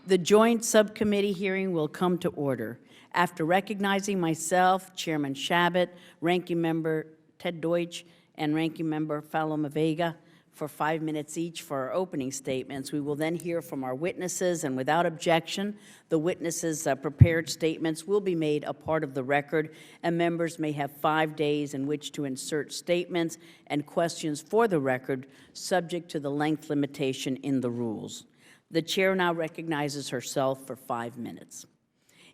The joint subcommittee hearing will come to order. After recognizing myself, Chairman Chabot, Ranking Member Ted Deutsch, and Ranking Member Faloma Vega for 5 minutes each for our opening statements, we will then hear from our witnesses, and without objection, the witnesses' prepared statements will be made a part of the record, and members may have 5 days in which to insert statements and questions for the record, subject to the length limitation in the rules. The chair now recognizes herself for 5 minutes.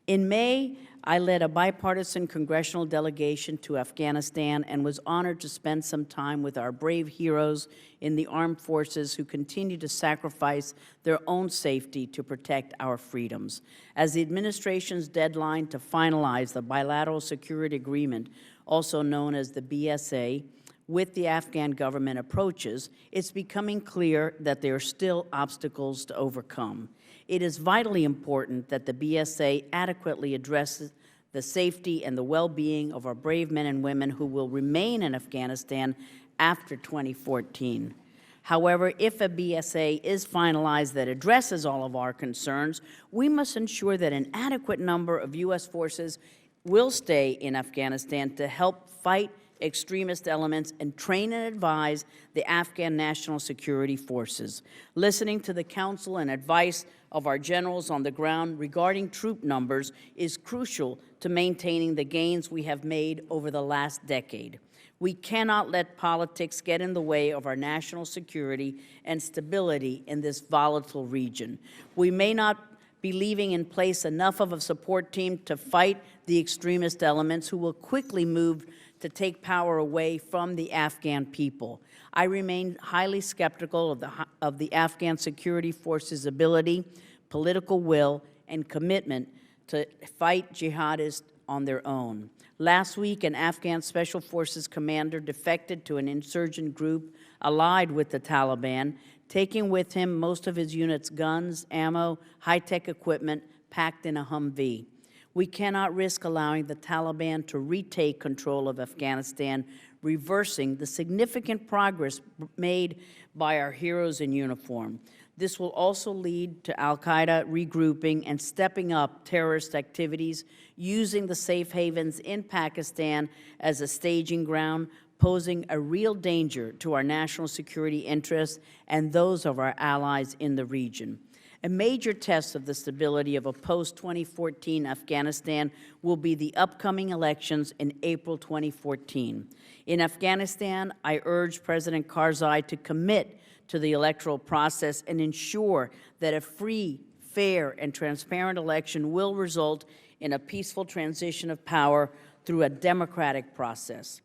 In May, I led a bipartisan congressional delegation to Afghanistan and was honored to spend some time with our brave heroes in the armed forces who continue to sacrifice their own safety to protect our freedoms. As the administration's deadline to finalize the bilateral security agreement, also known as the BSA, with the Afghan government approaches, it's becoming clear that there are still obstacles to overcome. It is vitally important that the BSA adequately addresses the safety and the well-being of our brave men and women who will remain in Afghanistan after 2014. However, if a BSA is finalized that addresses all of our concerns, we must ensure that an adequate number of U.S. forces will stay in Afghanistan to help fight extremist elements and train and advise the Afghan National Security Forces. Listening to the counsel and advice of our generals on the ground regarding troop numbers is crucial to maintaining the gains we have made over the last decade. We cannot let politics get in the way of our national security and stability in this volatile region. We may not be leaving in place enough of a support team to fight the extremist elements who will quickly move to take power away from the Afghan people. I remain highly skeptical of the Afghan security forces' ability, political will, and commitment to fight jihadists on their own. Last week, an Afghan Special Forces commander defected to an insurgent group allied with the Taliban, taking with him most of his unit's guns, ammo, high-tech equipment packed in a Humvee. We cannot risk allowing the Taliban to retake control of Afghanistan, reversing the significant progress made by our heroes in uniform. This will also lead to al-Qaeda regrouping and stepping up terrorist activities, using the safe havens in Pakistan as a staging ground, posing a real danger to our national security interests and those of our allies in the region. A major test of the stability of a post-2014 Afghanistan will be the upcoming elections in April 2014. In Afghanistan, I urge President Karzai to commit to the electoral process and ensure that a free, fair, and transparent election will result in a peaceful transition of power through a democratic process.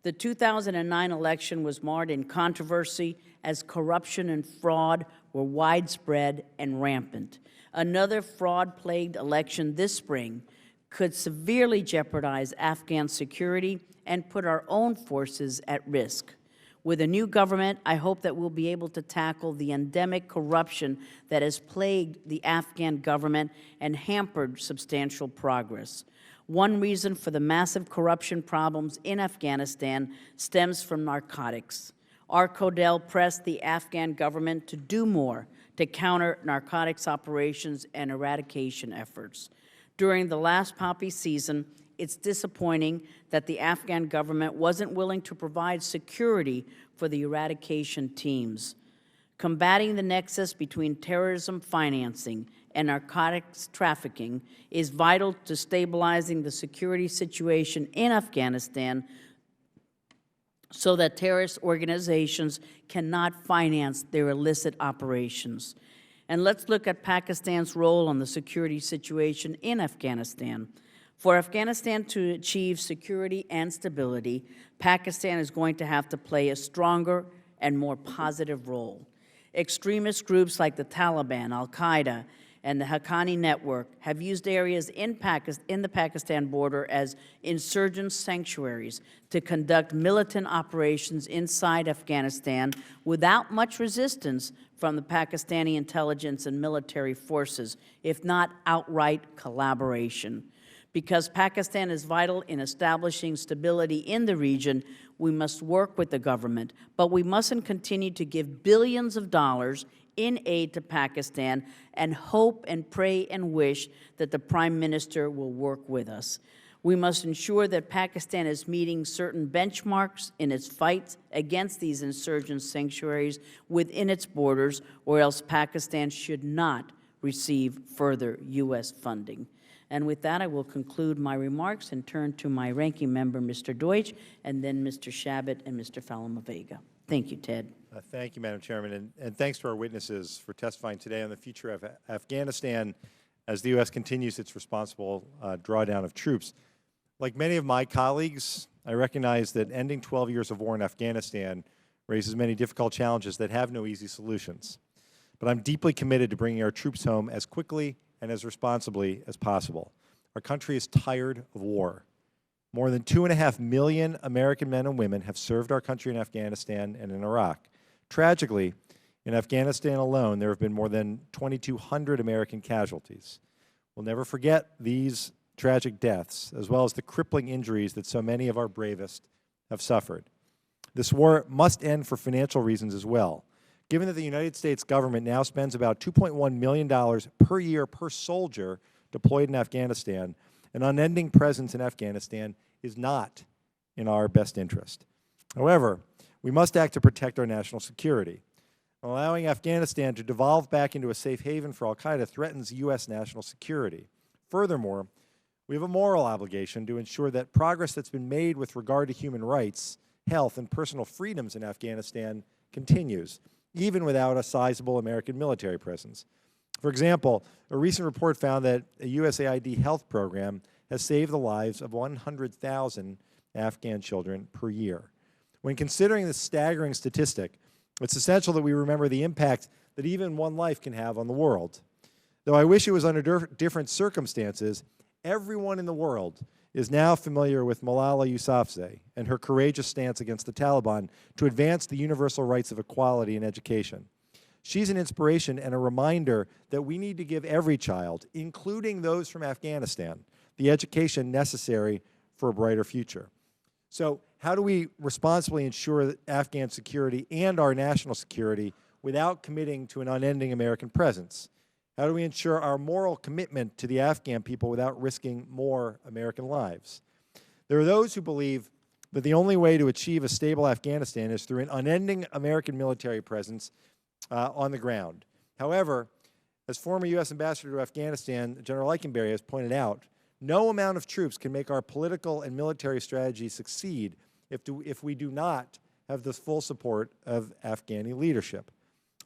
The 2009 election was marred in controversy as corruption and fraud were widespread and rampant. Another fraud-plagued election this spring could severely jeopardize Afghan security and put our own forces at risk. With a new government, I hope that we'll be able to tackle the endemic corruption that has plagued the Afghan government and hampered substantial progress. One reason for the massive corruption problems in Afghanistan stems from narcotics. Our CODEL pressed the Afghan government to do more to counter narcotics operations and eradication efforts. During the last poppy season, it's disappointing that the Afghan government wasn't willing to provide security for the eradication teams. Combating the nexus between terrorism financing and narcotics trafficking is vital to stabilizing the security situation in Afghanistan so that terrorist organizations cannot finance their illicit operations. And let's look at Pakistan's role on the security situation in Afghanistan. For Afghanistan to achieve security and stability, Pakistan is going to have to play a stronger and more positive role. Extremist groups like the Taliban, al-Qaeda, and the Haqqani network have used areas in the Pakistan border as insurgent sanctuaries to conduct militant operations inside Afghanistan without much resistance from the Pakistani intelligence and military forces, if not outright collaboration. Because Pakistan is vital in establishing stability in the region, we must work with the government, but we mustn't continue to give billions of dollars in aid to Pakistan and hope and pray and wish that the Prime Minister will work with us. We must ensure that Pakistan is meeting certain benchmarks in its fight against these insurgent sanctuaries within its borders, or else Pakistan should not receive further U.S. funding. And with that, I will conclude my remarks and turn to my ranking member, Mr. Deutsch, and then Mr. Chabot and Mr. Falama-Vega. Thank you, Ted. Thank you, Madam Chairman, and thanks to our witnesses for testifying today on the future of Afghanistan as the U.S. continues its responsible drawdown of troops. Like many of my colleagues, I recognize that ending 12 years of war in Afghanistan raises many difficult challenges that have no easy solutions. But I'm deeply committed to bringing our troops home as quickly and as responsibly as possible. Our country is tired of war. More than 2.5 million American men and women have served our country in Afghanistan and in Iraq. Tragically, in Afghanistan alone, there have been more than 2,200 American casualties. We'll never forget these tragic deaths, as well as the crippling injuries that so many of our bravest have suffered. This war must end for financial reasons as well. Given that the United States government now spends about $2.1 million per year per soldier deployed in Afghanistan, an unending presence in Afghanistan is not in our best interest. However, we must act to protect our national security. Allowing Afghanistan to devolve back into a safe haven for al-Qaeda threatens U.S. national security. Furthermore, we have a moral obligation to ensure that progress that's been made with regard to human rights, health, and personal freedoms in Afghanistan continues, even without a sizable American military presence. For example, a recent report found that a USAID health program has saved the lives of 100,000 Afghan children per year. When considering this staggering statistic, it's essential that we remember the impact that even one life can have on the world. Though I wish it was under different circumstances, everyone in the world is now familiar with Malala Yousafzai and her courageous stance against the Taliban to advance the universal rights of equality in education. She's an inspiration and a reminder that we need to give every child, including those from Afghanistan, the education necessary for a brighter future. So how do we responsibly ensure Afghan security and our national security without committing to an unending American presence? How do we ensure our moral commitment to the Afghan people without risking more American lives? There are those who believe that the only way to achieve a stable Afghanistan is through an unending American military presence on the ground. However, as former U.S. Ambassador to Afghanistan, General Eikenberry has pointed out, no amount of troops can make our political and military strategy succeed if we do not have the full support of Afghani leadership.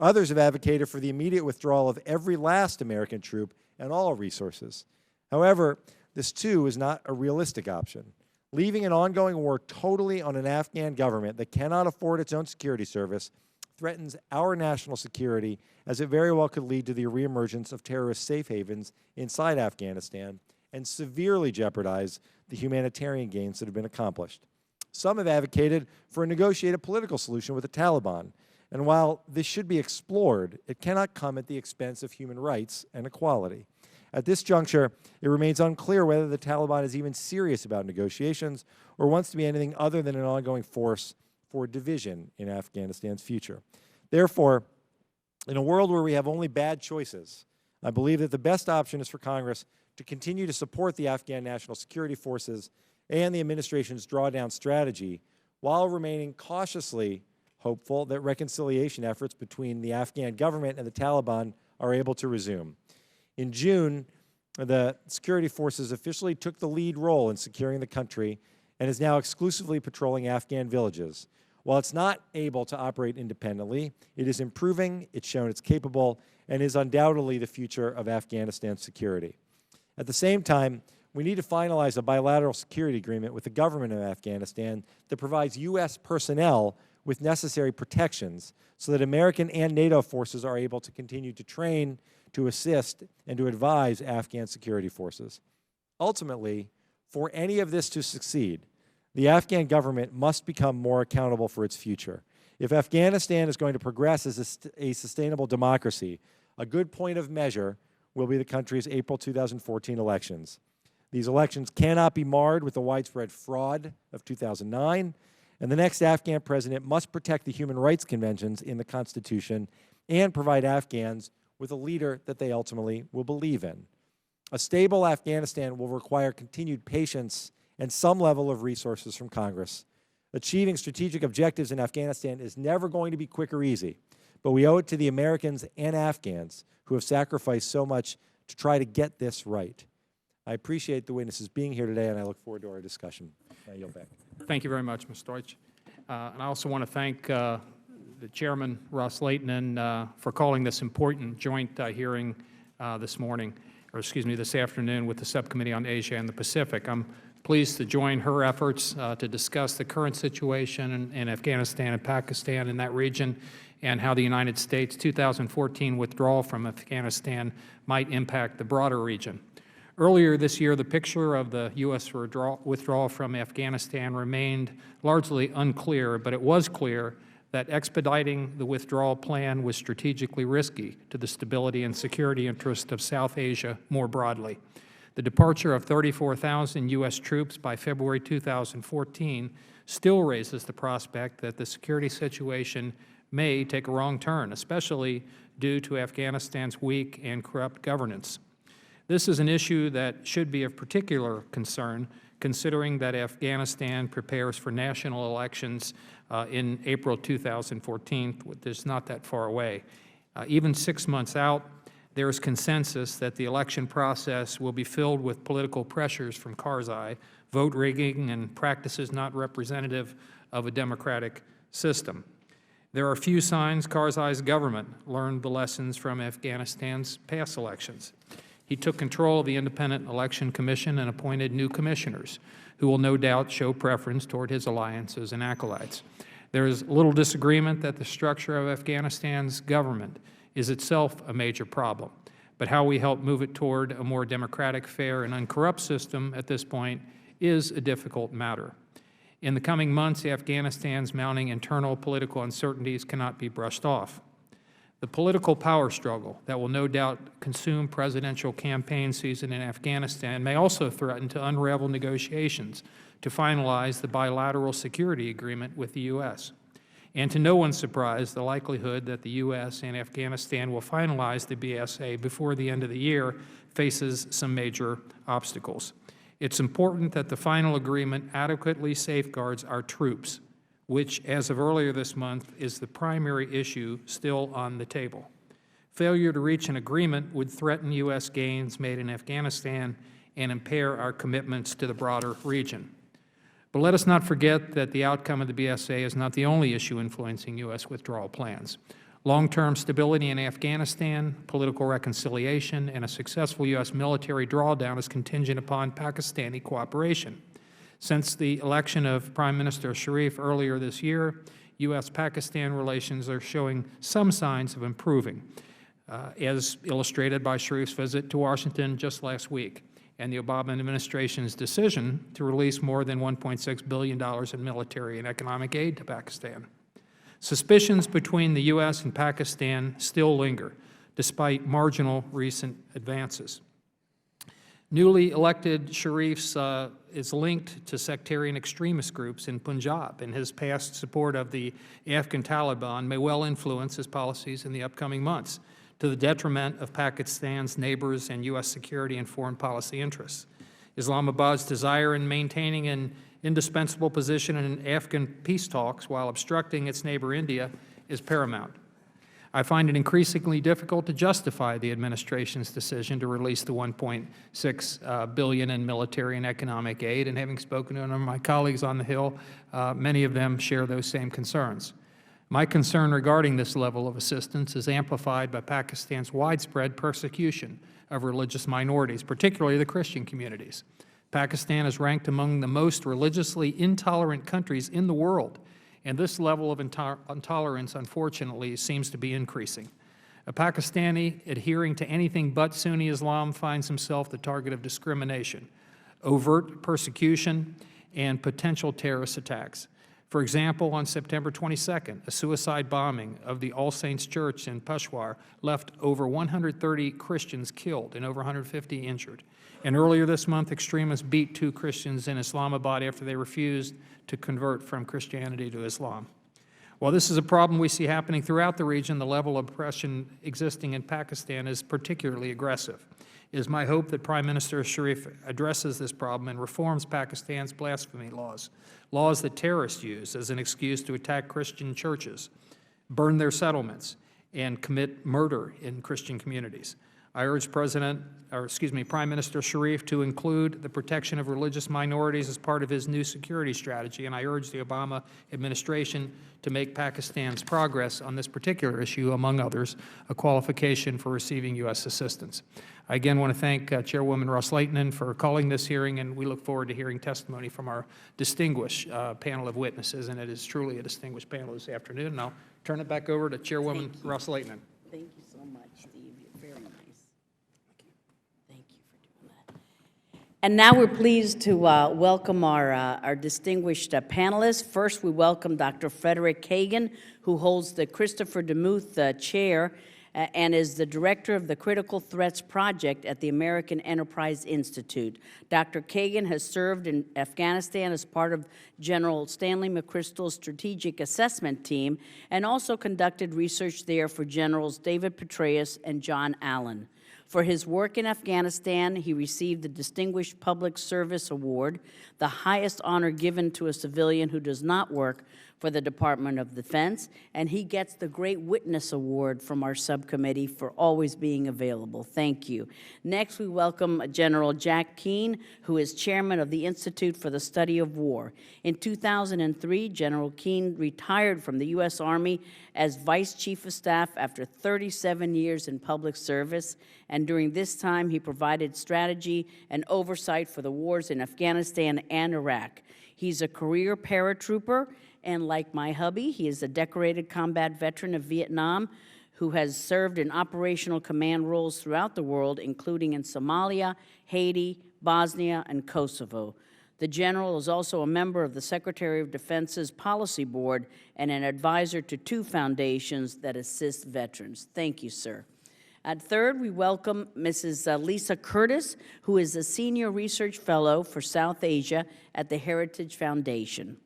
Others have advocated for the immediate withdrawal of every last American troop and all resources. However, this too is not a realistic option. Leaving an ongoing war totally on an Afghan government that cannot afford its own security service threatens our national security, as it very well could lead to the reemergence of terrorist safe havens inside Afghanistan and severely jeopardize the humanitarian gains that have been accomplished. Some have advocated for a negotiated political solution with the Taliban, and while this should be explored, it cannot come at the expense of human rights and equality. At this juncture, it remains unclear whether the Taliban is even serious about negotiations or wants to be anything other than an ongoing force for division in Afghanistan's future. Therefore, in a world where we have only bad choices, I believe that the best option is for Congress to continue to support the Afghan National Security Forces and the administration's drawdown strategy while remaining cautiously hopeful that reconciliation efforts between the Afghan government and the Taliban are able to resume. In June, the security forces officially took the lead role in securing the country and is now exclusively patrolling Afghan villages. While it's not able to operate independently, it is improving, it's shown it's capable, and is undoubtedly the future of Afghanistan's security. At the same time, we need to finalize a bilateral security agreement with the government of Afghanistan that provides U.S. personnel with necessary protections so that American and NATO forces are able to continue to train, to assist, and to advise Afghan security forces. Ultimately, for any of this to succeed, the Afghan government must become more accountable for its future. If Afghanistan is going to progress as a sustainable democracy, a good point of measure will be the country's April 2014 elections. These elections cannot be marred with the widespread fraud of 2009, And the next Afghan president must protect the human rights conventions in the Constitution and provide Afghans with a leader that they ultimately will believe in. A stable Afghanistan will require continued patience and some level of resources from Congress. Achieving strategic objectives in Afghanistan is never going to be quick or easy, but we owe it to the Americans and Afghans who have sacrificed so much to try to get this right. I appreciate the witnesses being here today, and I look forward to our discussion. I yield back. Thank you very much, Mr. Deutsch. And I also want to thank the Chairman, Ros-Lehtinen, for calling this important joint hearing this morning, or excuse me, this afternoon with the Subcommittee on Asia and the Pacific. I'm pleased to join her efforts to discuss the current situation in Afghanistan and Pakistan in that region and how the United States' 2014 withdrawal from Afghanistan might impact the broader region. Earlier this year, the picture of the U.S. withdrawal from Afghanistan remained largely unclear, but it was clear that expediting the withdrawal plan was strategically risky to the stability and security interest of South Asia more broadly. The departure of 34,000 U.S. troops by February 2014 still raises the prospect that the security situation may take a wrong turn, especially due to Afghanistan's weak and corrupt governance. This is an issue that should be of particular concern, considering that Afghanistan prepares for national elections in April 2014, which is not that far away. Even 6 months out, there is consensus that the election process will be filled with political pressures from Karzai, vote rigging, and practices not representative of a democratic system. There are few signs Karzai's government learned the lessons from Afghanistan's past elections. He took control of the Independent Election Commission and appointed new commissioners, who will no doubt show preference toward his alliances and acolytes. There is little disagreement that the structure of Afghanistan's government is itself a major problem, but how we help move it toward a more democratic, fair, and uncorrupt system at this point is a difficult matter. In the coming months, Afghanistan's mounting internal political uncertainties cannot be brushed off. The political power struggle that will no doubt consume presidential campaign season in Afghanistan may also threaten to unravel negotiations to finalize the bilateral security agreement with the U.S. And to no one's surprise, the likelihood that the U.S. and Afghanistan will finalize the BSA before the end of the year faces some major obstacles. It's important that the final agreement adequately safeguards our troops, which, as of earlier this month, is the primary issue still on the table. Failure to reach an agreement would threaten U.S. gains made in Afghanistan and impair our commitments to the broader region. But let us not forget that the outcome of the BSA is not the only issue influencing U.S. withdrawal plans. Long-term stability in Afghanistan, political reconciliation, and a successful U.S. military drawdown is contingent upon Pakistani cooperation. Since the election of Prime Minister Sharif earlier this year, U.S.-Pakistan relations are showing some signs of improving, as illustrated by Sharif's visit to Washington just last week, and the Obama administration's decision to release more than $1.6 billion in military and economic aid to Pakistan. Suspicions between the U.S. and Pakistan still linger, despite marginal recent advances. Newly elected Sharif's is linked to sectarian extremist groups in Punjab, and his past support of the Afghan Taliban may well influence his policies in the upcoming months, to the detriment of Pakistan's neighbors and U.S. security and foreign policy interests. Islamabad's desire in maintaining an indispensable position in Afghan peace talks while obstructing its neighbor India is paramount. I find it increasingly difficult to justify the administration's decision to release the $1.6 billion in military and economic aid, and having spoken to one of my colleagues on the Hill, many of them share those same concerns. My concern regarding this level of assistance is amplified by Pakistan's widespread persecution of religious minorities, particularly the Christian communities. Pakistan is ranked among the most religiously intolerant countries in the world, and this level of intolerance, unfortunately, seems to be increasing. A Pakistani adhering to anything but Sunni Islam finds himself the target of discrimination, overt persecution, and potential terrorist attacks. For example, on September 22nd, a suicide bombing of the All Saints Church in Peshawar left over 130 Christians killed and over 150 injured. And earlier this month, extremists beat 2 Christians in Islamabad after they refused to convert from Christianity to Islam. While this is a problem we see happening throughout the region, the level of oppression existing in Pakistan is particularly aggressive. It is my hope that Prime Minister Sharif addresses this problem and reforms Pakistan's blasphemy laws, laws that terrorists use as an excuse to attack Christian churches, burn their settlements, and commit murder in Christian communities. I urge Prime Minister Sharif to include the protection of religious minorities as part of his new security strategy, and I urge the Obama administration to make Pakistan's progress on this particular issue, among others, a qualification for receiving U.S. assistance. I again want to thank Chairwoman Ros-Lehtinen for calling this hearing, and we look forward to hearing testimony from our distinguished panel of witnesses, and it is truly a distinguished panel this afternoon. And I'll turn it back over to Chairwoman Ros-Lehtinen. Thank you so much, Steve. You're very nice. Thank you for doing that. And now we're pleased to welcome our distinguished panelists. First, we welcome Dr. Frederick Kagan, who holds the Christopher DeMuth Chair and is the director of the Critical Threats Project at the American Enterprise Institute. Dr. Kagan has served in Afghanistan as part of General Stanley McChrystal's Strategic Assessment Team and also conducted research there for Generals David Petraeus and John Allen. For his work in Afghanistan, he received the Distinguished Public Service Award, the highest honor given to a civilian who does not work for the Department of Defense, and he gets the Great Witness Award from our subcommittee for always being available. Thank you. Next, we welcome General Jack Keane, who is chairman of the Institute for the Study of War. In 2003, General Keane retired from the U.S. Army as Vice Chief of Staff after 37 years in public service, and during this time, he provided strategy and oversight for the wars in Afghanistan and Iraq. He's a career paratrooper, and like my hubby, he is a decorated combat veteran of Vietnam who has served in operational command roles throughout the world, including in Somalia, Haiti, Bosnia, and Kosovo. The general is also a member of the Secretary of Defense's Policy Board and an advisor to 2 foundations that assist veterans. Thank you, sir. At third, we welcome Mrs. Lisa Curtis, who is a Senior Research Fellow for South Asia at the Heritage Foundation.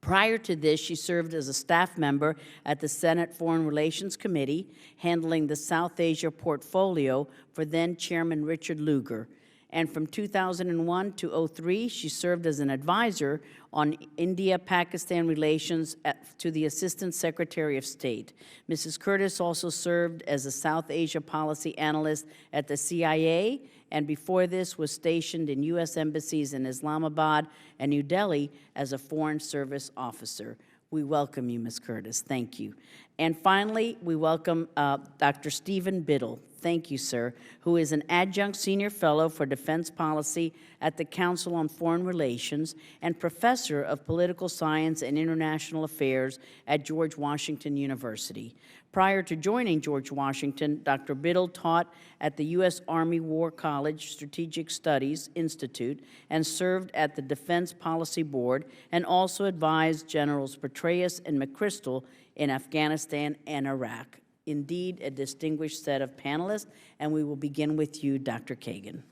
Prior to this, she served as a staff member at the Senate Foreign Relations Committee, handling the South Asia portfolio for then-Chairman Richard Lugar. And from 2001 to 2003, she served as an advisor on India-Pakistan relations to the Assistant Secretary of State. Mrs. Curtis also served as a South Asia policy analyst at the CIA, and before this was stationed in U.S. embassies in Islamabad and New Delhi as a Foreign Service officer. We welcome you, Ms. Curtis. Thank you. And finally, we welcome Dr. Stephen Biddle. Thank you, sir, who is an adjunct senior fellow for defense policy at the Council on Foreign Relations and professor of political science and international affairs at George Washington University. Prior to joining George Washington, Dr. Biddle taught at the U.S. Army War College Strategic Studies Institute and served at the Defense Policy Board and also advised Generals Petraeus and McChrystal in Afghanistan and Iraq. Indeed, a distinguished set of panelists, and we will begin with you, Dr. Kagan.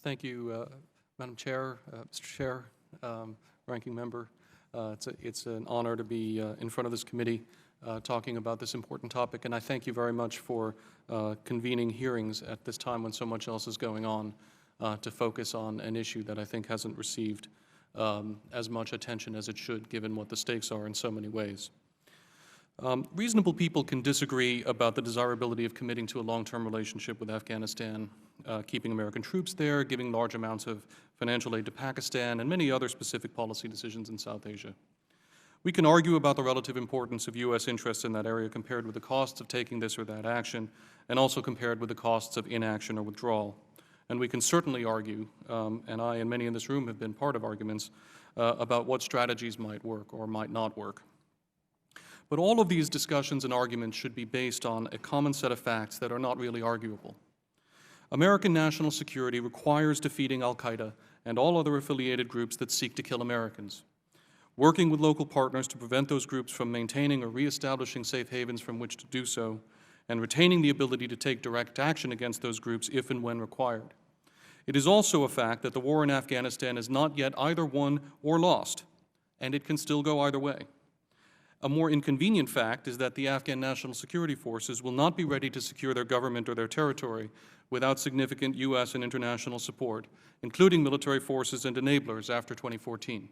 Thank you, Madam Chair, Mr. Chair, Ranking Member. It's an honor to be in front of this committee talking about this important topic, and I thank you very much for convening hearings at this time when so much else is going on to focus on an issue that I think hasn't received as much attention as it should, given what the stakes are in so many ways. Reasonable people can disagree about the desirability of committing to a long-term relationship with Afghanistan, keeping American troops there, giving large amounts of financial aid to Pakistan, and many other specific policy decisions in South Asia. We can argue about the relative importance of U.S. interests in that area compared with the costs of taking this or that action, and also compared with the costs of inaction or withdrawal. And we can certainly argue, and I and many in this room have been part of arguments, about what strategies might work or might not work. But all of these discussions and arguments should be based on a common set of facts that are not really arguable. American national security requires defeating al-Qaeda and all other affiliated groups that seek to kill Americans. Working with local partners to prevent those groups from maintaining or reestablishing safe havens from which to do so, and retaining the ability to take direct action against those groups if and when required. It is also a fact that the war in Afghanistan is not yet either won or lost, and it can still go either way. A more inconvenient fact is that the Afghan National Security Forces will not be ready to secure their government or their territory without significant U.S. and international support, including military forces and enablers after 2014.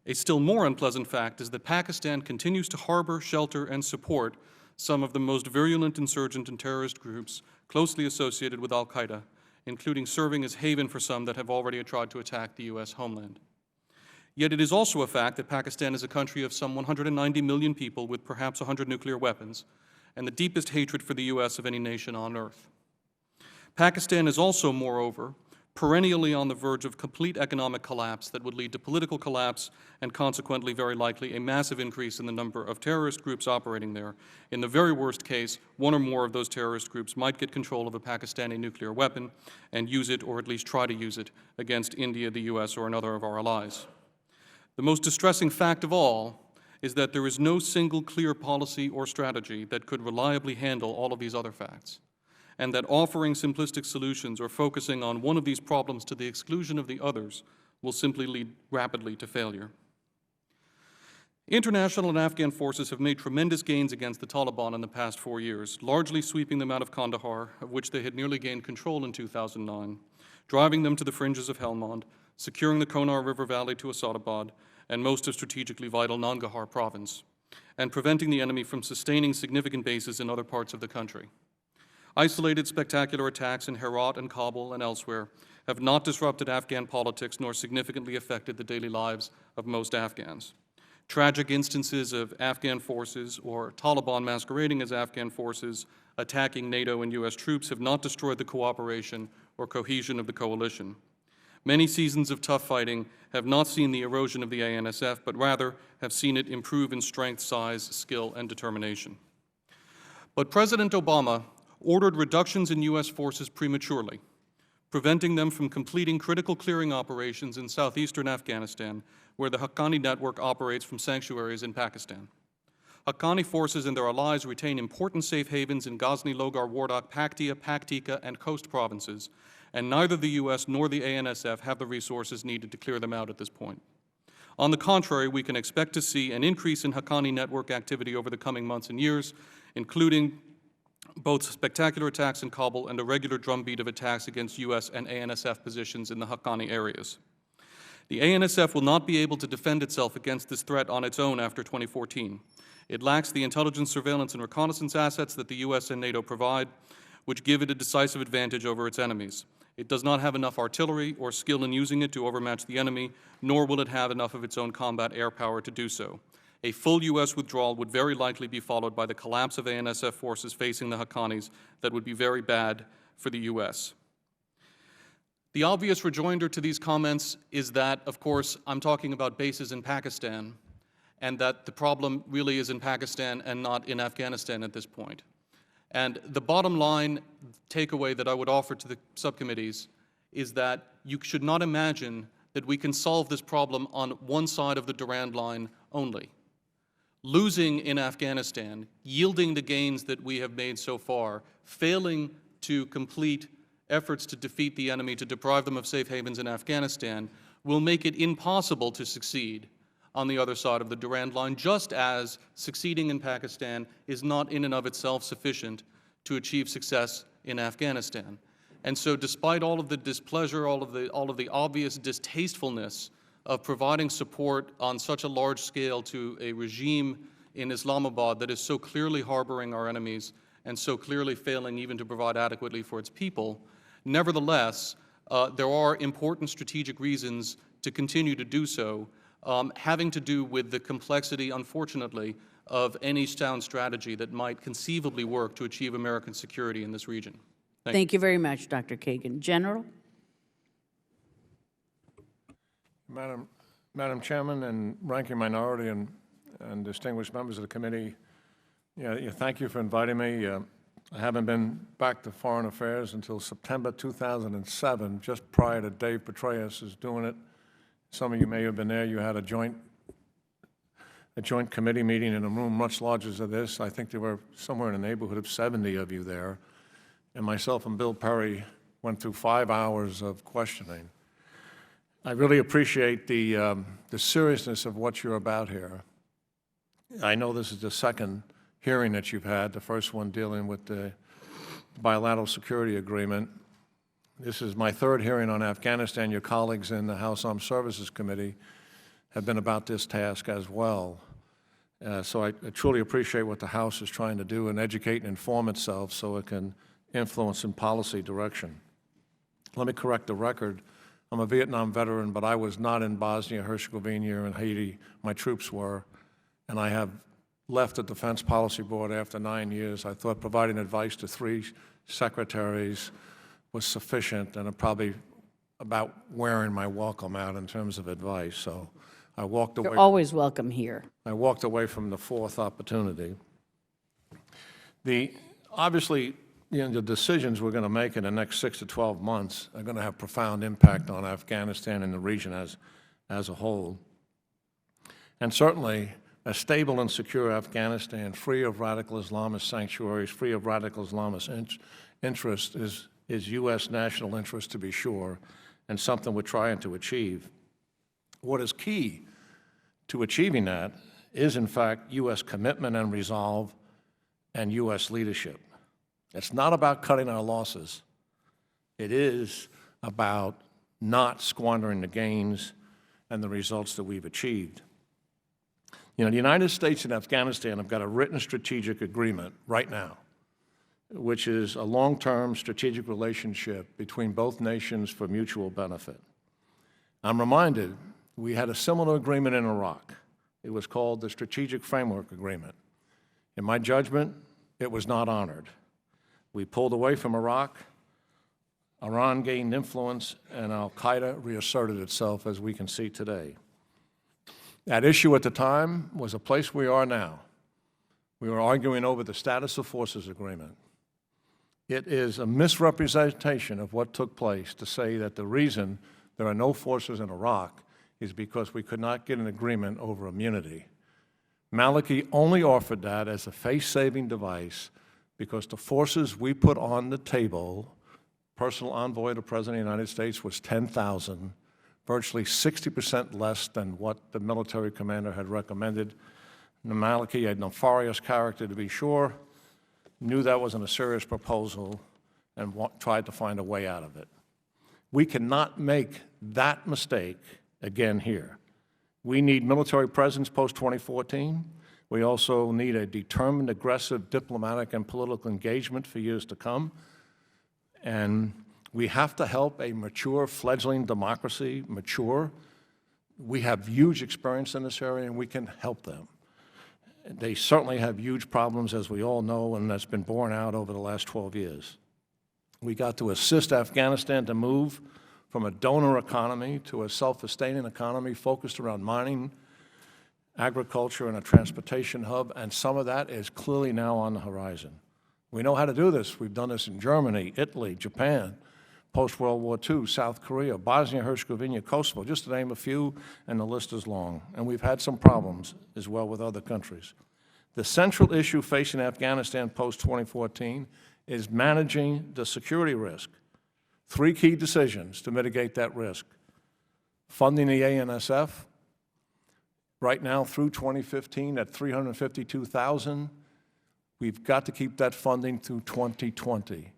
A still more unpleasant fact is that Pakistan continues to harbor, shelter, and support some of the most virulent insurgent and terrorist groups closely associated with al-Qaeda, including serving as haven for some that have already tried to attack the U.S. homeland. Yet it is also a fact that Pakistan is a country of some 190 million people with perhaps 100 nuclear weapons, and the deepest hatred for the U.S. of any nation on earth. Pakistan is also, moreover, perennially on the verge of complete economic collapse that would lead to political collapse and consequently, very likely, a massive increase in the number of terrorist groups operating there. In the very worst case, one or more of those terrorist groups might get control of a Pakistani nuclear weapon and use it, or at least try to use it, against India, the U.S., or another of our allies. The most distressing fact of all is that there is no single clear policy or strategy that could reliably handle all of these other facts, and that offering simplistic solutions or focusing on one of these problems to the exclusion of the others will simply lead rapidly to failure. International and Afghan forces have made tremendous gains against the Taliban in the past 4 years, largely sweeping them out of Kandahar, of which they had nearly gained control in 2009, driving them to the fringes of Helmand, securing the Konar River Valley to Asadabad, and most of strategically vital Nangarhar province, and preventing the enemy from sustaining significant bases in other parts of the country. Isolated spectacular attacks in Herat and Kabul and elsewhere have not disrupted Afghan politics nor significantly affected the daily lives of most Afghans. Tragic instances of Afghan forces or Taliban masquerading as Afghan forces attacking NATO and U.S. troops have not destroyed the cooperation or cohesion of the coalition. Many seasons of tough fighting have not seen the erosion of the ANSF, but rather have seen it improve in strength, size, skill, and determination. But President Obama ordered reductions in U.S. forces prematurely, preventing them from completing critical clearing operations in southeastern Afghanistan, where the Haqqani network operates from sanctuaries in Pakistan. Haqqani forces and their allies retain important safe havens in Ghazni, Logar, Wardak, Paktia, Paktika, and Coast provinces, and neither the U.S. nor the ANSF have the resources needed to clear them out at this point. On the contrary, we can expect to see an increase in Haqqani network activity over the coming months and years, including both spectacular attacks in Kabul and a regular drumbeat of attacks against U.S. and ANSF positions in the Haqqani areas. The ANSF will not be able to defend itself against this threat on its own after 2014. It lacks the intelligence, surveillance, and reconnaissance assets that the U.S. and NATO provide, which give it a decisive advantage over its enemies. It does not have enough artillery or skill in using it to overmatch the enemy, nor will it have enough of its own combat air power to do so. A full U.S. withdrawal would very likely be followed by the collapse of ANSF forces facing the Haqqanis that would be very bad for the U.S. The obvious rejoinder to these comments is that, of course, I'm talking about bases in Pakistan, and that the problem really is in Pakistan and not in Afghanistan at this point. And the bottom line takeaway that I would offer to the subcommittees is that you should not imagine that we can solve this problem on one side of the Durand line only. Losing in Afghanistan, yielding the gains that we have made so far, failing to complete efforts to defeat the enemy, to deprive them of safe havens in Afghanistan, will make it impossible to succeed on the other side of the Durand line, just as succeeding in Pakistan is not in and of itself sufficient to achieve success in Afghanistan. And so despite all of the displeasure, all of the obvious distastefulness of providing support on such a large scale to a regime in Islamabad that is so clearly harboring our enemies and so clearly failing even to provide adequately for its people, nevertheless, there are important strategic reasons to continue to do so, having to do with the complexity, unfortunately, of any sound strategy that might conceivably work to achieve American security in this region. Thank you very much, Dr. Kagan. General? Madam Chairman and Ranking Minority and distinguished members of the committee, thank you for inviting me. I haven't been back to Foreign Affairs until September 2007, just prior to Dave Petraeus is doing it. Some of you may have been there. You had a joint committee meeting in a room much larger than this. I think there were somewhere in the neighborhood of 70 of you there. And myself and Bill Perry went through 5 hours of questioning. I really appreciate the seriousness of what you're about here. I know this is the second hearing that you've had, the first one dealing with the bilateral security agreement. This is my third hearing on Afghanistan. Your colleagues in the House Armed Services Committee have been about this task as well. So I truly appreciate what the House is trying to do and educate and inform itself so it can influence in policy direction. Let me correct the record. I'm a Vietnam veteran, but I was not in Bosnia, Herzegovina, and Haiti. My troops were, and I have left the Defense Policy Board after 9 years. I thought providing advice to 3 secretaries was sufficient, and I'm probably about wearing my welcome out in terms of advice. So I walked away. You're always welcome here. I walked away from the 4th opportunity. Obviously, the decisions we're going to make in the next 6 to 12 months are going to have profound impact on Afghanistan and the region as a whole. And certainly, a stable and secure Afghanistan, free of radical Islamist sanctuaries, free of radical Islamist interest is U.S. national interest, to be sure, and something we're trying to achieve. What is key to achieving that is, in fact, U.S. commitment and resolve and U.S. leadership. It's not about cutting our losses. It is about not squandering the gains and the results that we've achieved. You know, the United States and Afghanistan have got a written strategic agreement right now, which is a long-term strategic relationship between both nations for mutual benefit. I'm reminded we had a similar agreement in Iraq. It was called the Strategic Framework Agreement. In my judgment, it was not honored. We pulled away from Iraq, Iran gained influence, and al-Qaeda reasserted itself, as we can see today. That issue at the time was a place we are now. We were arguing over the Status of Forces Agreement. It is a misrepresentation of what took place to say that the reason there are no forces in Iraq is because we could not get an agreement over immunity. Maliki only offered that as a face-saving device because the forces we put on the table, personal envoy to President of the United States was 10,000, virtually 60% less than what the military commander had recommended. Maliki, a nefarious character to be sure, knew that wasn't a serious proposal and tried to find a way out of it. We cannot make that mistake again here. We need military presence post-2014. We also need a determined, aggressive diplomatic and political engagement for years to come. And we have to help a mature, fledgling democracy mature. We have huge experience in this area, and we can help them. They certainly have huge problems, as we all know, and that's been borne out over the last 12 years. We got to assist Afghanistan to move from a donor economy to a self-sustaining economy focused around mining, agriculture, and a transportation hub, and some of that is clearly now on the horizon. We know how to do this. We've done this in Germany, Italy, Japan, post-World War II, South Korea, Bosnia, Herzegovina, Kosovo, just to name a few, and the list is long. And we've had some problems as well with other countries. The central issue facing Afghanistan post-2014 is managing the security risk. 3 key decisions to mitigate that risk. Funding the ANSF, right now through 2015 at $352,000. We've got to keep that funding through 2020.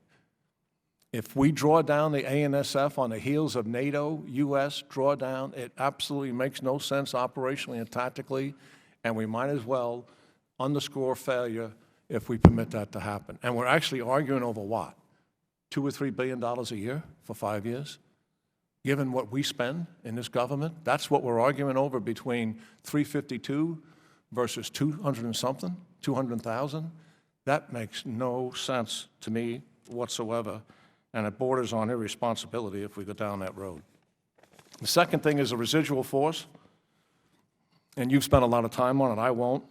If we draw down the ANSF on the heels of NATO, U.S. drawdown, it absolutely makes no sense operationally and tactically, and we might as well underscore failure if we permit that to happen. And we're actually arguing over what? $2 or $3 billion a year for 5 years? Given what we spend in this government, that's what we're arguing over between 352 versus 200 and something, 200,000. That makes no sense to me whatsoever, and it borders on irresponsibility if we go down that road. The second thing is a residual force, and you've spent a lot of time on it, I won't.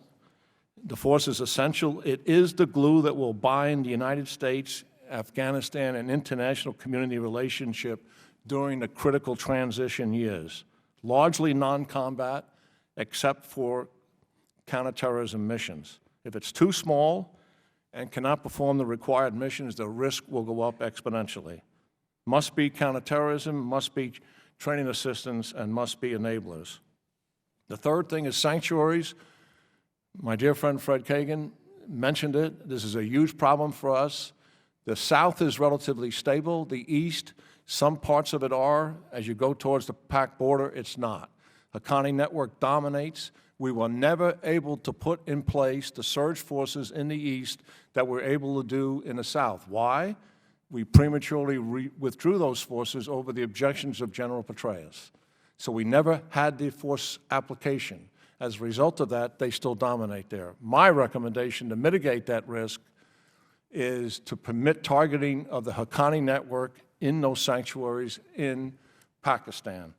The force is essential. It is the glue that will bind the United States, Afghanistan, and international community relationship during the critical transition years, largely non-combat, except for counterterrorism missions. If it's too small and cannot perform the required missions, the risk will go up exponentially. Must be counterterrorism, must be training assistance, and must be enablers. The third thing is sanctuaries. My dear friend Fred Kagan mentioned it. This is a huge problem for us. The South is relatively stable. The East, some parts of it are. As you go towards the PAC border, it's not. Haqqani network dominates. We were never able to put in place the surge forces in the East that we're able to do in the South. Why? We prematurely withdrew those forces over the objections of General Petraeus. So we never had the force application. As a result of that, they still dominate there. My recommendation to mitigate that risk is to permit targeting of the Haqqani network in those sanctuaries in Pakistan.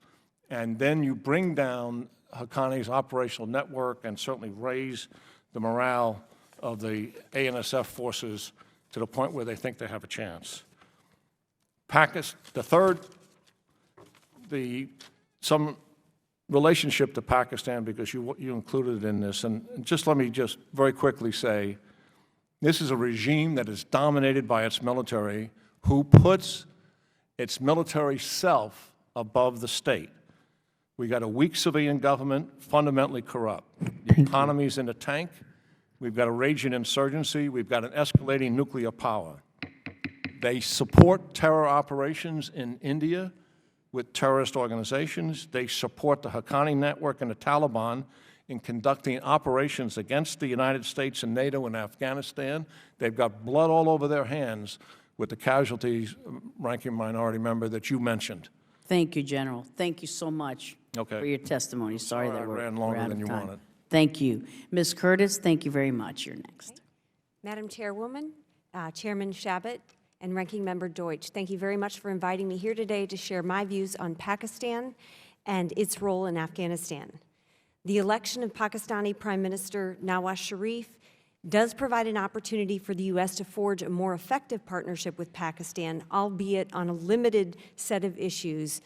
And then you bring down Haqqani's operational network and certainly raise the morale of the ANSF forces to the point where they think they have a chance. Some relationship to Pakistan, because you included it in this, and just let me just very quickly say, this is a regime that is dominated by its military, who puts its military self above the state. We got a weak civilian government, fundamentally corrupt. The economy's in the tank. We've got a raging insurgency. We've got an escalating nuclear power. They support terror operations in India with terrorist organizations. They support the Haqqani network and the Taliban in conducting operations against the United States and NATO in Afghanistan. They've got blood all over their hands with the casualties, Ranking Minority Member, that you mentioned. Thank you, General. Thank you so much for your testimony. Sorry that I we're ran longer out than of you time. wanted. Thank you. Ms. Curtis, thank you very much. You're next. Madam Chairwoman, Chairman Chabot, and Ranking Member Deutsch, thank you very much for inviting me here today to share my views on Pakistan and its role in Afghanistan. The election of Pakistani Prime Minister Nawaz Sharif does provide an opportunity for the U.S. to forge a more effective partnership with Pakistan, albeit on a limited set of issues,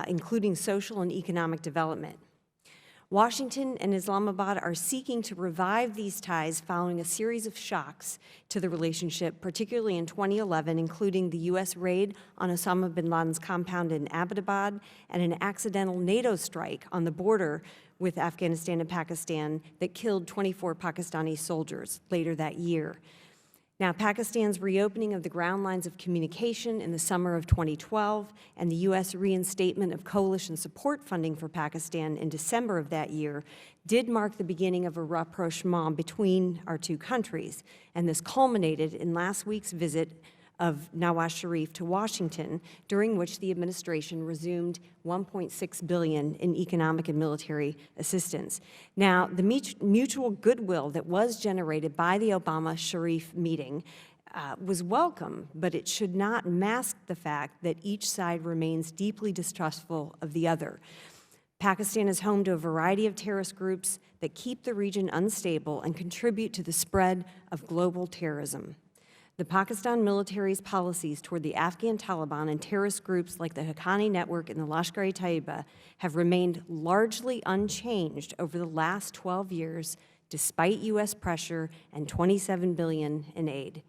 including social and economic development. Washington and Islamabad are seeking to revive these ties following a series of shocks to the relationship, particularly in 2011, including the U.S. raid on Osama bin Laden's compound in Abbottabad and an accidental NATO strike on the border with Afghanistan and Pakistan that killed 24 Pakistani soldiers later that year. Now, Pakistan's reopening of the ground lines of communication in the summer of 2012 and the U.S. reinstatement of coalition support funding for Pakistan in December of that year did mark the beginning of a rapprochement between our two countries, and this culminated in last week's visit of Nawaz Sharif to Washington, during which the administration resumed $1.6 billion in economic and military assistance. Now, the mutual goodwill that was generated by the Obama-Sharif meeting was welcome, but it should not mask the fact that each side remains deeply distrustful of the other. Pakistan is home to a variety of terrorist groups that keep the region unstable and contribute to the spread of global terrorism. The Pakistan military's policies toward the Afghan Taliban and terrorist groups like the Haqqani network and the Lashkar-e-Taiba have remained largely unchanged over the last 12 years, despite U.S. pressure and $27 billion in aid.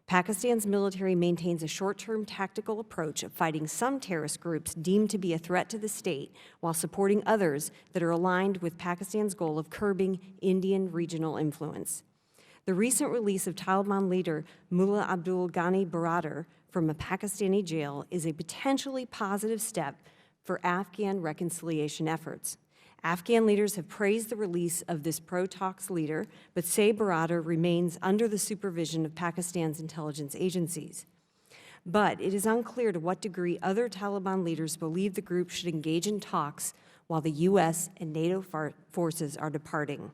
Pakistan's military maintains a short-term tactical approach of fighting some terrorist groups deemed to be a threat to the state, while supporting others that are aligned with Pakistan's goal of curbing Indian regional influence. The recent release of Taliban leader Mullah Abdul Ghani Baradar from a Pakistani jail is a potentially positive step for Afghan reconciliation efforts. Afghan leaders have praised the release of this pro-talks leader, but say Baradar remains under the supervision of Pakistan's intelligence agencies. But it is unclear to what degree other Taliban leaders believe the group should engage in talks while the U.S. and NATO forces are departing.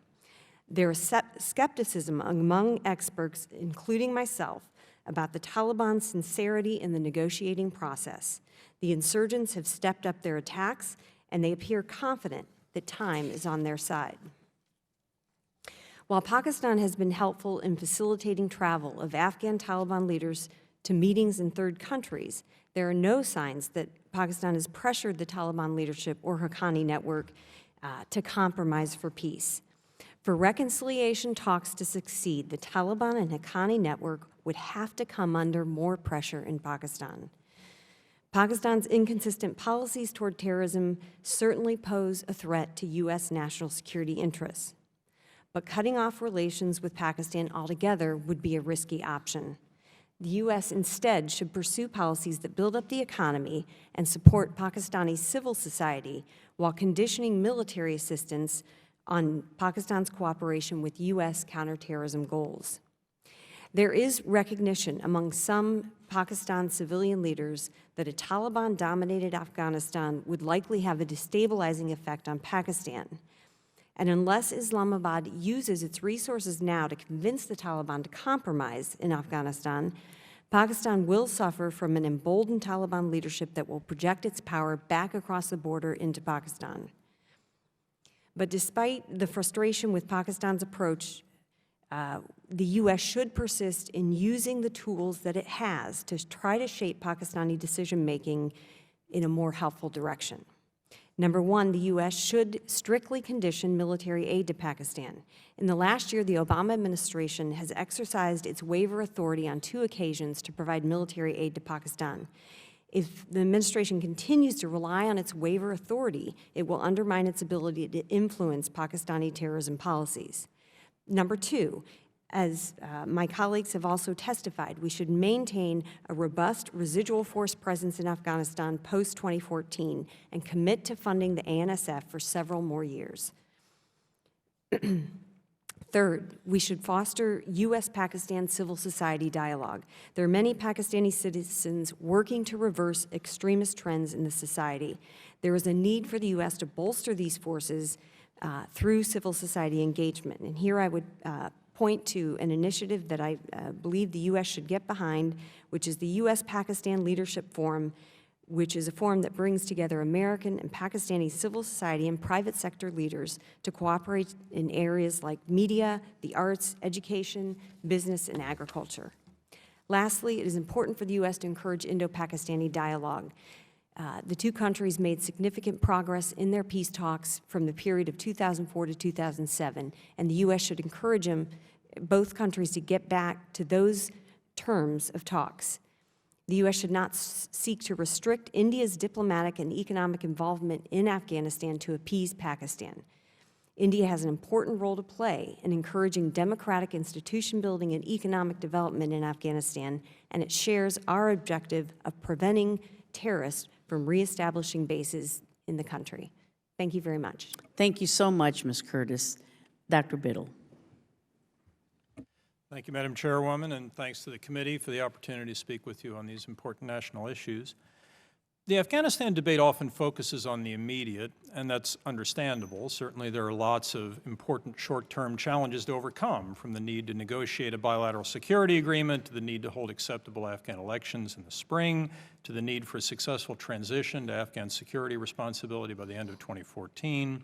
There is skepticism among experts, including myself, about the Taliban's sincerity in the negotiating process. The insurgents have stepped up their attacks, and they appear confident that time is on their side. While Pakistan has been helpful in facilitating travel of Afghan Taliban leaders to meetings in third countries, there are no signs that Pakistan has pressured the Taliban leadership or Haqqani network to compromise for peace. For reconciliation talks to succeed, the Taliban and Haqqani network would have to come under more pressure in Pakistan. Pakistan's inconsistent policies toward terrorism certainly pose a threat to U.S. national security interests. But cutting off relations with Pakistan altogether would be a risky option. The U.S. instead should pursue policies that build up the economy and support Pakistani civil society while conditioning military assistance on Pakistan's cooperation with U.S. counterterrorism goals. There is recognition among some Pakistan civilian leaders that a Taliban-dominated Afghanistan would likely have a destabilizing effect on Pakistan. And unless Islamabad uses its resources now to convince the Taliban to compromise in Afghanistan, Pakistan will suffer from an emboldened Taliban leadership that will project its power back across the border into Pakistan. But despite the frustration with Pakistan's approach, the U.S. should persist in using the tools that it has to try to shape Pakistani decision-making in a more helpful direction. Number one, the U.S. should strictly condition military aid to Pakistan. In the last year, the Obama administration has exercised its waiver authority on 2 occasions to provide military aid to Pakistan. If the administration continues to rely on its waiver authority, it will undermine its ability to influence Pakistani terrorism policies. Number two, as my colleagues have also testified, we should maintain a robust residual force presence in Afghanistan post-2014 and commit to funding the ANSF for several more years. Third, we should foster U.S.-Pakistan civil society dialogue. There are many Pakistani citizens working to reverse extremist trends in the society. There is a need for the U.S. to bolster these forces through civil society engagement. And here I would point to an initiative that I believe the U.S. should get behind, which is the U.S.-Pakistan Leadership Forum, which is a forum that brings together American and Pakistani civil society and private sector leaders to cooperate in areas like media, the arts, education, business, and agriculture. Lastly, it is important for the U.S. to encourage Indo-Pakistani dialogue. The 2 countries made significant progress in their peace talks from the period of 2004 to 2007, and the U.S. should encourage both countries to get back to those terms of talks. The U.S. should not seek to restrict India's diplomatic and economic involvement in Afghanistan to appease Pakistan. India has an important role to play in encouraging democratic institution building and economic development in Afghanistan, and it shares our objective of preventing terrorists from reestablishing bases in the country. Thank you very much. Thank you so much, Ms. Curtis. Dr. Biddle. Thank you, Madam Chairwoman, and thanks to the committee for the opportunity to speak with you on these important national issues. The Afghanistan debate often focuses on the immediate, and that's understandable. Certainly there are lots of important short-term challenges to overcome, from the need to negotiate a bilateral security agreement, to the need to hold acceptable Afghan elections in the spring, to the need for a successful transition to Afghan security responsibility by the end of 2014.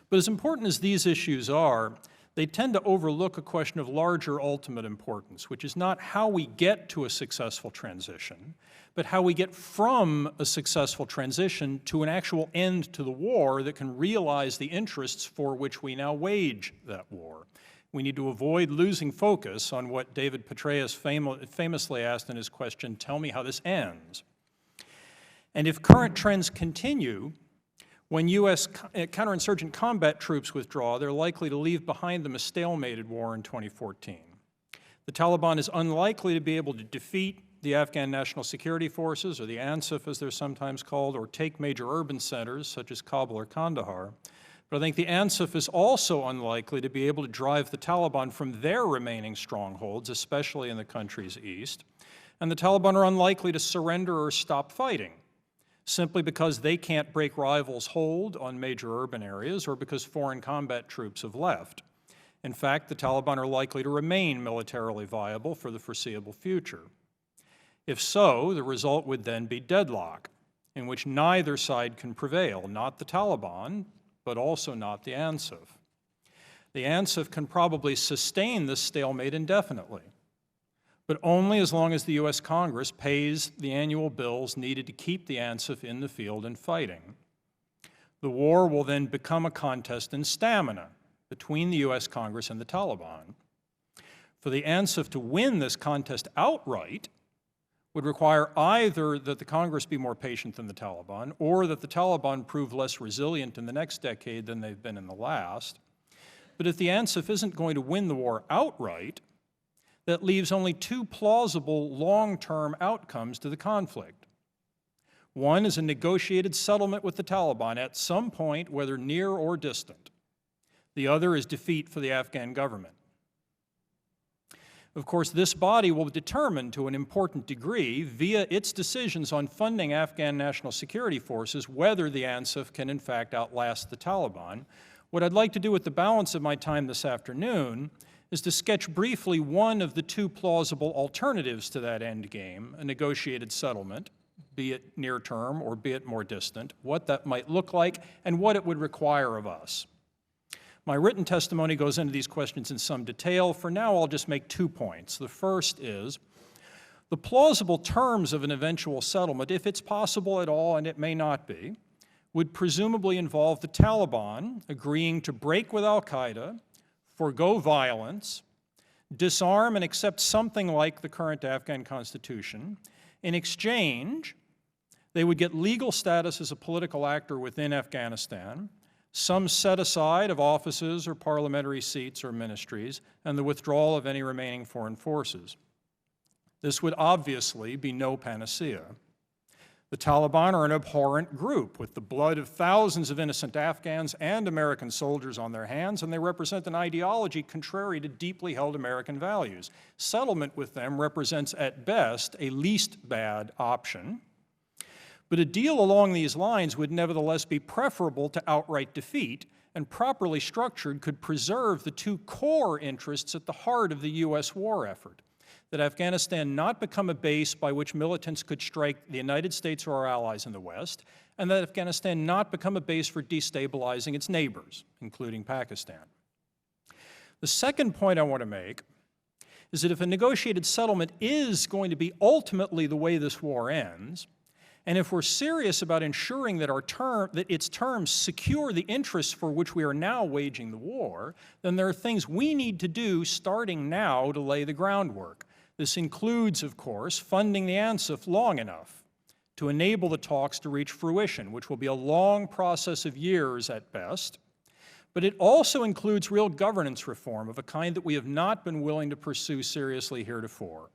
But as important as these issues are, they tend to overlook a question of larger ultimate importance, which is not how we get to a successful transition, but how we get from a successful transition to an actual end to the war that can realize the interests for which we now wage that war. We need to avoid losing focus on what David Petraeus famously asked in his question, "Tell me how this ends." And if current trends continue, when U.S. counterinsurgent combat troops withdraw, they're likely to leave behind them a stalemated war in 2014. The Taliban is unlikely to be able to defeat the Afghan National Security Forces, or the ANSF as they're sometimes called, or take major urban centers such as Kabul or Kandahar. But I think the ANSF is also unlikely to be able to drive the Taliban from their remaining strongholds, especially in the country's east. And the Taliban are unlikely to surrender or stop fighting, simply because they can't break rivals' hold on major urban areas or because foreign combat troops have left. In fact, the Taliban are likely to remain militarily viable for the foreseeable future. If so, the result would then be deadlock, in which neither side can prevail, not the Taliban, but also not the ANSF. The ANSF can probably sustain this stalemate indefinitely, but only as long as the U.S. Congress pays the annual bills needed to keep the ANSF in the field and fighting. The war will then become a contest in stamina between the U.S. Congress and the Taliban. For the ANSF to win this contest outright would require either that the Congress be more patient than the Taliban, or that the Taliban prove less resilient in the next decade than they've been in the last. But if the ANSF isn't going to win the war outright, that leaves only two plausible long-term outcomes to the conflict. One is a negotiated settlement with the Taliban at some point, whether near or distant. The other is defeat for the Afghan government. Of course, this body will determine to an important degree, via its decisions on funding Afghan national security forces, whether the ANSF can in fact outlast the Taliban. What I'd like to do with the balance of my time this afternoon is to sketch briefly one of the two plausible alternatives to that end game, a negotiated settlement, be it near term or be it more distant, what that might look like and what it would require of us. My written testimony goes into these questions in some detail. For now, I'll just make 2 points. The first is the plausible terms of an eventual settlement, if it's possible at all, and it may not be, would presumably involve the Taliban agreeing to break with al-Qaeda, forego violence, disarm and accept something like the current Afghan constitution. In exchange, they would get legal status as a political actor within Afghanistan, some set aside of offices or parliamentary seats or ministries, and the withdrawal of any remaining foreign forces. This would obviously be no panacea. The Taliban are an abhorrent group with the blood of thousands of innocent Afghans and American soldiers on their hands, and they represent an ideology contrary to deeply held American values. Settlement with them represents, at best, a least bad option. But a deal along these lines would nevertheless be preferable to outright defeat, and properly structured could preserve the two core interests at the heart of the U.S. war effort: that Afghanistan not become a base by which militants could strike the United States or our allies in the West, and that Afghanistan not become a base for destabilizing its neighbors, including Pakistan. The second point I want to make is that if a negotiated settlement is going to be ultimately the way this war ends, and if we're serious about ensuring that its terms secure the interests for which we are now waging the war, then there are things we need to do starting now to lay the groundwork. This includes, of course, funding the ANSF long enough to enable the talks to reach fruition, which will be a long process of years at best. But it also includes real governance reform of a kind that we have not been willing to pursue seriously heretofore.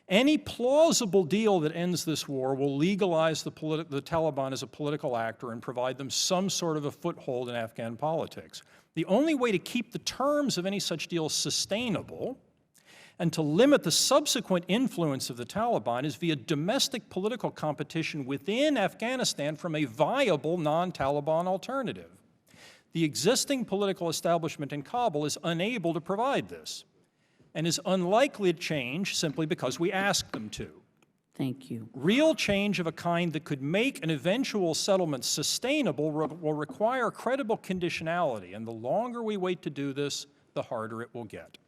Any plausible deal that ends this war will legalize the Taliban as a political actor and provide them some sort of a foothold in Afghan politics. The only way to keep the terms of any such deal sustainable and to limit the subsequent influence of the Taliban is via domestic political competition within Afghanistan from a viable non-Taliban alternative. The existing political establishment in Kabul is unable to provide this, and is unlikely to change simply because we ask them to. Thank you. Real change of a kind that could make an eventual settlement sustainable will require credible conditionality, and the longer we wait to do this, the harder it will get.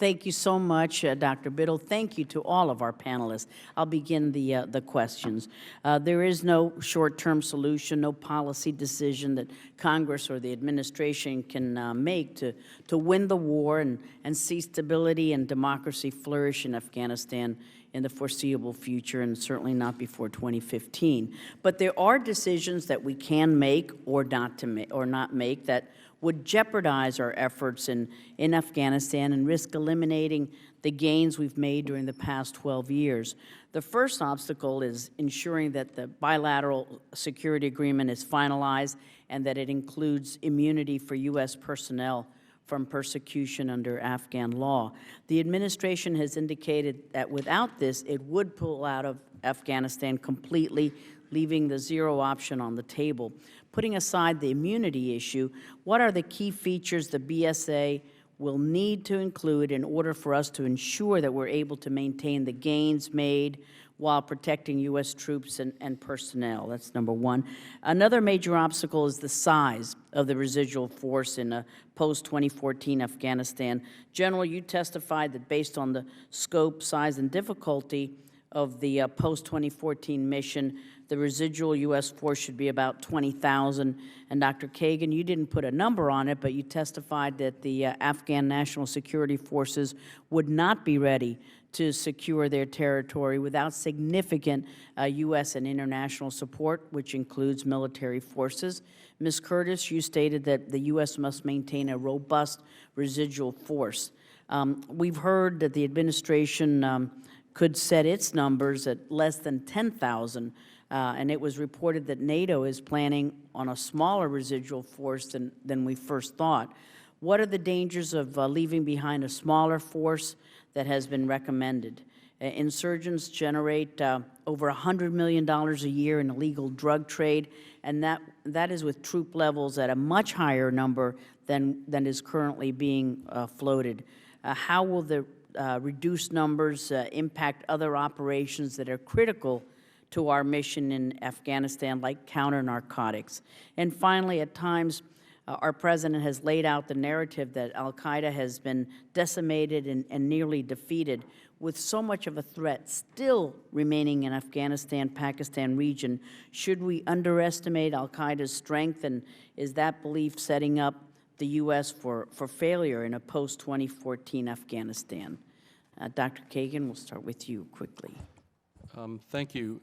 Thank you so much, Dr. Biddle. Thank you to all of our panelists. I'll begin the questions. There is no short-term solution, no policy decision that Congress or the administration can make to win the war and see stability and democracy flourish in Afghanistan in the foreseeable future, and certainly not before 2015. But there are decisions that we can make or not make that would jeopardize our efforts in Afghanistan and risk eliminating the gains we've made during the past 12 years. The first obstacle is ensuring that the bilateral security agreement is finalized and that it includes immunity for U.S. personnel from persecution under Afghan law. The administration has indicated that without this, it would pull out of Afghanistan completely, leaving the zero option on the table. Putting aside the immunity issue, what are the key features the BSA will need to include in order for us to ensure that we're able to maintain the gains made while protecting U.S. troops and personnel. That's number one. Another major obstacle is the size of the residual force in a post-2014 Afghanistan. General, you testified that based on the scope, size, and difficulty of the post-2014 mission, the residual U.S. force should be about 20,000. And Dr. Kagan, you didn't put a number on it, but you testified that the Afghan National Security Forces would not be ready to secure their territory without significant U.S. and international support, which includes military forces. Ms. Curtis, you stated that the U.S. must maintain a robust residual force. We've heard that the administration could set its numbers at less than 10,000, and it was reported that NATO is planning on a smaller residual force than we first thought. What are the dangers of leaving behind a smaller force that has been recommended? Insurgents generate over $100 million a year in illegal drug trade, and that is with troop levels at a much higher number than is currently being floated. How will the reduced numbers impact other operations that are critical to our mission in Afghanistan, like counter-narcotics? And finally, at times, our president has laid out the narrative that al-Qaeda has been decimated and nearly defeated. With so much of a threat still remaining in Afghanistan-Pakistan region, should we underestimate al-Qaeda's strength, and is that belief setting up the U.S. for failure in a post-2014 Afghanistan? Dr. Kagan, we'll start with you quickly. Thank you.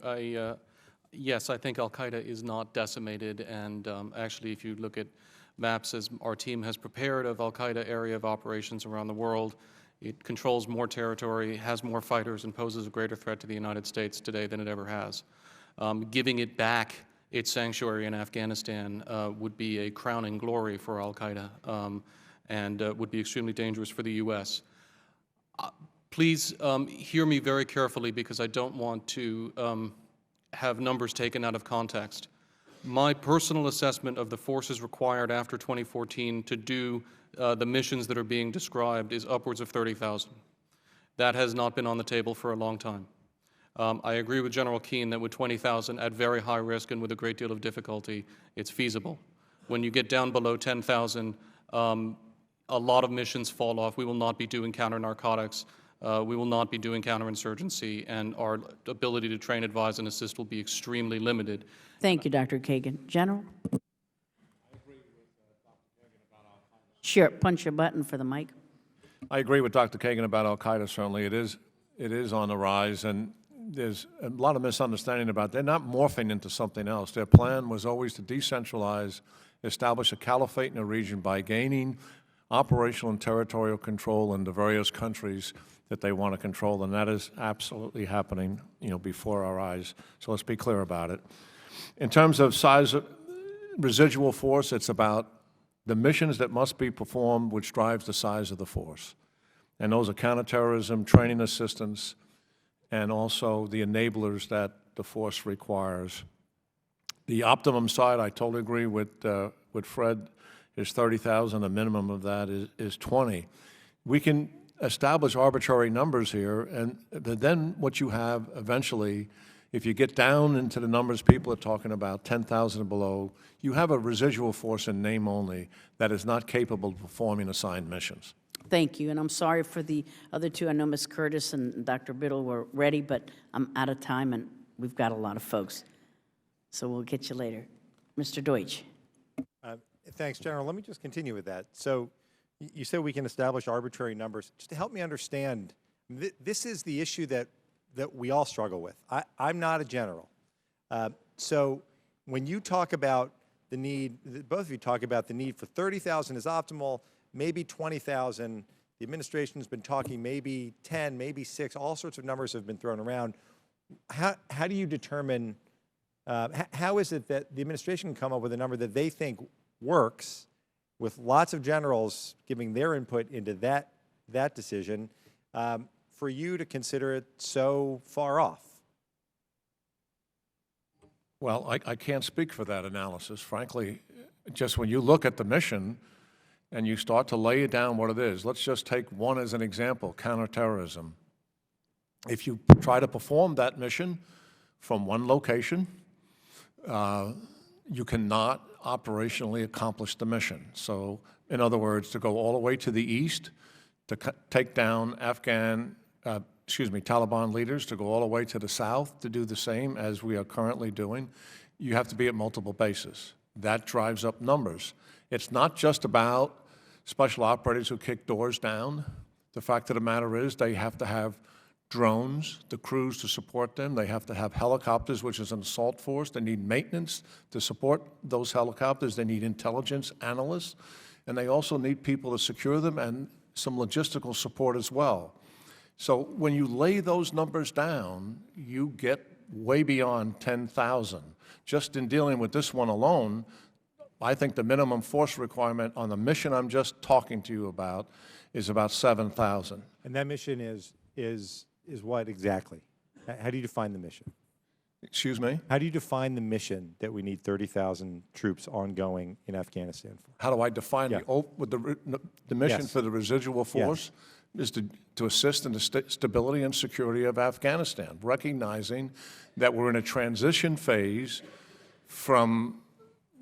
Yes, I think al-Qaeda is not decimated, and actually, if you look at maps as our team has prepared of al-Qaeda area of operations around the world, it controls more territory, has more fighters, and poses a greater threat to the United States today than it ever has. Giving it back its sanctuary in Afghanistan would be a crowning glory for al-Qaeda and would be extremely dangerous for the U.S. Please hear me very carefully, because I don't want to have numbers taken out of context. My personal assessment of the forces required after 2014 to do the missions that are being described is upwards of 30,000. That has not been on the table for a long time. I agree with General Keane that with 20,000 at very high risk and with a great deal of difficulty, it's feasible. When you get down below 10,000, a lot of missions fall off. We will not be doing counter-narcotics. We will not be doing counterinsurgency, and our ability to train, advise, and assist will be extremely limited. Thank you, Dr. Kagan. General? Sure, punch your button for the mic. I agree with Dr. Kagan about al-Qaeda, certainly. It is on the rise, and there's a lot of misunderstanding about it. They're not morphing into something else. Their plan was always to decentralize, establish a caliphate in the region by gaining operational and territorial control in the various countries that they want to control, and that is absolutely happening, before our eyes. So let's be clear about it. In terms of size of residual force, it's about the missions that must be performed, which drives the size of the force. And those are counterterrorism, training assistance, and also the enablers that the force requires. The optimum side, I totally agree with Fred, is 30,000. The minimum of that is 20. We can establish arbitrary numbers here, and then what you have eventually, if you get down into the numbers people are talking about, 10,000 and below, you have a residual force in name only that is not capable of performing assigned missions. Thank you, and I'm sorry for the other two. I know Ms. Curtis and Dr. Biddle were ready, but I'm out of time, and we've got a lot of folks. So we'll get you later. Mr. Deutsch. Thanks, General. Let me just continue with that. So you said we can establish arbitrary numbers. Just to help me understand, this is the issue that we all struggle with. I'm not a general. So when you talk about the need, both of you talk about the need for 30,000 is optimal, maybe 20,000. The administration has been talking maybe 10, maybe 6. All sorts of numbers have been thrown around. How do you determine, how is it that the administration can come up with a number that they think works, with lots of generals giving their input into that decision, for you to consider it so far off? Well, I can't speak for that analysis, frankly. Just when you look at the mission and you start to lay down what it is, let's just take one as an example, counterterrorism. If you try to perform that mission from one location, you cannot operationally accomplish the mission. So, in other words, to go all the way to the east, to take down Taliban leaders, to go all the way to the south to do the same as we are currently doing, you have to be at multiple bases. That drives up numbers. It's not just about special operators who kick doors down. The fact of the matter is they have to have drones, the crews to support them. They have to have helicopters, which is an assault force. They need maintenance to support those helicopters. They need intelligence analysts. And they also need people to secure them and some logistical support as well. So when you lay those numbers down, you get way beyond 10,000. Just in dealing with this one alone, I think the minimum force requirement on the mission I'm just talking to you about is about 7,000. And that mission is what exactly? How do you define the mission? Excuse me? How do you define the mission that we need 30,000 troops ongoing in Afghanistan for? How do I define Yeah. the mission Yes. for the residual force? Is to assist in the stability and security of Afghanistan, recognizing that we're in a transition phase from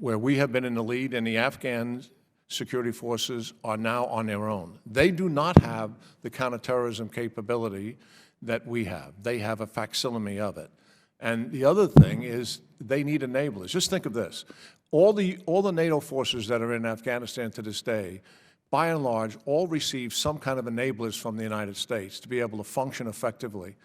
where we have been in the lead and the Afghan security forces are now on their own. They do not have the counterterrorism capability that we have. They have a facsimile of it. And the other thing is they need enablers. Just think of this. All the NATO forces that are in Afghanistan to this day, by and large, all receive some kind of enablers from the United States to be able to function effectively.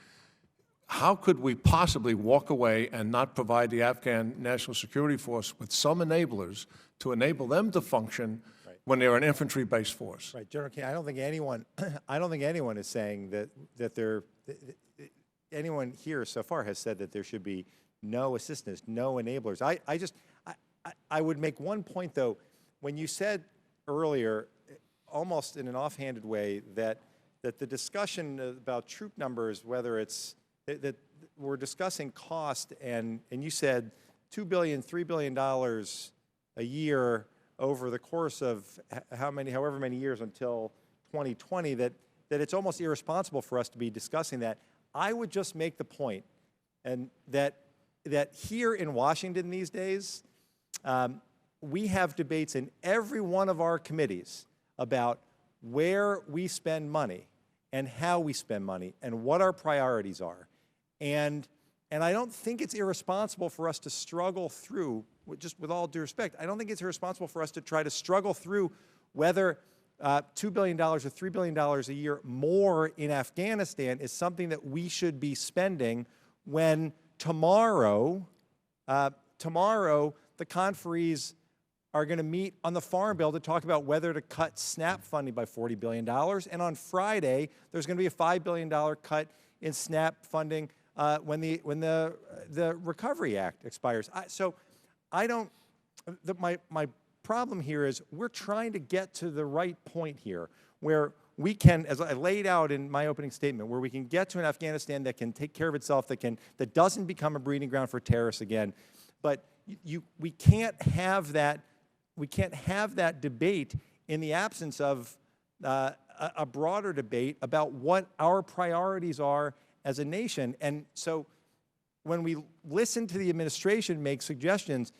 How could we possibly walk away and not provide the Afghan National Security Force with some enablers to enable them to function when they're an infantry-based force? Right, General King, I don't think anyone is saying that anyone here so far has said that there should be no assistance, no enablers. I would make one point though. When you said earlier, almost in an offhanded way, that the discussion about troop numbers, whether it's that we're discussing cost, and you said $2 billion, $3 billion a year over the course of however many years until 2020, that it's almost irresponsible for us to be discussing that. I would just make the point, and that here in Washington these days, we have debates in every one of our committees about where we spend money and how we spend money and what our priorities are. And I don't think it's irresponsible for us to struggle through, just with all due respect, I don't think it's irresponsible for us to try to struggle through whether $2 billion or $3 billion a year more in Afghanistan is something that we should be spending when tomorrow the conferees are going to meet on the Farm Bill to talk about whether to cut SNAP funding by $40 billion. And on Friday, there's going to be a $5 billion cut in SNAP funding when the Recovery Act expires. My problem here is we're trying to get to the right point here where we can, as I laid out in my opening statement, where we can get to an Afghanistan that can take care of itself, that doesn't become a breeding ground for terrorists again. But we can't have that debate in the absence of a broader debate about what our priorities are as a nation. And so when we listen to the administration make suggestions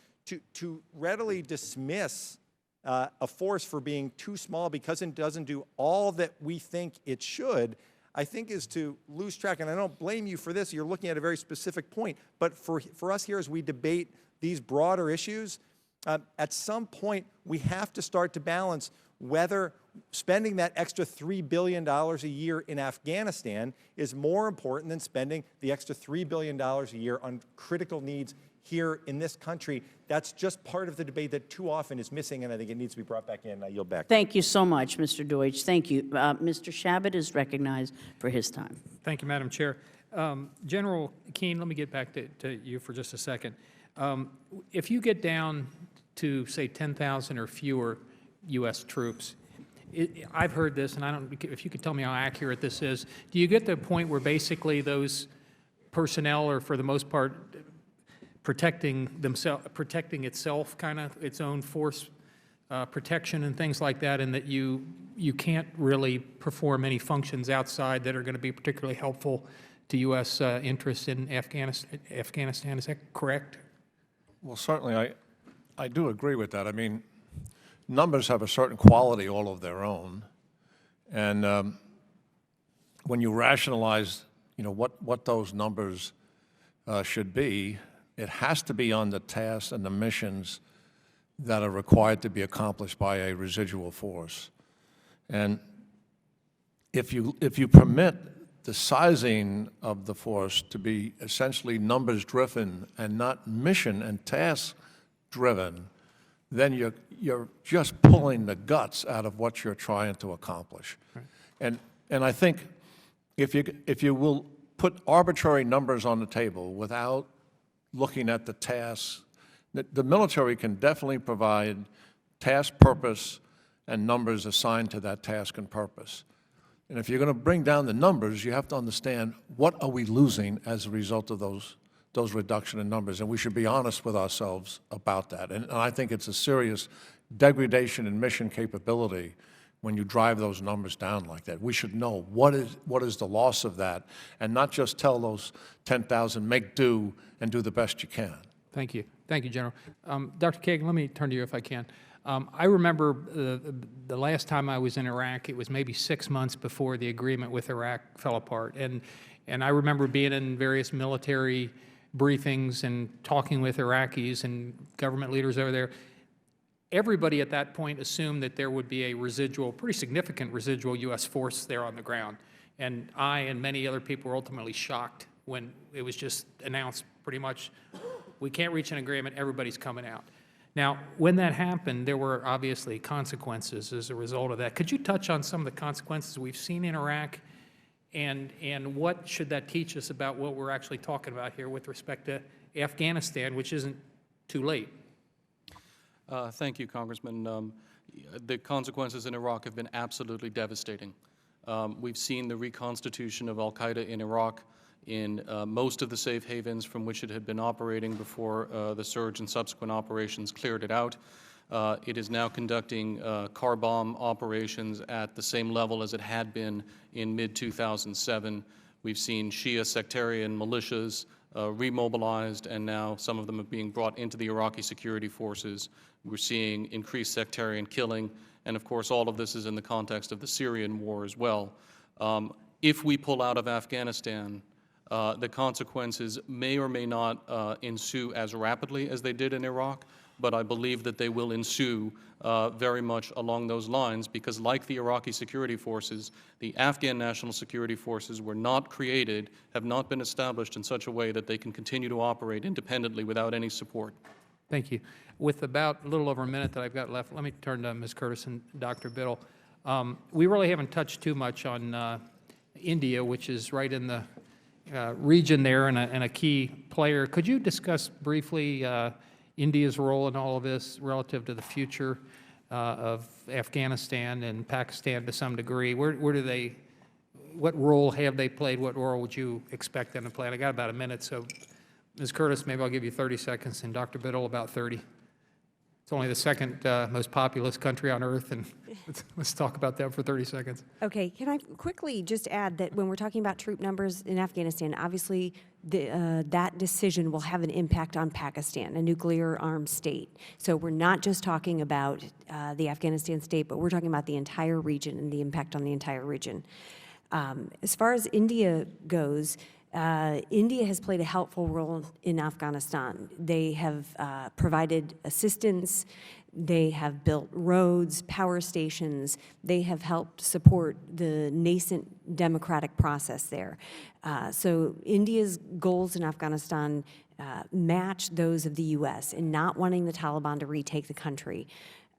to readily dismiss a force for being too small because it doesn't do all that we think it should, I think is to lose track. And I don't blame you for this. You're looking at a very specific point. But for us here, as we debate these broader issues, at some point we have to start to balance whether spending that extra $3 billion a year in Afghanistan is more important than spending the extra $3 billion a year on critical needs here in this country. That's just part of the debate that too often is missing, and I think it needs to be brought back in. I yield back. Thank you so much, Mr. Deutsch. Thank you. Mr. Chabot is recognized for his time. Thank you, Madam Chair. General Keane, let me get back to you for just a second. If you get down to, say, 10,000 or fewer U.S. troops, I've heard this, and if you could tell me how accurate this is, do you get to a point where basically those personnel are, for the most part, protecting itself, kind of its own force protection and things like that, and that you can't really perform any functions outside that are going to be particularly helpful U.S. interests in Afghanistan. Is that correct? Well, certainly, I do agree with that. I mean, numbers have a certain quality all of their own. And when you rationalize, what those numbers should be, it has to be on the tasks and the missions that are required to be accomplished by a residual force. And if you permit the sizing of the force to be essentially numbers-driven and not mission and task-driven, then you're just pulling the guts out of what you're trying to accomplish. Right. And I think if you will put arbitrary numbers on the table without looking at the tasks, the military can definitely provide task, purpose, and numbers assigned to that task and purpose. And if you're going to bring down the numbers, you have to understand what are we losing as a result of those reduction in numbers, and we should be honest with ourselves about that. And I think it's a serious degradation in mission capability when you drive those numbers down like that. We should know what is the loss of that, and not just tell those 10,000, make do and do the best you can. Thank you. Thank you, General. Dr. Kagan, let me turn to you if I can. I remember the last time I was in Iraq, it was maybe 6 months before the agreement with Iraq fell apart. And I remember being in various military briefings and talking with Iraqis and government leaders over there. Everybody at that point assumed that there would be a residual, pretty significant residual U.S. force there on the ground. And I and many other people were ultimately shocked when it was just announced pretty much, we can't reach an agreement, everybody's coming out. Now, when that happened, there were obviously consequences as a result of that. Could you touch on some of the consequences we've seen in Iraq, and what should that teach us about what we're actually talking about here with respect to Afghanistan, which isn't too late? Thank you, Congressman. The consequences in Iraq have been absolutely devastating. We've seen the reconstitution of al-Qaeda in Iraq in most of the safe havens from which it had been operating before the surge and subsequent operations cleared it out. It is now conducting car bomb operations at the same level as it had been in mid-2007. We've seen Shia sectarian militias remobilized, and now some of them are being brought into the Iraqi security forces. We're seeing increased sectarian killing, and of course all of this is in the context of the Syrian war as well. If we pull out of Afghanistan, the consequences may or may not ensue as rapidly as they did in Iraq, but I believe that they will ensue very much along those lines, because like the Iraqi security forces, the Afghan national security forces were not created, have not been established in such a way that they can continue to operate independently without any support. Thank you. With about a little over a minute that I've got left, let me turn to Ms. Curtis and Dr. Biddle. We really haven't touched too much on India, which is right in the region there and a key player. Could you discuss briefly India's role in all of this relative to the future of Afghanistan and Pakistan to some degree? Where do they, what role have they played? What role would you expect them to play? And I got about a minute, so Ms. Curtis, maybe I'll give you 30 seconds, and Dr. Biddle about 30. It's only the second most populous country on earth, and let's talk about that for 30 seconds. Okay, can I quickly just add that when we're talking about troop numbers in Afghanistan, obviously that decision will have an impact on Pakistan, a nuclear-armed state. So we're not just talking about the Afghanistan state, but we're talking about the entire region and the impact on the entire region. As far as India goes, India has played a helpful role in Afghanistan. They have provided assistance, they have built roads, power stations, they have helped support the nascent democratic process there. So India's goals in Afghanistan match those of the U.S. in not wanting the Taliban to retake the country.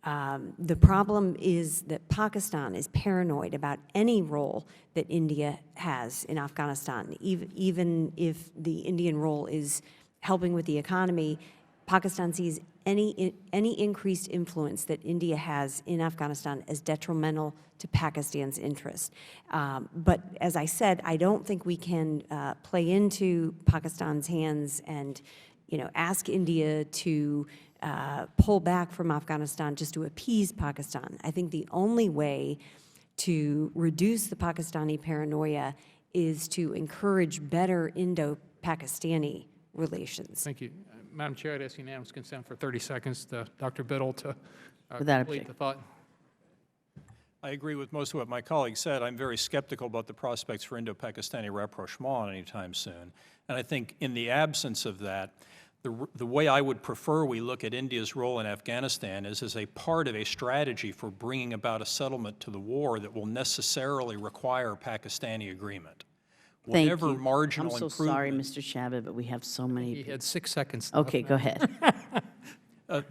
The problem is that Pakistan is paranoid about any role that India has in Afghanistan. Even if the Indian role is helping with the economy, Pakistan sees any increased influence that India has in Afghanistan as detrimental to Pakistan's interest. But as I said, I don't think we can play into Pakistan's hands and, ask India to pull back from Afghanistan just to appease Pakistan. I think the only way to reduce the Pakistani paranoia is to encourage better Indo-Pakistani relations. Thank you. Madam Chair, I'd ask unanimous consent for 30 seconds to Dr. Biddle to Without complete the objection. thought. I agree with most of what my colleague said. I'm very skeptical about the prospects for Indo-Pakistani rapprochement anytime soon. And I think in the absence of that, the way I would prefer we look at India's role in Afghanistan is as a part of a strategy for bringing about a settlement to the war that will necessarily require Pakistani agreement. Thank Whatever you. marginal I'm so sorry, improvement- Mr. Shabbat, but we have so He many. had 6 seconds left. Okay, go ahead. uh,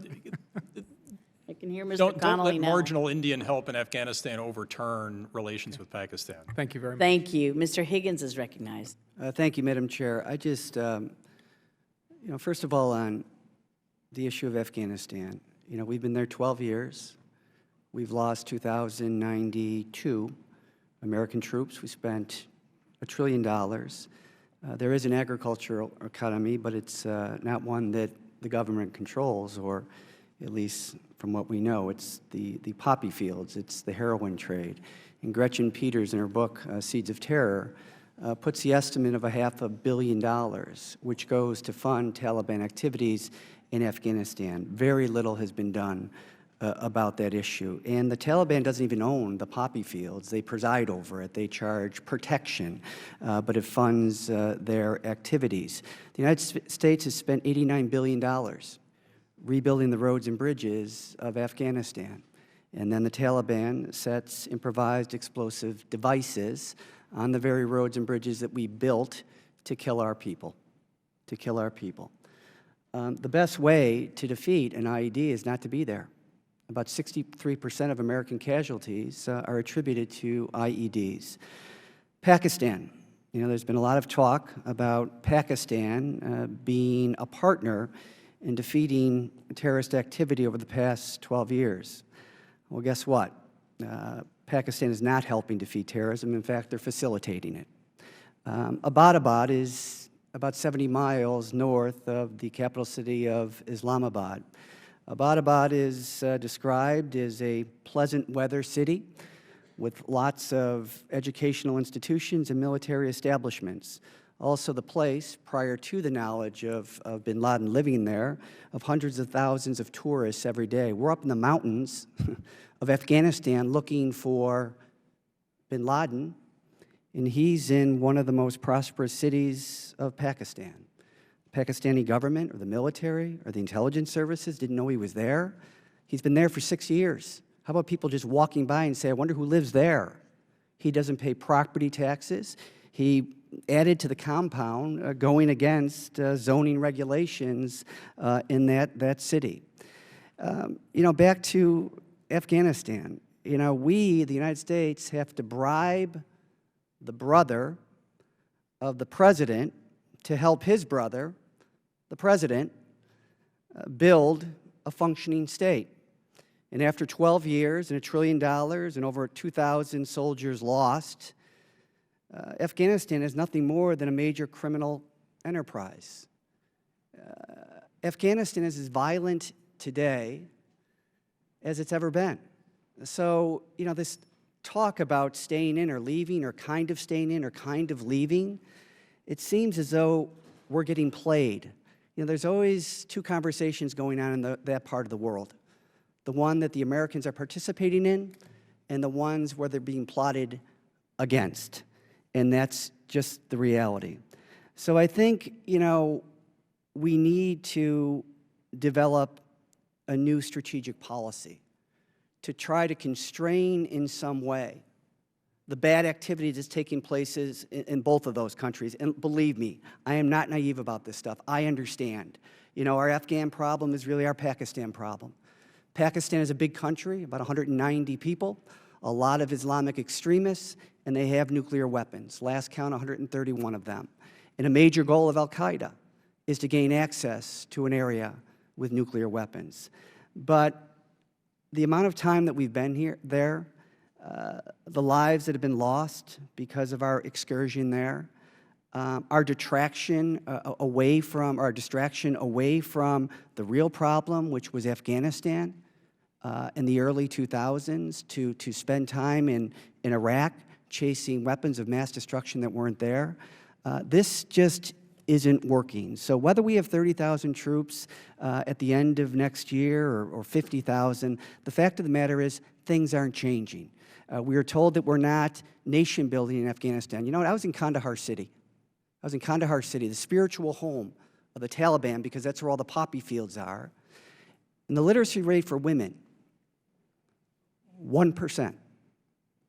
I can hear Mr. Don't Connolly let now. marginal Indian help in Afghanistan overturn relations with Pakistan. Thank you very much. Thank you. Mr. Higgins is recognized. Thank you, Madam Chair. I just, first of all, on the issue of Afghanistan, we've been there 12 years. We've lost 2,092 American troops. We spent $1 trillion. There is an agricultural economy, but it's not one that the government controls, or at least from what we know. It's the poppy fields. It's the heroin trade. And Gretchen Peters, in her book, Seeds of Terror, puts the estimate of $500 million, which goes to fund Taliban activities in Afghanistan. Very little has been done about that issue. And the Taliban doesn't even own the poppy fields. They preside over it. They charge protection, but it funds their activities. The United States has spent $89 billion rebuilding the roads and bridges of Afghanistan. And then the Taliban sets improvised explosive devices on the very roads and bridges that we built to kill our people, The best way to defeat an IED is not to be there. About 63% of American casualties are attributed to IEDs. Pakistan. There's been a lot of talk about Pakistan being a partner in defeating terrorist activity over the past 12 years. Well, guess what? Pakistan is not helping defeat terrorism. In fact, they're facilitating it. Abbottabad is about 70 miles north of the capital city of Islamabad. Abbottabad is described as a pleasant weather city with lots of educational institutions and military establishments. Also the place, prior to the knowledge of bin Laden living there, of hundreds of thousands of tourists every day. We're up in the mountains of Afghanistan looking for bin Laden, and he's in one of the most prosperous cities of Pakistan. The Pakistani government or the military or the intelligence services didn't know he was there. He's been there for 6 years. How about people just walking by and say, I wonder who lives there? He doesn't pay property taxes. He added to the compound going against zoning regulations in that city. Back to Afghanistan. We, the United States, have to bribe the brother of the president to help his brother, the president, build a functioning state. And after 12 years and $1 trillion and over 2,000 soldiers lost, Afghanistan is nothing more than a major criminal enterprise. Afghanistan is as violent today as it's ever been. So, this talk about staying in or leaving or kind of staying in or kind of leaving, it seems as though we're getting played. There's always two conversations going on in that part of the world. The one that the Americans are participating in and the ones where they're being plotted against. And that's just the reality. So I think, we need to develop a new strategic policy to try to constrain in some way the bad activity that's taking place in both of those countries. And believe me, I am not naive about this stuff. I understand. Our Afghan problem is really our Pakistan problem. Pakistan is a big country, about 190 people, a lot of Islamic extremists, and they have nuclear weapons. Last count, 131 of them. And a major goal of al-Qaeda is to gain access to an area with nuclear weapons. But the amount of time that we've been there, the lives that have been lost because of our excursion there, our distraction away from the real problem, which was Afghanistan in the early 2000s, to spend time in Iraq chasing weapons of mass destruction that weren't there. This just isn't working. So whether we have 30,000 troops at the end of next year or 50,000, the fact of the matter is things aren't changing. We are told that we're not nation building in Afghanistan. You know what? I was in Kandahar City. The spiritual home of the Taliban, because that's where all the poppy fields are. And the literacy rate for women, 1%.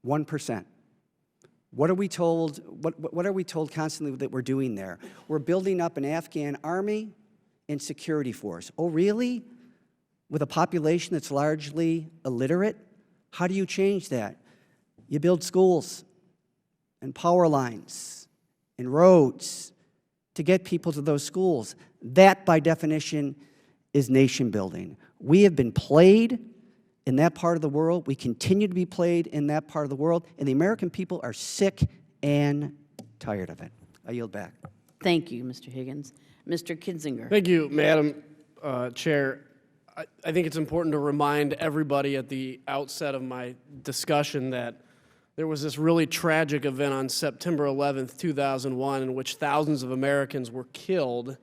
1%. What are we told? What are we told constantly that we're doing there? We're building up an Afghan army and security force. Oh, really? With a population that's largely illiterate? How do you change that? You build schools and power lines and roads to get people to those schools. That, by definition, is nation building. We have been played in that part of the world. We continue to be played in that part of the world, and the American people are sick and tired of it. I yield back. Thank you, Mr. Higgins. Mr. Kinzinger. Thank you, Madam Chair. I think it's important to remind everybody at the outset of my discussion that there was this really tragic event on September 11th, 2001, in which thousands of Americans were killed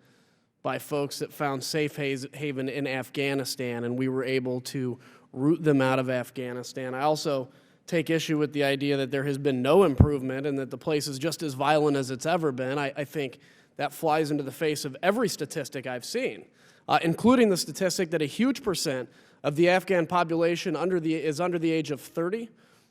by folks that found safe haven in Afghanistan, and we were able to root them out of Afghanistan. I also take issue with the idea that there has been no improvement and that the place is just as violent as it's ever been. I think that flies into the face of every statistic I've seen, including the statistic that a huge percent of the Afghan population is under the age of 30,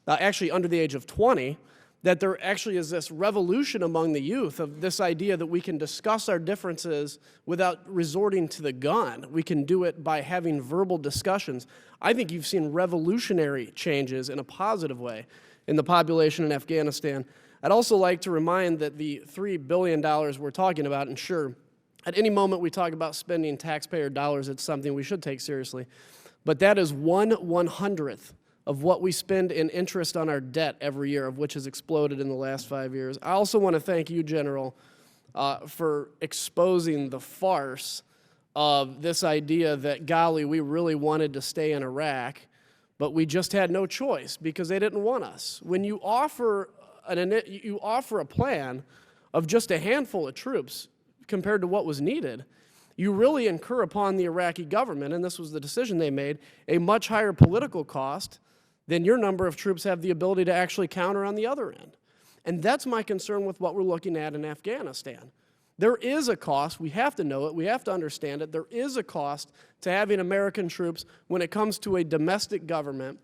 actually under the age of 20, that there actually is this revolution among the youth of this idea that we can discuss our differences without resorting to the gun. We can do it by having verbal discussions. I think you've seen revolutionary changes in a positive way in the population in Afghanistan. I'd also like to remind that the $3 billion we're talking about, and sure, at any moment we talk about spending taxpayer dollars, it's something we should take seriously, but that is 1/100th of what we spend in interest on our debt every year, of which has exploded in the last 5 years. I also want to thank you, General, for exposing the farce of this idea that, golly, we really wanted to stay in Iraq, but we just had no choice because they didn't want us. When you offer a plan of just a handful of troops compared to what was needed, you really incur upon the Iraqi government, and this was the decision they made, a much higher political cost than your number of troops have the ability to actually counter on the other end. And that's my concern with what we're looking at in Afghanistan. There is a cost. We have to know it. We have to understand it. There is a cost to having American troops when it comes to a domestic government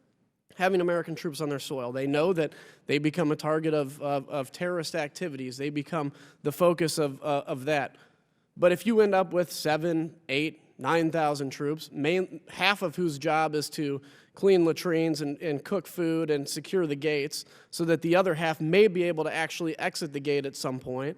having American troops on their soil. They know that they become a target of terrorist activities. They become the focus of that. But if you end up with 7, 8, 9,000 troops, half of whose job is to clean latrines and cook food and secure the gates so that the other half may be able to actually exit the gate at some point,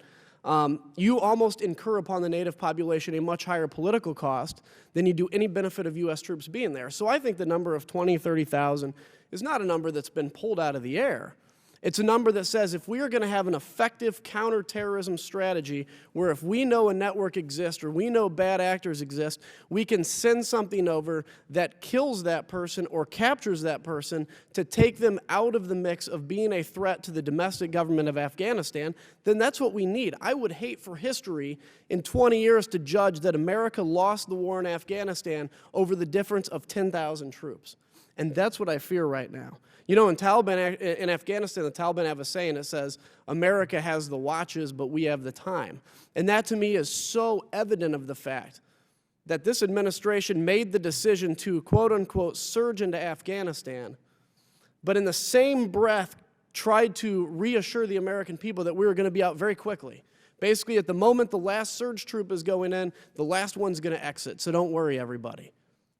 you almost incur upon the native population a much higher political cost than you do any benefit of U.S. troops being there. So I think the number of 20, 30,000 is not a number that's been pulled out of the air. It's a number that says if we are going to have an effective counterterrorism strategy where if we know a network exists or we know bad actors exist, we can send something over that kills that person or captures that person to take them out of the mix of being a threat to the domestic government of Afghanistan, then that's what we need. I would hate for history in 20 years to judge that America lost the war in Afghanistan over the difference of 10,000 troops. And that's what I fear right now. You know, in Afghanistan, the Taliban have a saying that says, America has the watches, but we have the time. And that to me is so evident of the fact that this administration made the decision to, quote unquote, surge into Afghanistan, but in the same breath tried to reassure the American people that we were going to be out very quickly. Basically, at the moment the last surge troop is going in, the last one's going to exit, so don't worry, everybody.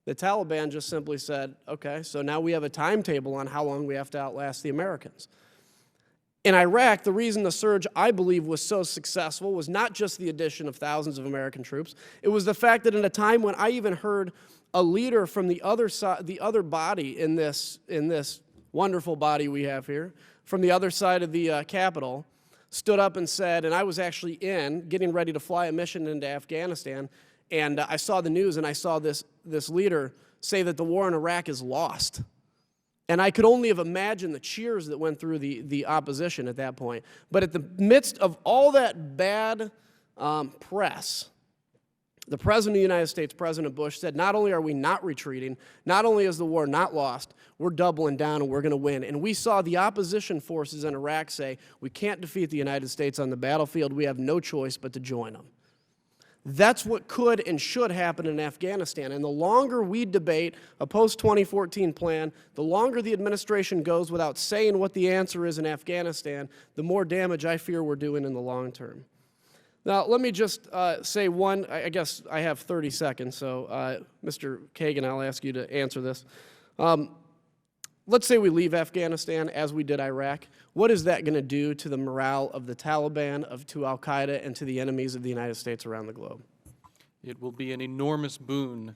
The Taliban just simply said, okay, so now we have a timetable on how long we have to outlast the Americans. In Iraq, the reason the surge, I believe, was so successful was not just the addition of thousands of American troops. It was the fact that in a time when I even heard a leader from the other side, the other body in this wonderful body we have here, from the other side of the Capitol, stood up and said, and I was actually getting ready to fly a mission into Afghanistan, and I saw the news and I saw this leader say that the war in Iraq is lost. And I could only have imagined the cheers that went through the opposition at that point. But at the midst of all that bad press, the President of the United States, President Bush, said not only are we not retreating, not only is the war not lost, we're doubling down and we're going to win. And we saw the opposition forces in Iraq say, we can't defeat the United States on the battlefield. We have no choice but to join them. That's what could and should happen in Afghanistan. And the longer we debate a post-2014 plan, the longer the administration goes without saying what the answer is in Afghanistan, the more damage I fear we're doing in the long term. Now, let me just say one, I guess I have 30 seconds, so Mr. Kagan, I'll ask you to answer this. Let's say we leave Afghanistan as we did Iraq. What is that going to do to the morale of the Taliban, to al-Qaeda, and to the enemies of the United States around the globe? It will be an enormous boon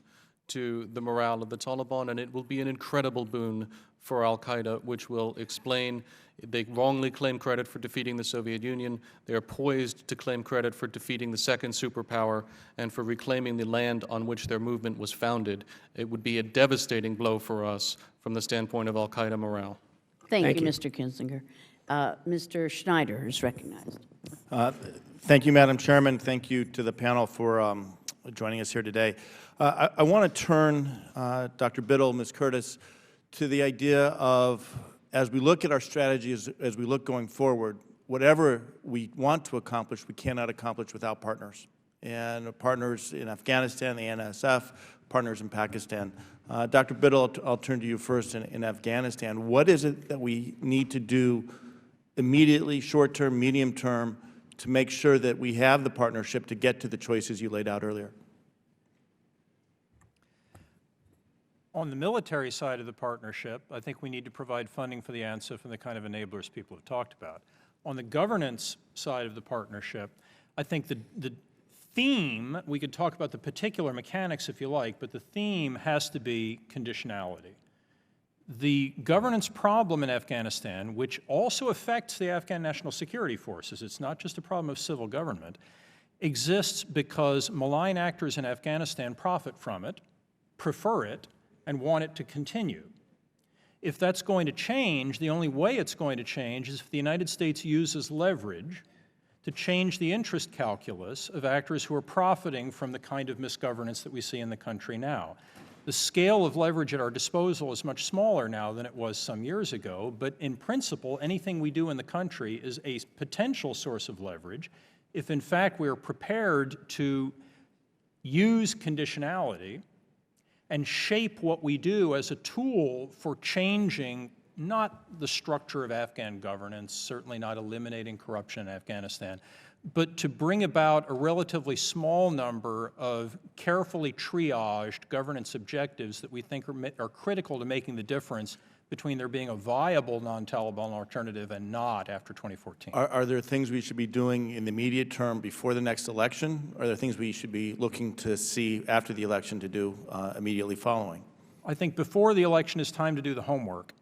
to the morale of the Taliban, and it will be an incredible boon for al-Qaeda, which will explain they wrongly claim credit for defeating the Soviet Union. They are poised to claim credit for defeating the second superpower and for reclaiming the land on which their movement was founded. It would be a devastating blow for us from the standpoint of al-Qaeda morale. Thank you, Mr. Kinzinger. Mr. Schneider is recognized. Thank you, Madam Chairman. Thank you to the panel for joining us here today. I want to turn, Dr. Biddle, Ms. Curtis, to the idea of, as we look at our strategies, as we look going forward, whatever we want to accomplish, we cannot accomplish without partners. And partners in Afghanistan, the NSF, partners in Pakistan. Dr. Biddle, I'll turn to you first in Afghanistan. What is it that we need to do immediately, short-term, medium-term, to make sure that we have the partnership to get to the choices you laid out earlier? On the military side of the partnership, I think we need to provide funding for the ANSF and the kind of enablers people have talked about. On the governance side of the partnership, I think the theme, we could talk about the particular mechanics if you like, but the theme has to be conditionality. The governance problem in Afghanistan, which also affects the Afghan National Security Forces, it's not just a problem of civil government, exists because malign actors in Afghanistan profit from it, prefer it, and want it to continue. If that's going to change, the only way it's going to change is if the United States uses leverage to change the interest calculus of actors who are profiting from the kind of misgovernance that we see in the country now. The scale of leverage at our disposal is much smaller now than it was some years ago, but in principle, anything we do in the country is a potential source of leverage if in fact we are prepared to use conditionality and shape what we do as a tool for changing not the structure of Afghan governance, certainly not eliminating corruption in Afghanistan, but to bring about a relatively small number of carefully triaged governance objectives that we think are critical to making the difference between there being a viable non-Taliban alternative and not after 2014. Are there things we should be doing in the immediate term before the next election? Are there things we should be looking to see after the election to do immediately following? I think before the election is time to do the homework.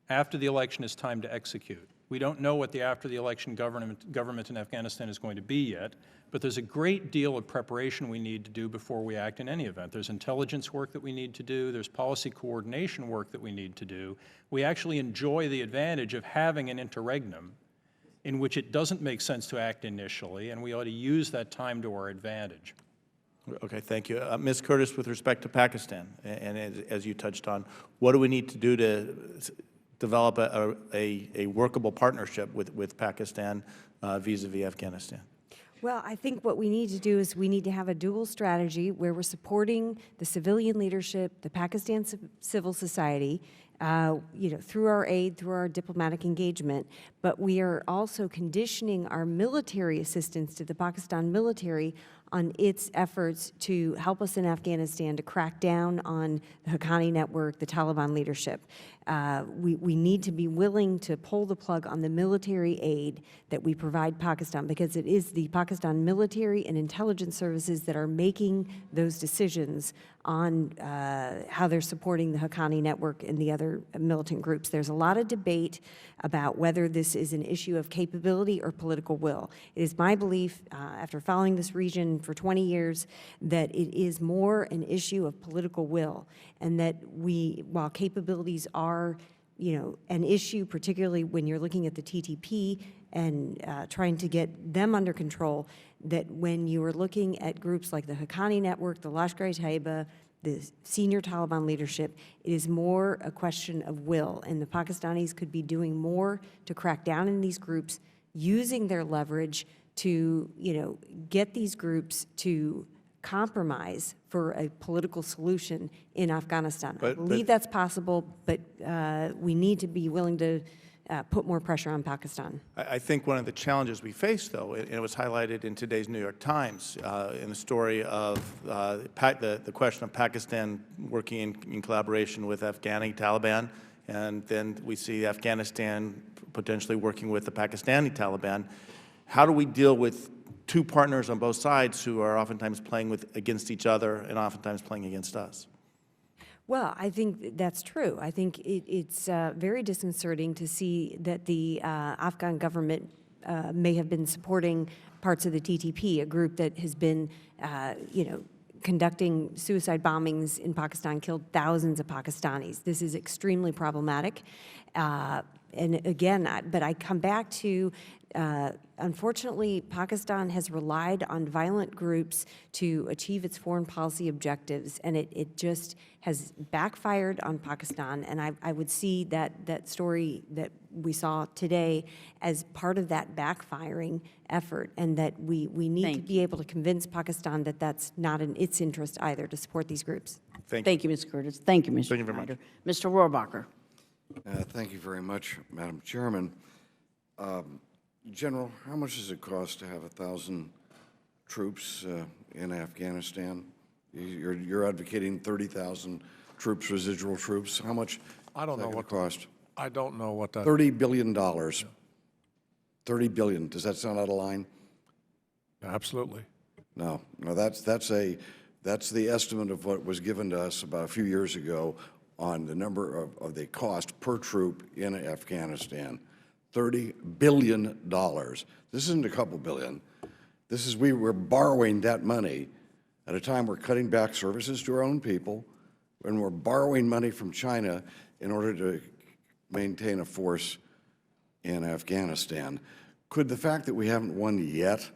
After the election is time to execute. We don't know what the after the election government in Afghanistan is going to be yet, but there's a great deal of preparation we need to do before we act in any event. There's intelligence work that we need to do. There's policy coordination work that we need to do. We actually enjoy the advantage of having an interregnum in which it doesn't make sense to act initially, and we ought to use that time to our advantage. Okay, thank you. Ms. Curtis, with respect to Pakistan, and as you touched on, what do we need to do to develop a workable partnership with Pakistan vis-a-vis Afghanistan? Well, I think what we need to do is we need to have a dual strategy where we're supporting the civilian leadership, the Pakistan civil society, through our aid, through our diplomatic engagement, but we are also conditioning our military assistance to the Pakistan military on its efforts to help us in Afghanistan to crack down on the Haqqani network, the Taliban leadership. We need to be willing to pull the plug on the military aid that we provide Pakistan, because it is the Pakistan military and intelligence services that are making those decisions on how they're supporting the Haqqani network and the other militant groups. There's a lot of debate about whether this is an issue of capability or political will. It is my belief, after following this region for 20 years, that it is more an issue of political will, and that while capabilities are an issue, particularly when you're looking at the TTP and trying to get them under control, that when you are looking at groups like the Haqqani Network, the Lashkar-e-Taiba, the senior Taliban leadership, it is more a question of will, and the Pakistanis could be doing more to crack down in these groups, using their leverage to, get these groups to compromise for a political solution in Afghanistan. I believe that's possible, but we need to be willing to put more pressure on Pakistan. I think one of the challenges we face, though, and it was highlighted in today's New York Times, in the story of the question of Pakistan working in collaboration with Afghani Taliban, and then we see Afghanistan potentially working with the Pakistani Taliban. How do we deal with two partners on both sides who are oftentimes playing against each other and oftentimes playing against us? Well, I think that's true. I think it's very disconcerting to see that the Afghan government may have been supporting parts of the TTP, a group that has been, conducting suicide bombings in Pakistan, killed thousands of Pakistanis. This is extremely problematic. And again, but I come back to, unfortunately, Pakistan has relied on violent groups to achieve its foreign policy objectives, and it just has backfired on Pakistan. And I would see that story that we saw today as part of that backfiring effort, and that we need to be able to convince Pakistan that that's not in its interest either to support these groups. Thank you, Ms. Curtis. Thank you, Mr. Schneider. Mr. Rohrabacher. Thank you very much, Madam Chairman. General, how much does it cost to have 1,000 troops in Afghanistan? You're advocating 30,000 troops, residual troops. How much? I don't know what cost. I don't know what that. $30 billion. $30 billion. Does that sound out of line? Absolutely. No. That's the estimate of what was given to us about a few years ago on the number of the cost per troop in Afghanistan. $30 billion. This isn't a couple billion. This is, we're borrowing that money at a time we're cutting back services to our own people, and we're borrowing money from China in order to maintain a force in Afghanistan. Could the fact that we haven't won yet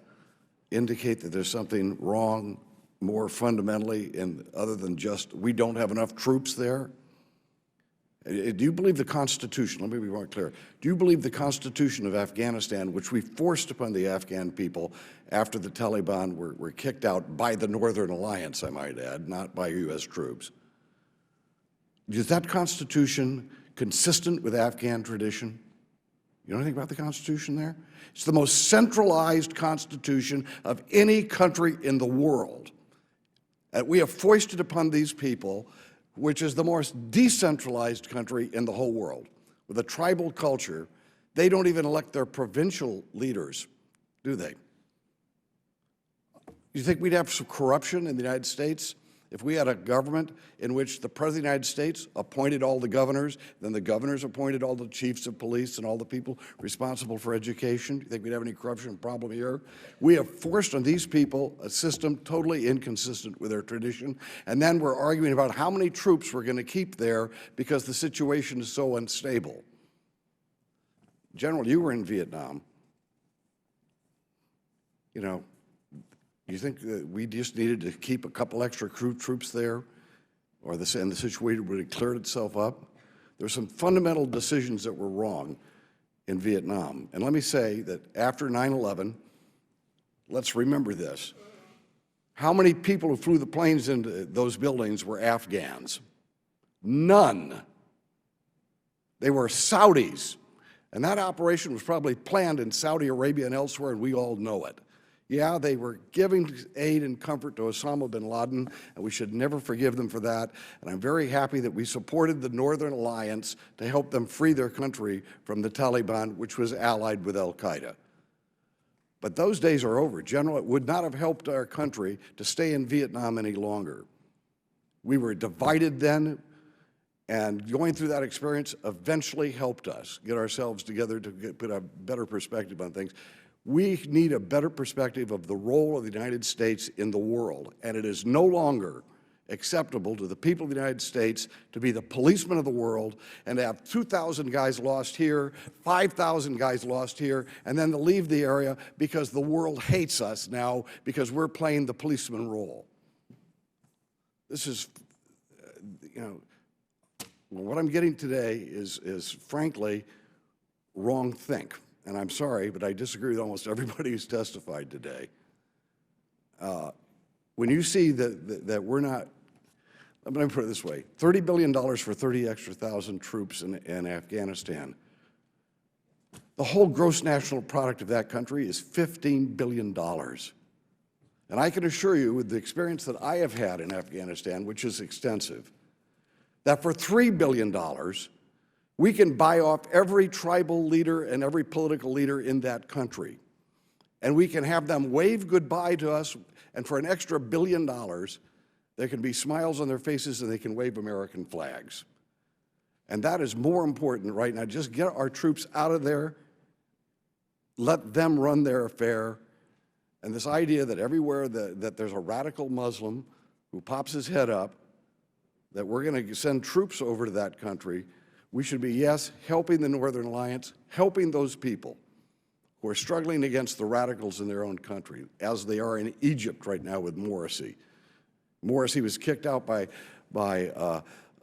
indicate that there's something wrong more fundamentally, other than just we don't have enough troops there? Do you believe the Constitution, let me be more clear, do you believe the Constitution of Afghanistan, which we forced upon the Afghan people after the Taliban were kicked out by the Northern Alliance, I might add, not by U.S. troops, is that Constitution consistent with Afghan tradition? You know anything about the Constitution there? It's the most centralized Constitution of any country in the world. We have foisted upon these people, which is the most decentralized country in the whole world. With a tribal culture, they don't even elect their provincial leaders, do they? You think we'd have some corruption in the United States if we had a government in which the President of the United States appointed all the governors, then the governors appointed all the chiefs of police and all the people responsible for education? Do you think we'd have any corruption problem here? We have forced on these people a system totally inconsistent with their tradition, and then we're arguing about how many troops we're going to keep there because the situation is so unstable. General, you were in Vietnam. You know, you think that we just needed to keep a couple extra troops there, and the situation would have cleared itself up? There were some fundamental decisions that were wrong in Vietnam. And let me say that after 9/11, let's remember this. How many people who flew the planes into those buildings were Afghans? None. They were Saudis. And that operation was probably planned in Saudi Arabia and elsewhere, and we all know it. Yeah, they were giving aid and comfort to Osama bin Laden, and we should never forgive them for that. And I'm very happy that we supported the Northern Alliance to help them free their country from the Taliban, which was allied with al-Qaeda. But those days are over. General, it would not have helped our country to stay in Vietnam any longer. We were divided then, and going through that experience eventually helped us get ourselves together to put a better perspective on things. We need a better perspective of the role of the United States in the world, and it is no longer acceptable to the people of the United States to be the policemen of the world and to have 2,000 guys lost here, 5,000 guys lost here, and then to leave the area because the world hates us now because we're playing the policeman role. This is, you know, what I'm getting today is frankly wrong think. And I'm sorry, but I disagree with almost everybody who's testified today. When you see that we're not, let me put it this way, $30 billion for 30 extra thousand troops in Afghanistan. The whole gross national product of that country is $15 billion. And I can assure you, with the experience that I have had in Afghanistan, which is extensive, that for $3 billion, we can buy off every tribal leader and every political leader in that country. And we can have them wave goodbye to us, and for an extra $1 billion, there can be smiles on their faces and they can wave American flags. And that is more important right now. Just get our troops out of there, let them run their affair. And this idea that everywhere that there's a radical Muslim who pops his head up, that we're going to send troops over to that country, we should be, yes, helping the Northern Alliance, helping those people who are struggling against the radicals in their own country, as they are in Egypt right now with Morsi. Morsi was kicked out by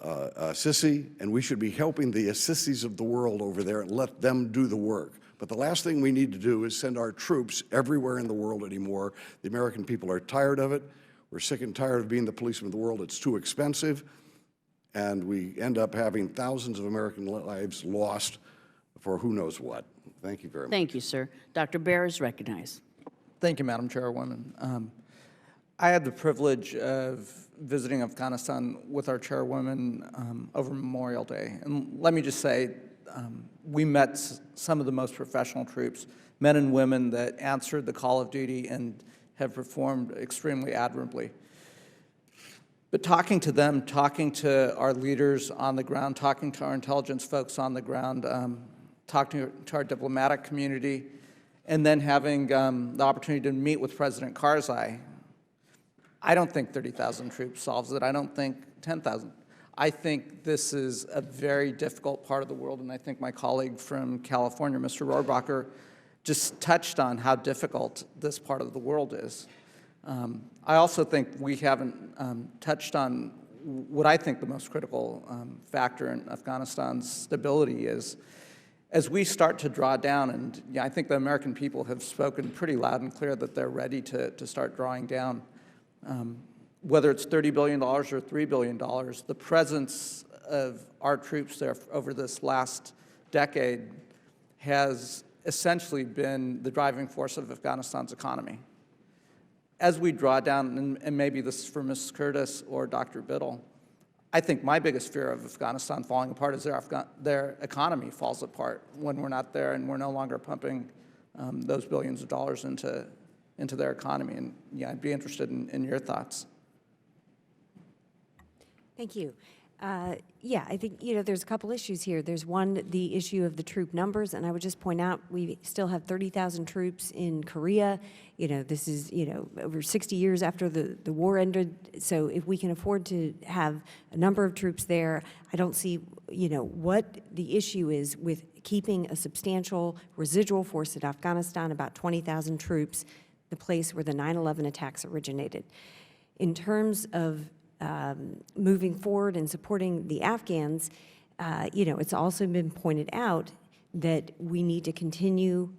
Sisi, and we should be helping the Sisis of the world over there and let them do the work. But the last thing we need to do is send our troops everywhere in the world anymore. The American people are tired of it. We're sick and tired of being the policemen of the world. It's too expensive. And we end up having thousands of American lives lost for who knows what. Thank you very much. Thank you, sir. Dr. Bear is recognized. Thank you, Madam Chairwoman. I had the privilege of visiting Afghanistan with our chairwoman over Memorial Day. And let me just say, we met some of the most professional troops, men and women that answered the call of duty and have performed extremely admirably. But talking to them, talking to our leaders on the ground, talking to our intelligence folks on the ground, talking to our diplomatic community, and then having the opportunity to meet with President Karzai, I don't think 30,000 troops solves it. I don't think 10,000. I think this is a very difficult part of the world, and I think my colleague from California, Mr. Rohrabacher, just touched on how difficult this part of the world is. I also think we haven't touched on what I think the most critical factor in Afghanistan's stability is. As we start to draw down, and yeah, I think the American people have spoken pretty loud and clear that they're ready to start drawing down, whether it's $30 billion or $3 billion, the presence of our troops there over this last decade has essentially been the driving force of Afghanistan's economy. As we draw down, and maybe this is for Ms. Curtis or Dr. Biddle, I think my biggest fear of Afghanistan falling apart is their economy falls apart when we're not there and we're no longer pumping those billions of dollars into their economy. And yeah, I'd be interested in your thoughts. Thank you. Yeah, I think, there's a couple issues here. There's one, the issue of the troop numbers, and I would just point out we still have 30,000 troops in Korea. This is, over 60 years after the war ended. So if we can afford to have a number of troops there, I don't see, what the issue is with keeping a substantial residual force in Afghanistan, about 20,000 troops, the place where the 9/11 attacks originated. In terms of moving forward and supporting the Afghans, it's also been pointed out that we need to continue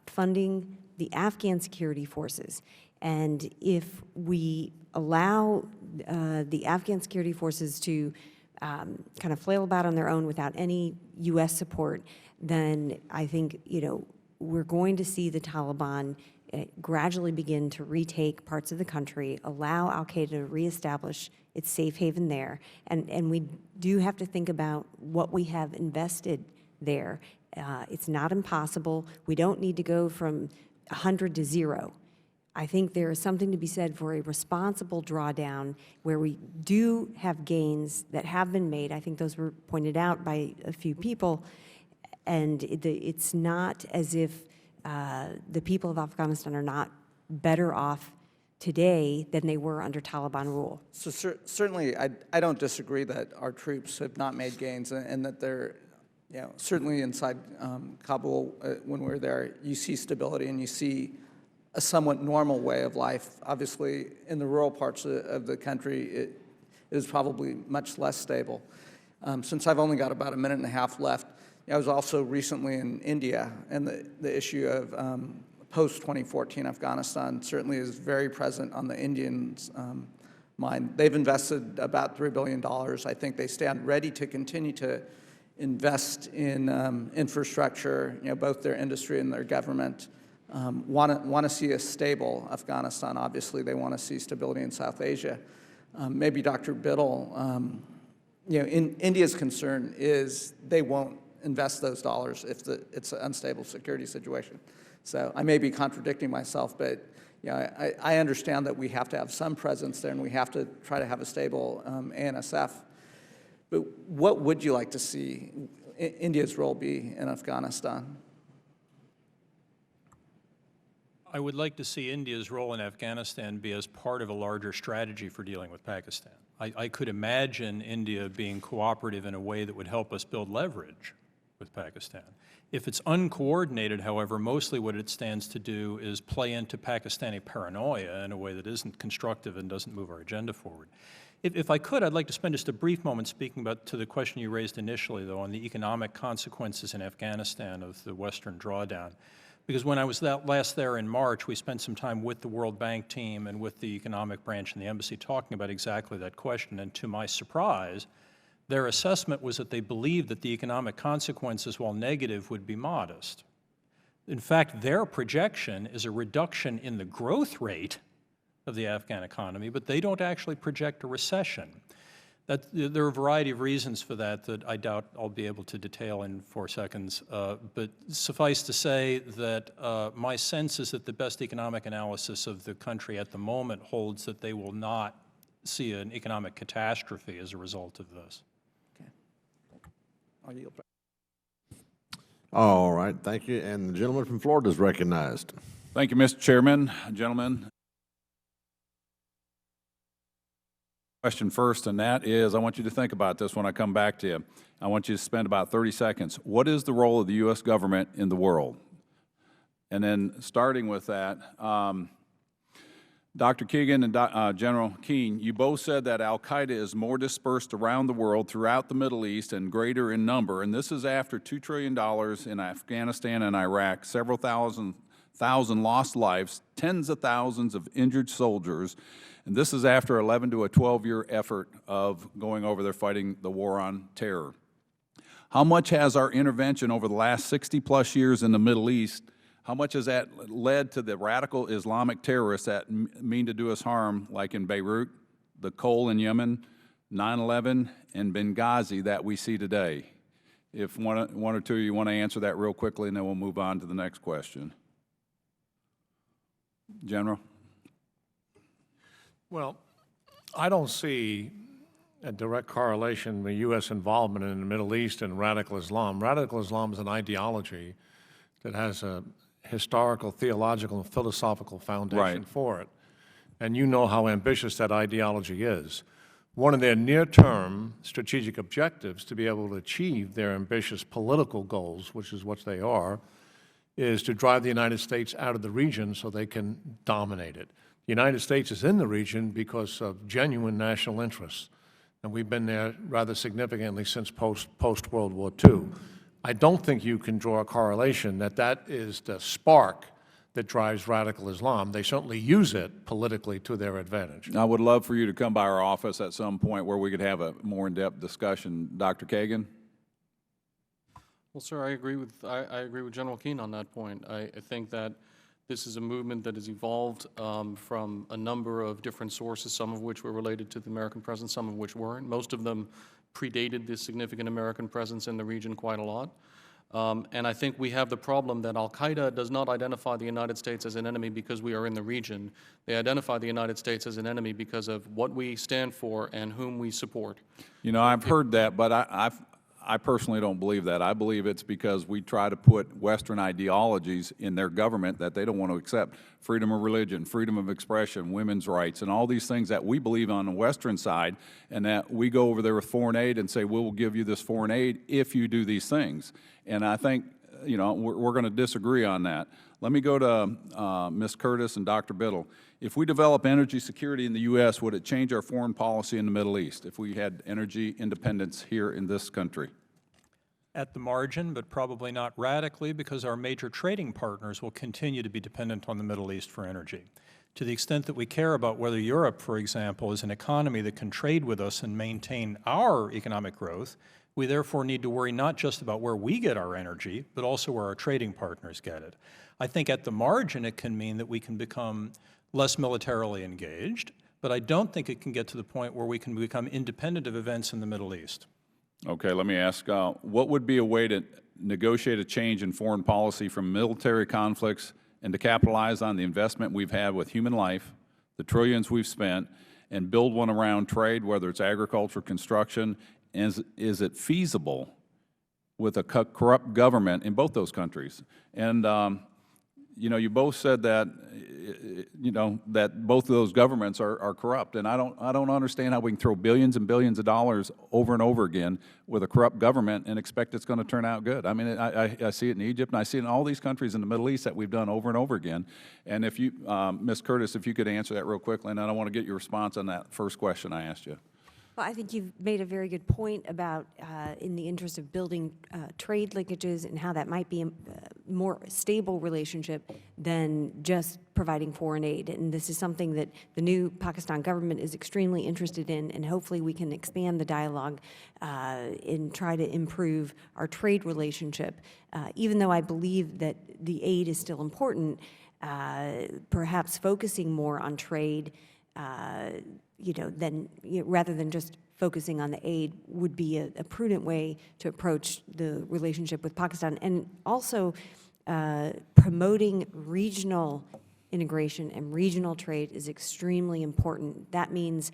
funding the Afghan security forces. And if we allow the Afghan security forces to kind of flail about on their own without any U.S. support, then I think, we're going to see the Taliban gradually begin to retake parts of the country, allow al-Qaeda to reestablish its safe haven there. And we do have to think about what we have invested there. It's not impossible. We don't need to go from 100 to 0. I think there is something to be said for a responsible drawdown where we do have gains that have been made. I think those were pointed out by a few people. And it's not as if the people of Afghanistan are not better off today than they were under Taliban rule. So certainly, I don't disagree that our troops have not made gains and that they're, certainly inside Kabul, when we're there, you see stability and you see a somewhat normal way of life. Obviously, in the rural parts of the country, it is probably much less stable. Since I've only got about a minute and a half left, I was also recently in India, and the issue of post-2014 Afghanistan certainly is very present on the Indians' mind. They've invested about $3 billion. I think they stand ready to continue to invest in infrastructure, both their industry and their government. Want to see a stable Afghanistan. Obviously, they want to see stability in South Asia. Maybe Dr. Biddle, India's concern is they won't invest those dollars if it's an unstable security situation. So I may be contradicting myself, but I understand that we have to have some presence there and we have to try to have a stable ANSF. But what would you like to see India's role be in Afghanistan? I would like to see India's role in Afghanistan be as part of a larger strategy for dealing with Pakistan. I could imagine India being cooperative in a way that would help us build leverage with Pakistan. If it's uncoordinated, however, mostly what it stands to do is play into Pakistani paranoia in a way that isn't constructive and doesn't move our agenda forward. If I could, I'd like to spend just a brief moment speaking to the question you raised initially, though, on the economic consequences in Afghanistan of the Western drawdown. Because when I was last there in March, we spent some time with the World Bank team and with the economic branch and the embassy talking about exactly that question. And to my surprise, their assessment was that they believed that the economic consequences, while negative, would be modest. In fact, their projection is a reduction in the growth rate of the Afghan economy, but they don't actually project a recession. There are a variety of reasons for that I doubt I'll be able to detail in 4 seconds, but suffice to say that my sense is that the best economic analysis of the country at the moment holds that they will not see an economic catastrophe as a result of this. Okay. I'll yield back. All right, thank you. And the gentleman from Florida is recognized. Thank you, Mr. Chairman. Gentlemen, question first, and that is, I want you to think about this when I come back to you. I want you to spend about 30 seconds. What is the role of the U.S. government in the world? And then starting with that, Dr. Keegan and General Keane, you both said that al-Qaeda is more dispersed around the world throughout the Middle East and greater in number, and this is after $2 trillion in Afghanistan and Iraq, several thousand lost lives, tens of thousands of injured soldiers, and this is after 11 to a 12-year effort of going over there fighting the war on terror. How much has our intervention over the last 60-plus years in the Middle East, how much has that led to the radical Islamic terrorists that mean to do us harm, like in Beirut, the Cole in Yemen, 9/11, and Benghazi that we see today? If one or two of you want to answer that real quickly, and then we'll move on to the next question. General? Well, I don't see a direct correlation with U.S. involvement in the Middle East and radical Islam. Radical Islam is an ideology that has a historical, theological, and philosophical foundation for it. And you know how ambitious that ideology is. One of their near-term strategic objectives to be able to achieve their ambitious political goals, which is what they are, is to drive the United States out of the region so they can dominate it. The United States is in the region because of genuine national interests, and we've been there rather significantly since post-World War II. I don't think you can draw a correlation that is the spark that drives radical Islam. They certainly use it politically to their advantage. I would love for you to come by our office at some point where we could have a more in-depth discussion. Dr. Kagan? Well, sir, I agree with General Keane on that point. I think that this is a movement that has evolved from a number of different sources, some of which were related to the American presence, some of which weren't. Most of them predated the significant American presence in the region quite a lot. And I think we have the problem that al-Qaeda does not identify the United States as an enemy because we are in the region. They identify the United States as an enemy because of what we stand for and whom we support. You know, I've heard that, but I personally don't believe that. I believe it's because we try to put Western ideologies in their government that they don't want to accept. Freedom of religion, freedom of expression, women's rights, and all these things that we believe on the Western side, and that we go over there with foreign aid and say, we'll give you this foreign aid if you do these things. And I think, you know, we're going to disagree on that. Let me go to Ms. Curtis and Dr. Biddle. If we develop energy security in the U.S., would it change our foreign policy in the Middle East if we had energy independence here in this country? At the margin, but probably not radically, because our major trading partners will continue to be dependent on the Middle East for energy. To the extent that we care about whether Europe, for example, is an economy that can trade with us and maintain our economic growth, we therefore need to worry not just about where we get our energy, but also where our trading partners get it. I think at the margin it can mean that we can become less militarily engaged, but I don't think it can get to the point where we can become independent of events in the Middle East. Okay, let me ask, what would be a way to negotiate a change in foreign policy from military conflicts and to capitalize on the investment we've had with human life, the trillions we've spent, and build one around trade, whether it's agriculture, construction? Is it feasible with a corrupt government in both those countries? And you know, you both said that, you know, that both of those governments are corrupt, and I don't understand how we can throw billions and billions of dollars over and over again with a corrupt government and expect it's going to turn out good. I mean, I see it in Egypt, and I see it in all these countries in the Middle East that we've done over and over again. And if you, Ms. Curtis, if you could answer that real quickly, and then I want to get your response on that first question I asked you. Well, I think you've made a very good point about, in the interest of building trade linkages and how that might be a more stable relationship than just providing foreign aid. And this is something that the new Pakistan government is extremely interested in, and hopefully we can expand the dialogue and try to improve our trade relationship. Even though I believe that the aid is still important, perhaps focusing more on trade rather than just focusing on the aid would be a prudent way to approach the relationship with Pakistan. And also promoting regional integration and regional trade is extremely important. That means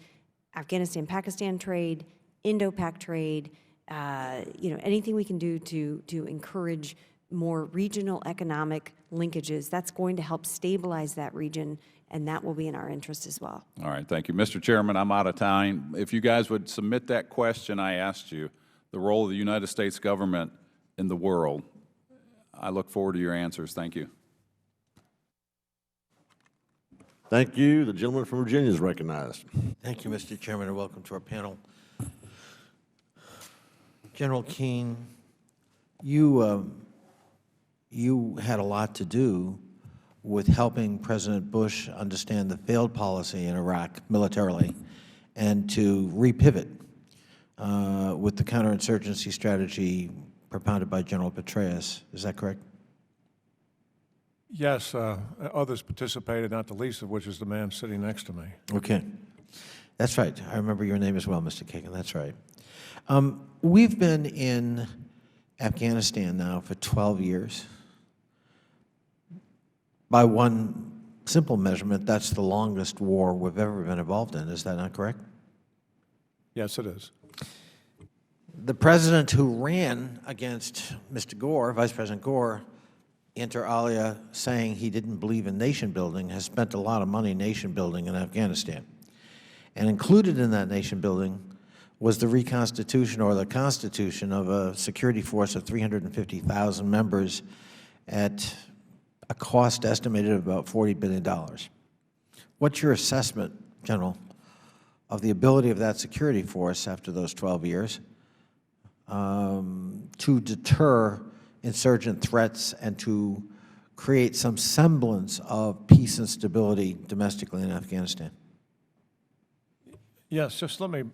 Afghanistan-Pakistan trade, Indo-Pak trade, anything we can do to encourage more regional economic linkages. That's going to help stabilize that region, and that will be in our interest as well. All right, thank you. Mr. Chairman, I'm out of time. If you guys would submit that question I asked you, the role of the United States government in the world, I look forward to your answers. Thank you. Thank you. The gentleman from Virginia is recognized. Thank you, Mr. Chairman, and welcome to our panel. General Keane, you had a lot to do with helping President Bush understand the failed policy in Iraq militarily and to repivot with the counterinsurgency strategy propounded by General Petraeus. Is that correct? Yes, others participated, not the least of which is the man sitting next to me. Okay. That's right. I remember your name as well, Mr. Kagan. That's right. We've been in Afghanistan now for 12 years. By one simple measurement, that's the longest war we've ever been involved in. Is that not correct? Yes, it is. The president who ran against Mr. Gore, Vice President Gore, inter alia saying he didn't believe in nation building, has spent a lot of money nation building in Afghanistan. And included in that nation building was the reconstitution or the constitution of a security force of 350,000 members at a cost estimated of about $40 billion. What's your assessment, General, of the ability of that security force after those 12 years to deter insurgent threats and to create some semblance of peace and stability domestically in Afghanistan? Yes, just let me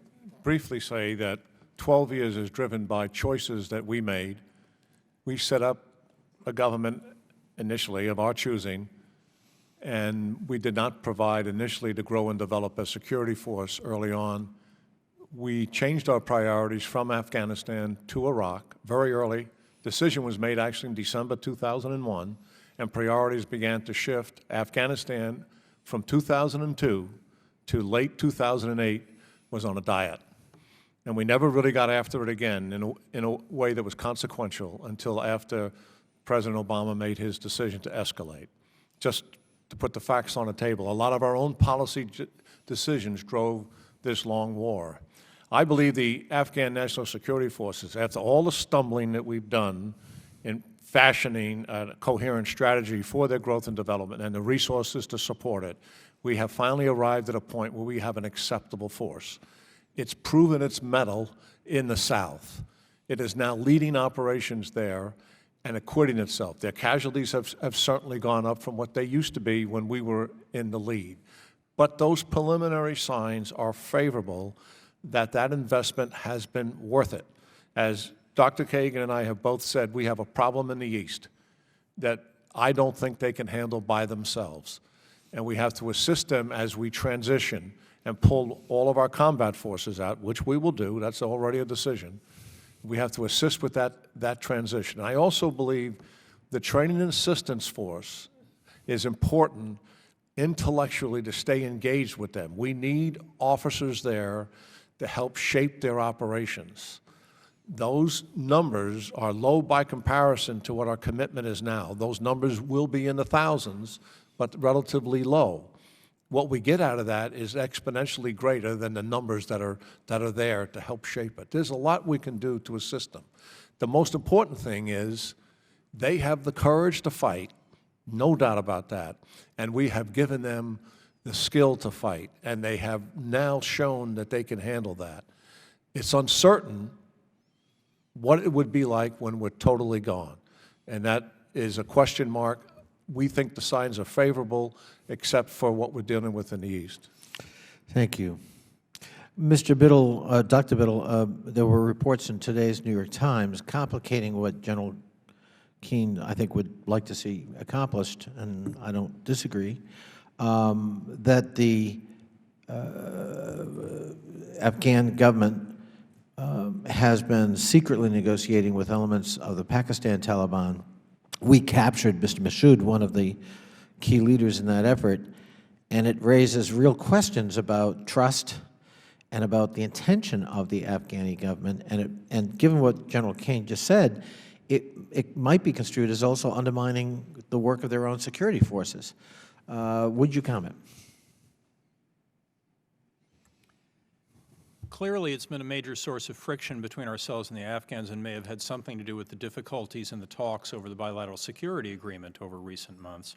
briefly say that 12 years is driven by choices that we made. We set up a government initially of our choosing, and we did not provide initially to grow and develop a security force early on. We changed our priorities from Afghanistan to Iraq very early. Decision was made actually in December 2001, and priorities began to shift. Afghanistan from 2002 to late 2008 was on a diet. And we never really got after it again in a way that was consequential until after President Obama made his decision to escalate. Just to put the facts on the table, a lot of our own policy decisions drove this long war. I believe the Afghan National Security Forces, after all the stumbling that we've done in fashioning a coherent strategy for their growth and development and the resources to support it, we have finally arrived at a point where we have an acceptable force. It's proven its mettle in the South. It is now leading operations there and acquitting itself. Their casualties have certainly gone up from what they used to be when we were in the lead. But those preliminary signs are favorable that that investment has been worth it. As Dr. Kagan and I have both said, we have a problem in the East that I don't think they can handle by themselves. And we have to assist them as we transition and pull all of our combat forces out, which we will do. That's already a decision. We have to assist with that transition. I also believe the training and assistance force is important intellectually to stay engaged with them. We need officers there to help shape their operations. Those numbers are low by comparison to what our commitment is now. Those numbers will be in the thousands, but relatively low. What we get out of that is exponentially greater than the numbers that are there to help shape it. There's a lot we can do to assist them. The most important thing is they have the courage to fight, no doubt about that, and we have given them the skill to fight, and they have now shown that they can handle that. It's uncertain what it would be like when we're totally gone, and that is a question mark. We think the signs are favorable, except for what we're dealing with in the East. Thank you. Mr. Biddle, Dr. Biddle, there were reports in today's New York Times complicating what General Keane, I think, would like to see accomplished, and I don't disagree, that the Afghan government has been secretly negotiating with elements of the Pakistan Taliban. We captured Mr. Massoud, one of the key leaders in that effort, and it raises real questions about trust and about the intention of the Afghani government. And given what General Keane just said, it might be construed as also undermining the work of their own security forces. Would you comment? Clearly, it's been a major source of friction between ourselves and the Afghans and may have had something to do with the difficulties in the talks over the bilateral security agreement over recent months.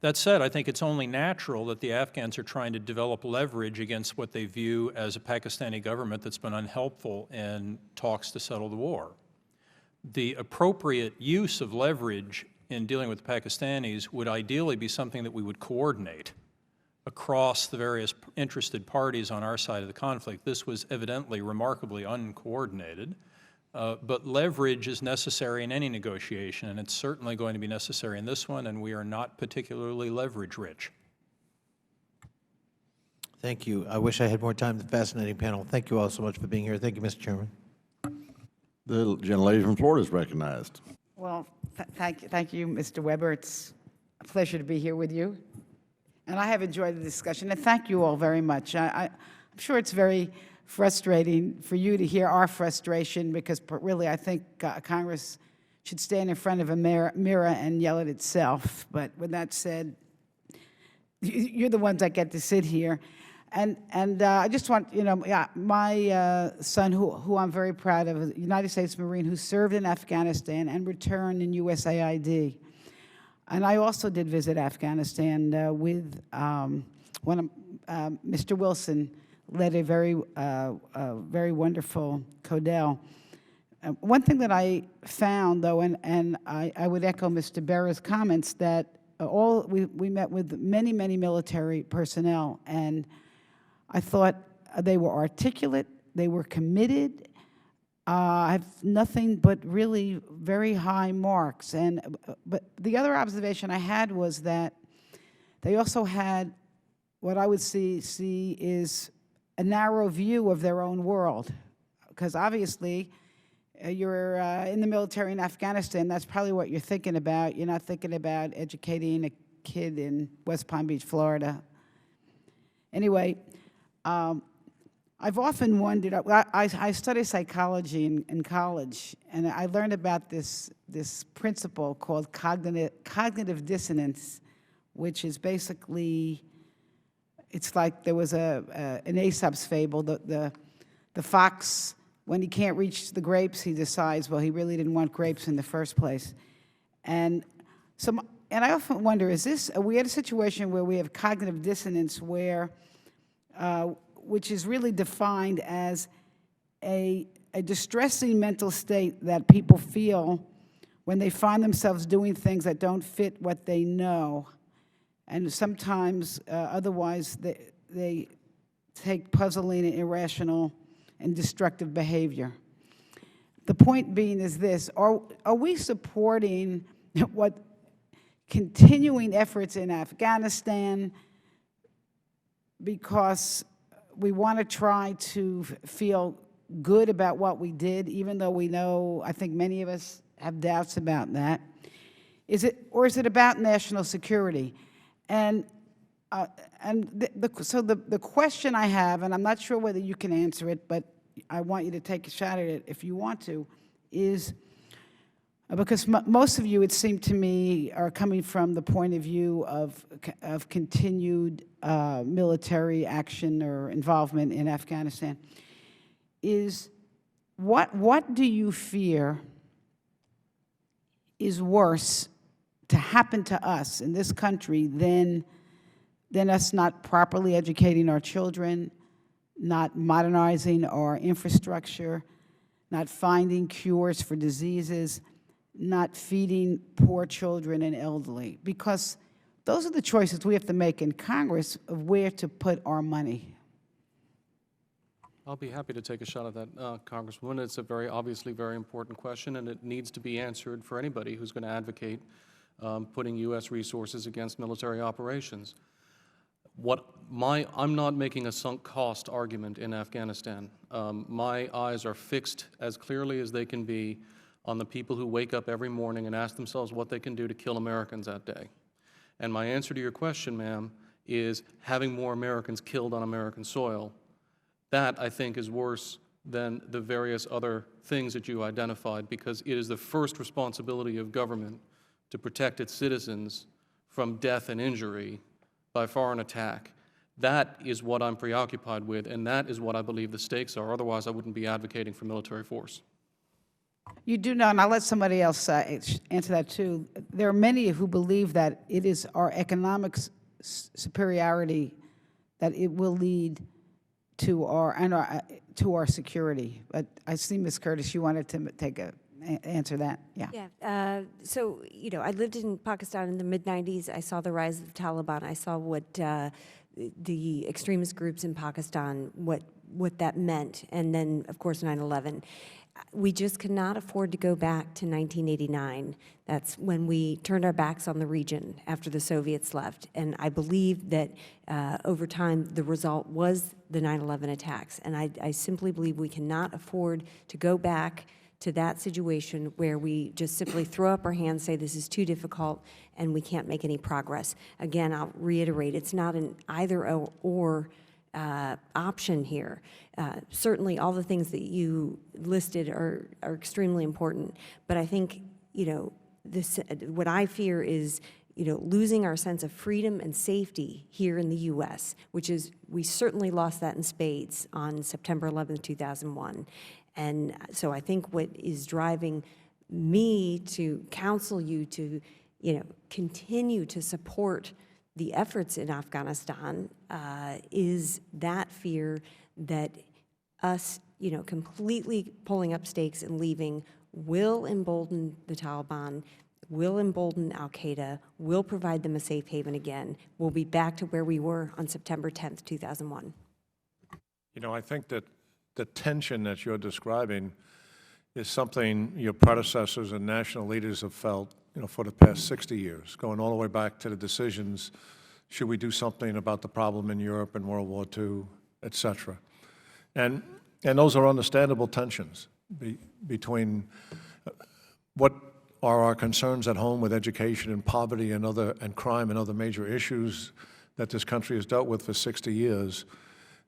That said, I think it's only natural that the Afghans are trying to develop leverage against what they view as a Pakistani government that's been unhelpful in talks to settle the war. The appropriate use of leverage in dealing with the Pakistanis would ideally be something that we would coordinate across the various interested parties on our side of the conflict. This was evidently remarkably uncoordinated, but leverage is necessary in any negotiation, and it's certainly going to be necessary in this one, and we are not particularly leverage-rich. Thank you. I wish I had more time. The fascinating panel. Thank you all so much for being here. Thank you, Mr. Chairman. The gentlelady from Florida is recognized. Well, thank you, Mr. Weber. It's a pleasure to be here with you. And I have enjoyed the discussion, and thank you all very much. I'm sure it's very frustrating for you to hear our frustration, because really I think Congress should stand in front of a mirror and yell at itself. But with that said, you're the ones that get to sit here. And I just want, my son, who I'm very proud of, a United States Marine who served in Afghanistan and returned in USAID. And I also did visit Afghanistan with Mr. Wilson led a very wonderful Codell. One thing that I found, though, and I would echo Mr. Berra's comments, that we met with many military personnel, and I thought they were articulate, they were committed. I have nothing but really very high marks. But the other observation I had was that they also had what I would see is a narrow view of their own world. Because obviously, you're in the military in Afghanistan, that's probably what you're thinking about. You're not thinking about educating a kid in West Palm Beach, Florida. Anyway, I've often wondered, I studied psychology in college, and I learned about this principle called cognitive dissonance, which is basically, it's like there was an Aesop's fable, the fox, when he can't reach the grapes, he decides, well, he really didn't want grapes in the first place. And I often wonder, are we at a situation where we have cognitive dissonance where, which is really defined as a distressing mental state that people feel when they find themselves doing things that don't fit what they know. And sometimes, otherwise, they take puzzling and irrational and destructive behavior. The point being is this: are we supporting what continuing efforts in Afghanistan because we want to try to feel good about what we did, even though we know, I think many of us have doubts about that? Or is it about national security? So the question I have, and I'm not sure whether you can answer it, but I want you to take a shot at it if you want to, is because most of you, it seemed to me, are coming from the point of view of continued military action or involvement in Afghanistan, is what do you fear is worse to happen to us in this country than us not properly educating our children, not modernizing our infrastructure, not finding cures for diseases, not feeding poor children and elderly? Because those are the choices we have to make in Congress of where to put our money. I'll be happy to take a shot at that, Congresswoman. It's a obviously very important question, and it needs to be answered for anybody who's going to advocate putting U.S. resources against military operations. I'm not making a sunk cost argument in Afghanistan. My eyes are fixed as clearly as they can be on the people who wake up every morning and ask themselves what they can do to kill Americans that day. And my answer to your question, ma'am, is having more Americans killed on American soil. That, I think, is worse than the various other things that you identified, because it is the first responsibility of government to protect its citizens from death and injury by foreign attack. That is what I'm preoccupied with, and that is what I believe the stakes are. Otherwise, I wouldn't be advocating for military force. You do know, and I'll let somebody else answer that too, there are many who believe that it is our economic superiority that it will lead to our security. But I see, Ms. Curtis, you wanted to answer that. Yeah. Yeah. So, I lived in Pakistan in the mid-'90s. I saw the rise of the Taliban. I saw what the extremist groups in Pakistan, what that meant. And then, of course, 9/11. We just cannot afford to go back to 1989. That's when we turned our backs on the region after the Soviets left. And I believe that over time, the result was the 9/11 attacks. And I simply believe we cannot afford to go back to that situation where we just simply throw up our hands, say this is too difficult, and we can't make any progress. Again, I'll reiterate, it's not an either or option here. Certainly, all the things that you listed are extremely important, but I think, what I fear is, losing our sense of freedom and safety here in the U.S., which is, we certainly lost that in spades on September 11th, 2001. And so I think what is driving me to counsel you to, continue to support the efforts in Afghanistan is that fear that us, completely pulling up stakes and leaving will embolden the Taliban, will embolden al-Qaeda, will provide them a safe haven again. We'll be back to where we were on September 10th, 2001. I think that the tension that you're describing is something your predecessors and national leaders have felt, for the past 60 years, going all the way back to the decisions, should we do something about the problem in Europe in World War II, et cetera. And those are understandable tensions between what are our concerns at home with education and poverty and crime and other major issues that this country has dealt with for 60 years,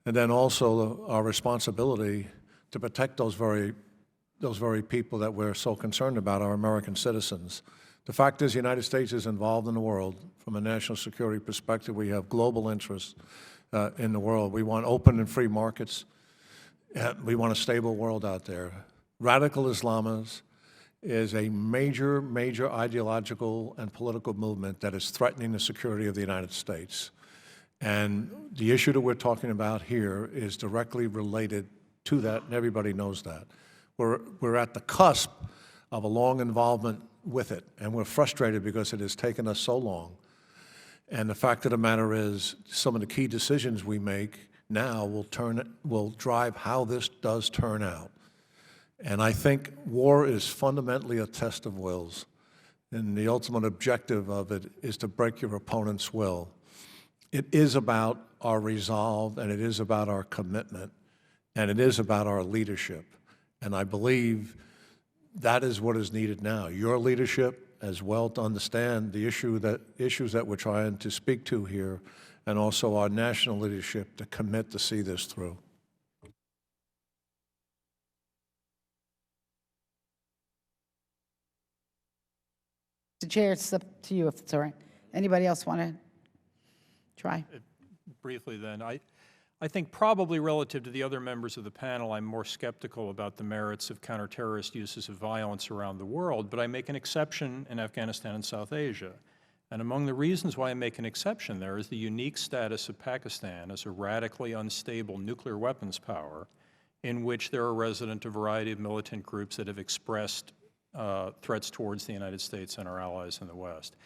and then also our responsibility to protect those very people that we're so concerned about, our American citizens. The fact is the United States is involved in the world. From a national security perspective, we have global interests in the world. We want open and free markets. We want a stable world out there. Radical Islam is a major, major ideological and political movement that is threatening the security of the United States. And the issue that we're talking about here is directly related to that, and everybody knows that. We're at the cusp of a long involvement with it, and we're frustrated because it has taken us so long. And the fact of the matter is, some of the key decisions we make now will drive how this does turn out. And I think war is fundamentally a test of wills, and the ultimate objective of it is to break your opponent's will. It is about our resolve, and it is about our commitment, and it is about our leadership. And I believe that is what is needed now. Your leadership as well to understand the issues that we're trying to speak to here, and also our national leadership to commit to see this through. Mr. Chair, it's up to you if it's all right. Anybody else want to try? Briefly then, I think probably relative to the other members of the panel, I'm more skeptical about the merits of counter-terrorist uses of violence around the world, but I make an exception in Afghanistan and South Asia. And among the reasons why I make an exception there is the unique status of Pakistan as a radically unstable nuclear weapons power in which there are resident a variety of militant groups that have expressed threats towards the United States and our allies in the West.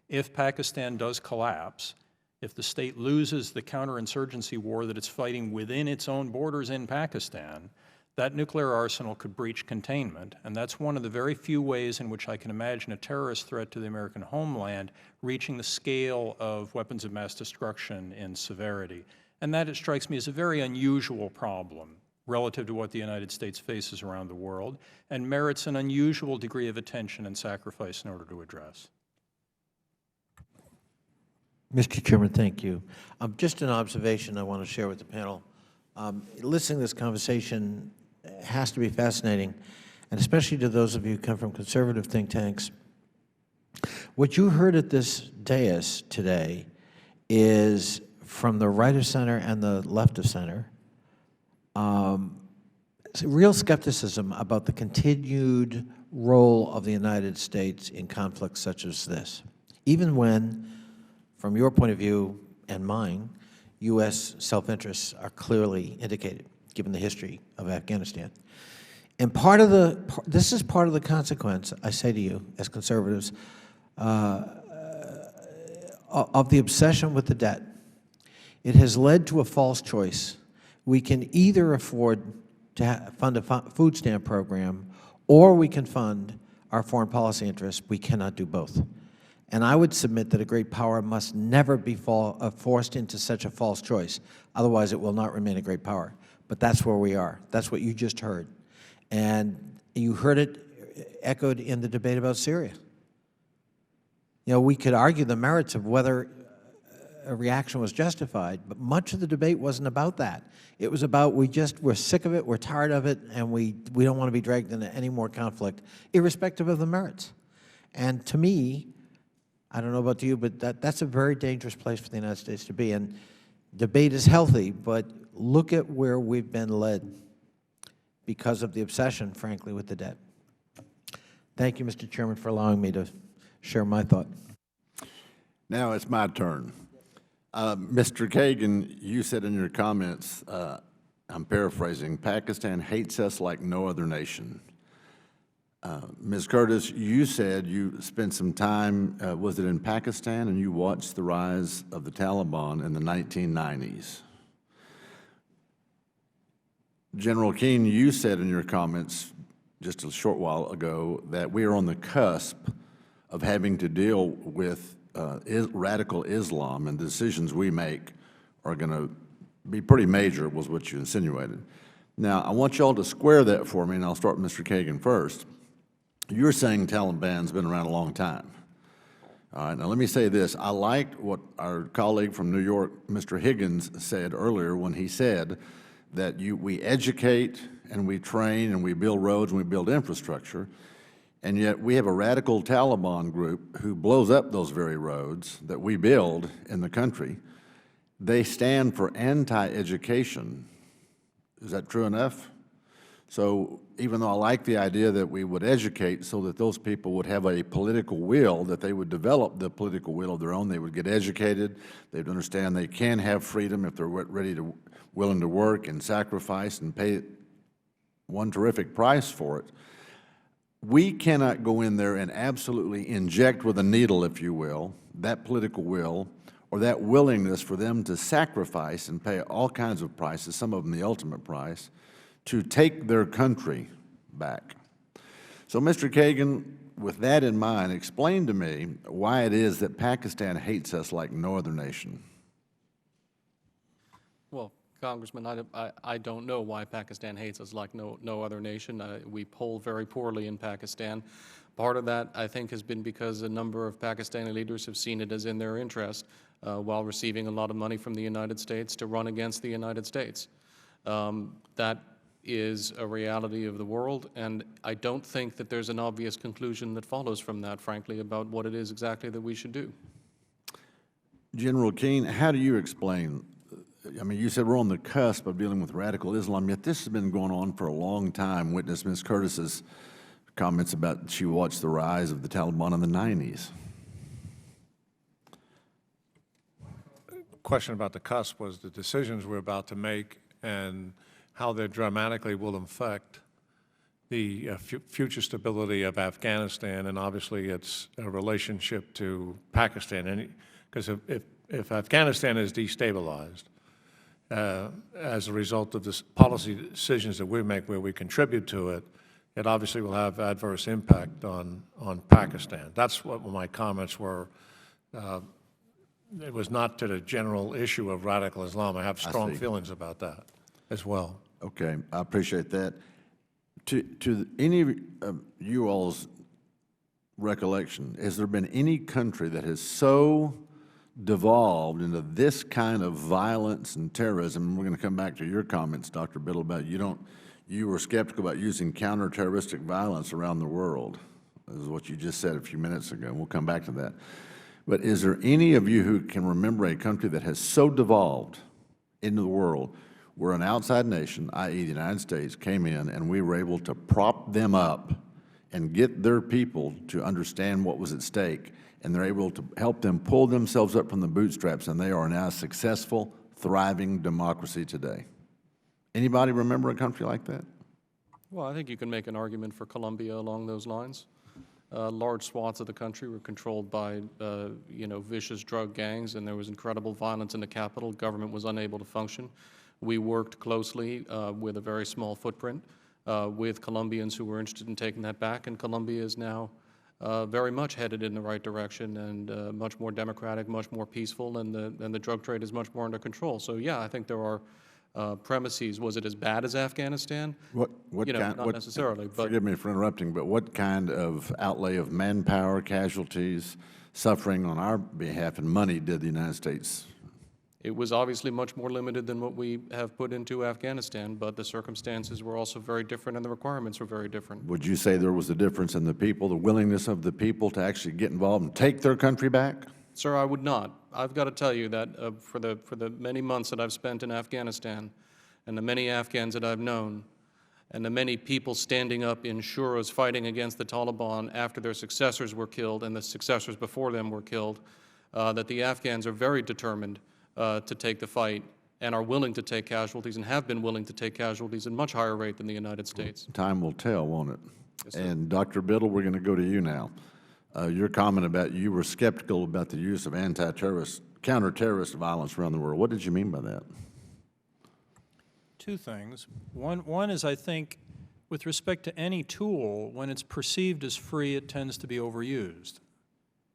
If Pakistan does collapse, if the state loses the counterinsurgency war that it's fighting within its own borders in Pakistan, that nuclear arsenal could breach containment, and that's one of the very few ways in which I can imagine a terrorist threat to the American homeland reaching the scale of weapons of mass destruction in severity. And that, it strikes me, as a very unusual problem relative to what the United States faces around the world, and merits an unusual degree of attention and sacrifice in order to address. Mr. Chairman, thank you. Just an observation I want to share with the panel. Listening to this conversation has to be fascinating, and especially to those of you who come from conservative think tanks. What you heard at this dais today is from the right of center and the left of center, real skepticism about the continued role of the United States in conflicts such as this, even when, from your point of view and mine, U.S. self-interests are clearly indicated, given the history of Afghanistan. And this is part of the consequence, I say to you, as conservatives, of the obsession with the debt. It has led to a false choice. We can either afford to fund a food stamp program, or we can fund our foreign policy interests. We cannot do both. And I would submit that a great power must never be forced into such a false choice. Otherwise, it will not remain a great power. But that's where we are. That's what you just heard. And you heard it echoed in the debate about Syria. You know, we could argue the merits of whether a reaction was justified, but much of the debate wasn't about that. It was about we're sick of it, we're tired of it, and we don't want to be dragged into any more conflict, irrespective of the merits. And to me, I don't know about you, but that's a very dangerous place for the United States to be. And debate is healthy, but look at where we've been led because of the obsession, frankly, with the debt. Thank you, Mr. Chairman, for allowing me to share my thought. Now it's my turn. Mr. Kagan, you said in your comments, I'm paraphrasing, Pakistan hates us like no other nation. Ms. Curtis, you said you spent some time, was it in Pakistan, and you watched the rise of the Taliban in the 1990s. General Keane, you said in your comments just a short while ago that we are on the cusp of having to deal with radical Islam, and the decisions we make are going to be pretty major, was what you insinuated. Now, I want you all to square that for me, and I'll start with Mr. Kagan first. You're saying Taliban's been around a long time. All right, now let me say this. I liked what our colleague from New York, Mr. Higgins, said earlier when he said that we educate and we train and we build roads and we build infrastructure, and yet we have a radical Taliban group who blows up those very roads that we build in the country. They stand for anti-education. Is that true enough? So even though I like the idea that we would educate so that those people would have a political will, that they would develop the political will of their own, they would get educated, they'd understand they can have freedom if they're willing to work and sacrifice and pay one terrific price for it. We cannot go in there and absolutely inject with a needle, if you will, that political will or that willingness for them to sacrifice and pay all kinds of prices, some of them the ultimate price, to take their country back. So, Mr. Kagan, with that in mind, explain to me why it is that Pakistan hates us like no other nation. Well, Congressman, I don't know why Pakistan hates us like no other nation. We poll very poorly in Pakistan. Part of that, I think, has been because a number of Pakistani leaders have seen it as in their interest, while receiving a lot of money from the United States, to run against the United States. That is a reality of the world, and I don't think that there's an obvious conclusion that follows from that, frankly, about what it is exactly that we should do. General Keane, how do you explain, I mean, you said we're on the cusp of dealing with radical Islam, yet this has been going on for a long time. Witness Ms. Curtis's comments about she watched the rise of the Taliban in the 90s. Question about the cusp was the decisions we're about to make and how they dramatically will affect the future stability of Afghanistan and obviously its relationship to Pakistan. Because if Afghanistan is destabilized as a result of the policy decisions that we make where we contribute to it, it obviously will have adverse impact on Pakistan. That's what my comments were. It was not to the general issue of radical Islam. I have strong feelings about that as well. Okay, I appreciate that. To any of you all's recollection, has there been any country that has so devolved into this kind of violence and terrorism? And we're going to come back to your comments, Dr. Biddle, about you were skeptical about using counter-terroristic violence around the world. This is what you just said a few minutes ago. We'll come back to that. But is there any of you who can remember a country that has so devolved into the world where an outside nation, i.e. the United States, came in and we were able to prop them up and get their people to understand what was at stake, and they're able to help them pull themselves up from the bootstraps, and they are now a successful, thriving democracy today? Anybody remember a country like that? Well, I think you can make an argument for Colombia along those lines. Large swaths of the country were controlled by, vicious drug gangs, and there was incredible violence in the capital. Government was unable to function. We worked closely with a very small footprint with Colombians who were interested in taking that back, and Colombia is now very much headed in the right direction and much more democratic, much more peaceful, and the drug trade is much more under control. So yeah, I think there are premises. Was it as bad as Afghanistan? Not necessarily. But forgive me for interrupting, but what kind of outlay of manpower, casualties, suffering on our behalf, and money did the United States? It was obviously much more limited than what we have put into Afghanistan, but the circumstances were also very different and the requirements were very different. Would you say there was a difference in the people, the willingness of the people to actually get involved and take their country back? Sir, I would not. I've got to tell you that for the many months that I've spent in Afghanistan and the many Afghans that I've known and the many people standing up in shuras fighting against the Taliban after their successors were killed and the successors before them were killed, that the Afghans are very determined to take the fight and are willing to take casualties and have been willing to take casualties at a much higher rate than the United States. Time will tell, won't it? Yes, sir. And Dr. Biddle, we're going to go to you now. Your comment about you were skeptical about the use of counter-terrorist violence around the world. What did you mean by that? Two things. One is, I think, with respect to any tool, when it's perceived as free, it tends to be overused.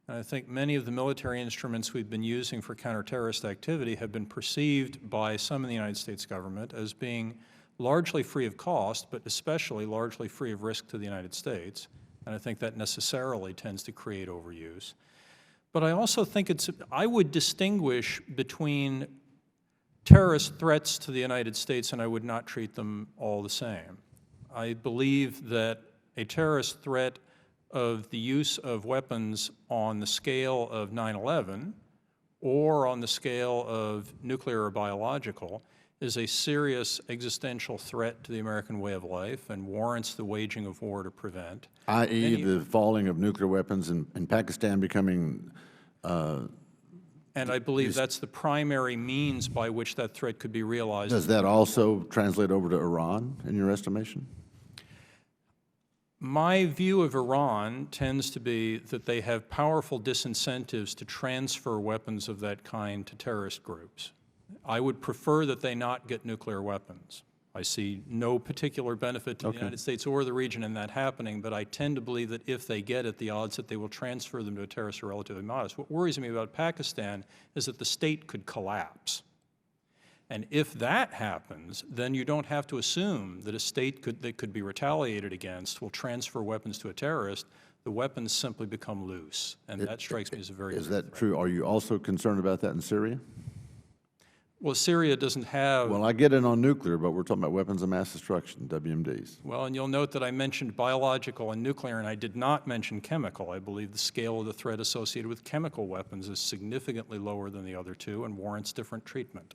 And I think many of the military instruments we've been using for counter-terrorist activity have been perceived by some in the United States government as being largely free of cost, but especially largely free of risk to the United States. And I think that necessarily tends to create overuse. But I also think I would distinguish between terrorist threats to the United States, and I would not treat them all the same. I believe that a terrorist threat of the use of weapons on the scale of 9/11 or on the scale of nuclear or biological is a serious existential threat to the American way of life and warrants the waging of war to prevent. i.e. the falling of nuclear weapons in Pakistan becoming and I believe that's the primary means by which that threat could be realized. Does that also translate over to Iran, in your estimation? My view of Iran tends to be that they have powerful disincentives to transfer weapons of that kind to terrorist groups. I would prefer that they not get nuclear weapons. I see no particular benefit to the United States or the region in that happening, but I tend to believe that if they get it, the odds that they will transfer them to a terrorist are relatively modest. What worries me about Pakistan is that the state could collapse. And if that happens, then you don't have to assume that a state that could be retaliated against will transfer weapons to a terrorist. The weapons simply become loose, and that strikes me as a very Is that true? Are you also concerned about that in Syria? Well, Syria doesn't have... Well, I get it on nuclear, but we're talking about weapons of mass destruction, WMDs. Well, and you'll note that I mentioned biological and nuclear, and I did not mention chemical. I believe the scale of the threat associated with chemical weapons is significantly lower than the other two and warrants different treatment.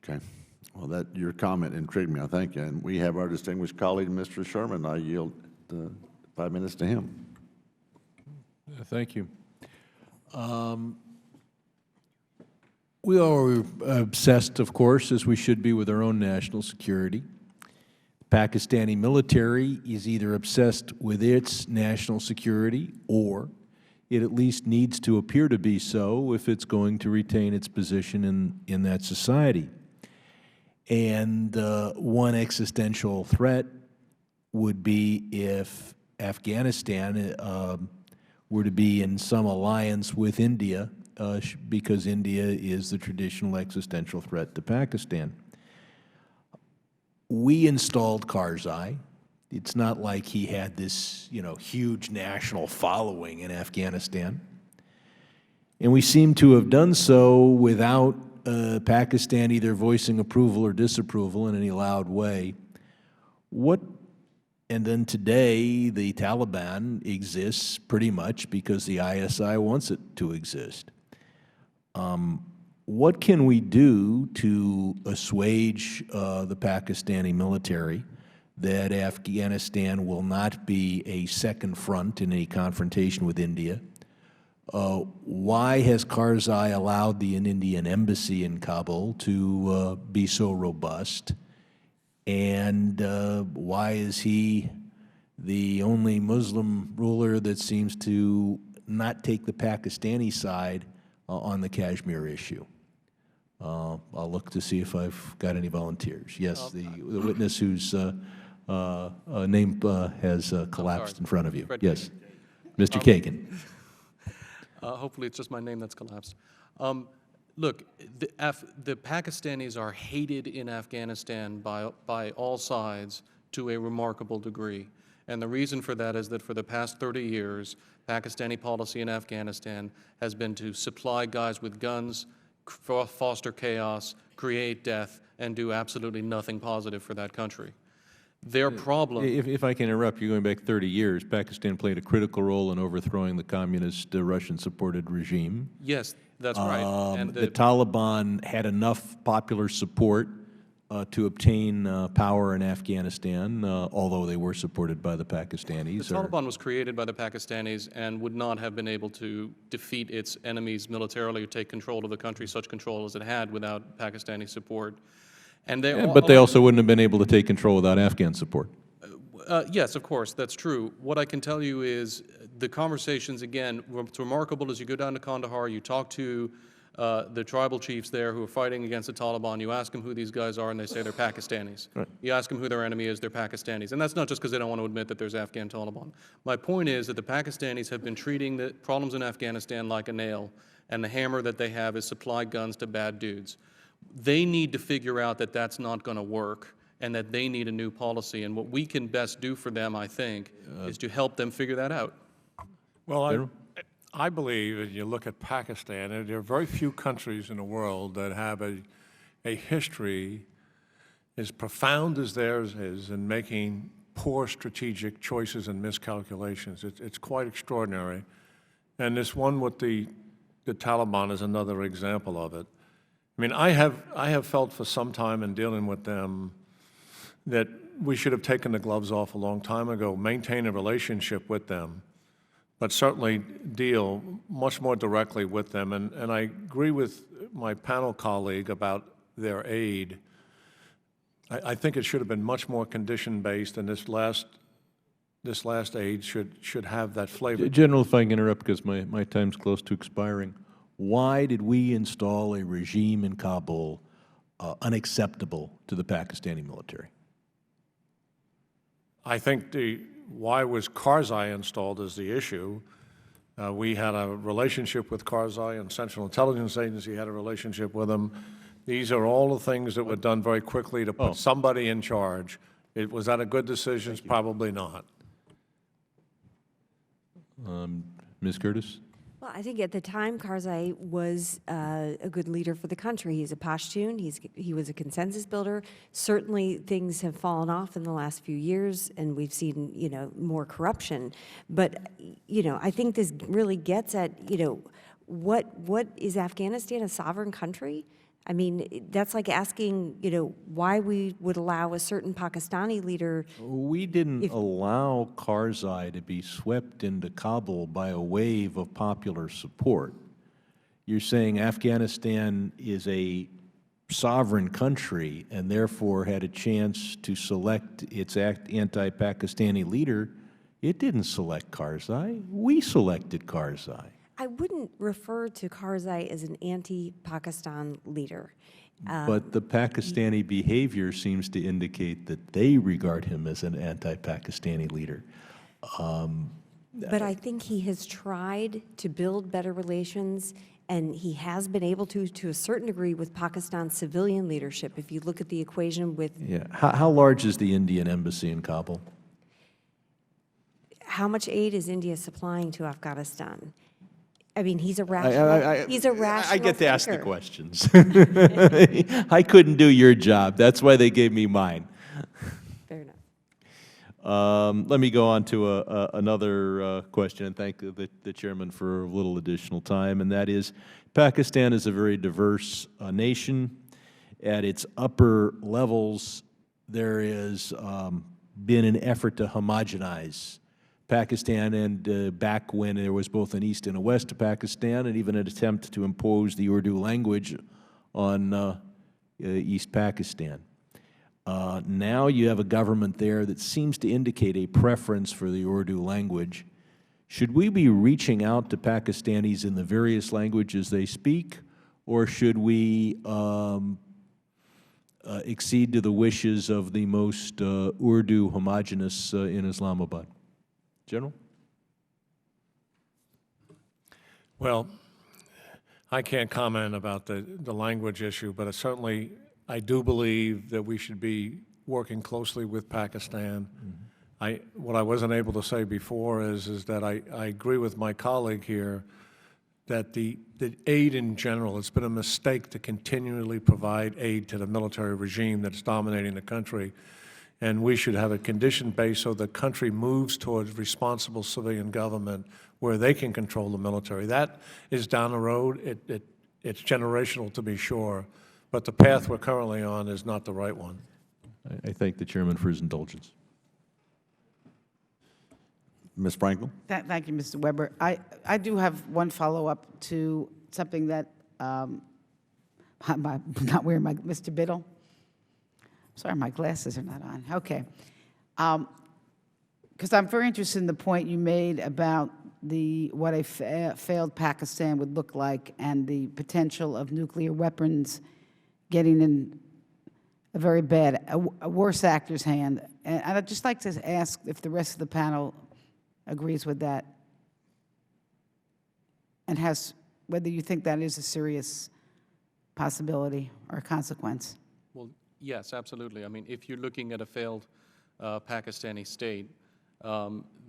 Okay. Well, your comment intrigued me. I thank you. And we have our distinguished colleague, Mr. Sherman. I yield 5 minutes to him. Thank you. We are obsessed, of course, as we should be, with our own national security. The Pakistani military is either obsessed with its national security, or it at least needs to appear to be so if it's going to retain its position in that society. And one existential threat would be if Afghanistan were to be in some alliance with India, because India is the traditional existential threat to Pakistan. We installed Karzai. It's not like he had this, huge national following in Afghanistan. And we seem to have done so without Pakistan either voicing approval or disapproval in any loud way. And then today, the Taliban exists pretty much because the ISI wants it to exist. What can we do to assuage the Pakistani military that Afghanistan will not be a second front in a confrontation with India? Why has Karzai allowed the Indian embassy in Kabul to be so robust? And why is he the only Muslim ruler that seems to not take the Pakistani side on the Kashmir issue? I'll look to see if I've got any volunteers. Yes, the witness whose name has collapsed in front of you. Yes, Mr. Kagan. Hopefully it's just my name that's collapsed. Look, the Pakistanis are hated in Afghanistan by all sides to a remarkable degree. And the reason for that is that for the past 30 years, Pakistani policy in Afghanistan has been to supply guys with guns, foster chaos, create death, and do absolutely nothing positive for that country. Their problem... If I can interrupt you, going back 30 years, Pakistan played a critical role in overthrowing the communist Russian-supported regime. Yes, that's right. And the Taliban had enough popular support to obtain power in Afghanistan, although they were supported by the Pakistanis. The Taliban was created by the Pakistanis and would not have been able to defeat its enemies militarily or take control of the country, such control as it had, without Pakistani support. And but they also wouldn't have been able to take control without Afghan support. Yes, of course, that's true. What I can tell you is the conversations, again, what's remarkable is you go down to Kandahar, you talk to the tribal chiefs there who are fighting against the Taliban, you ask them who these guys are, and they say they're Pakistanis. Right. You ask them who their enemy is, they're Pakistanis. And that's not just because they don't want to admit that there's Afghan Taliban. My point is that the Pakistanis have been treating the problems in Afghanistan like a nail, and the hammer that they have is supply guns to bad dudes. They need to figure out that that's not going to work and that they need a new policy. And what we can best do for them, I think, is to help them figure that out. Well, I believe, as you look at Pakistan, and there are very few countries in the world that have a history as profound as theirs is in making poor strategic choices and miscalculations. It's quite extraordinary. And this one with the Taliban is another example of it. I mean, I have felt for some time in dealing with them that we should have taken the gloves off a long time ago, maintain a relationship with them, but certainly deal much more directly with them. And I agree with my panel colleague about their aid. I think it should have been much more condition-based, and this last aid should have that flavor. General, if I can interrupt because my time's close to expiring, why did we install a regime in Kabul unacceptable to the Pakistani military? I think why was Karzai installed is the issue. We had a relationship with Karzai, and Central Intelligence Agency had a relationship with him. These are all the things that were done very quickly to put somebody in charge. Was that a good decision? Probably not. Ms. Curtis? Well, I think at the time, Karzai was a good leader for the country. He's a Pashtun. He was a consensus builder. Certainly, things have fallen off in the last few years, and we've seen, more corruption. But, I think this really gets at, what is Afghanistan a sovereign country? I mean, that's like asking, why we would allow a certain Pakistani leader. We didn't allow Karzai to be swept into Kabul by a wave of popular support. You're saying Afghanistan is a sovereign country and therefore had a chance to select its anti-Pakistani leader. It didn't select Karzai. We selected Karzai. I wouldn't refer to Karzai as an anti-Pakistan leader. But the Pakistani behavior seems to indicate that they regard him as an anti-Pakistani leader. But I think he has tried to build better relations, and he has been able to a certain degree, with Pakistan's civilian leadership. If you look at the equation with... Yeah. How large is the Indian embassy in Kabul? How much aid is India supplying to Afghanistan? I mean, he's a rational. He's a rational. I get to ask the thinker. questions. I couldn't do your job. That's why they gave me mine. Fair enough. Let me go on to another question, and thank the chairman for a little additional time, and that is, Pakistan is a very diverse nation. At its upper levels, there has been an effort to homogenize Pakistan, and back when there was both an east and a west to Pakistan, and even an attempt to impose the Urdu language on East Pakistan. Now you have a government there that seems to indicate a preference for the Urdu language. Should we be reaching out to Pakistanis in the various languages they speak, or should we accede to the wishes of the most Urdu homogenous in Islamabad? General? Well, I can't comment about the language issue, but certainly I do believe that we should be working closely with Pakistan. What I wasn't able to say before is that I agree with my colleague here that the aid in general, it's been a mistake to continually provide aid to the military regime that's dominating the country. And we should have a condition base so the country moves towards responsible civilian government where they can control the military. That is down the road. It's generational, to be sure, but the path we're currently on is not the right one. I thank the chairman for his indulgence. Ms. Frankel? Thank you, Mr. Weber. I do have one follow-up to something that, I'm not wearing my, Mr. Biddle? Sorry, my glasses are not on. Okay. Because I'm very interested in the point you made about what a failed Pakistan would look like and the potential of nuclear weapons getting in a very bad, a worse actor's hand. And I'd just like to ask if the rest of the panel agrees with that, and whether you think that is a serious possibility or consequence. Well, yes, absolutely. I mean, if you're looking at a failed Pakistani state,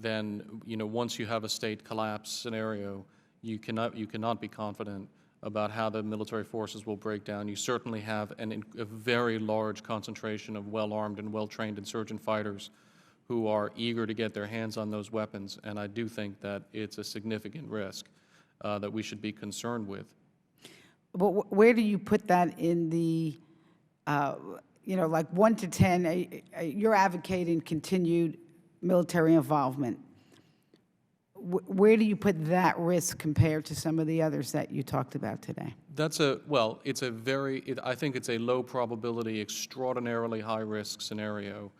then, once you have a state collapse scenario, you cannot be confident about how the military forces will break down. You certainly have a very large concentration of well-armed and well-trained insurgent fighters who are eager to get their hands on those weapons, and I do think that it's a significant risk that we should be concerned with. But where do you put that in the, you know, like 1 to 10, you're advocating continued military involvement. Where do you put that risk compared to some of the others that you talked about today? Well, I think it's a low probability, extraordinarily high risk scenario.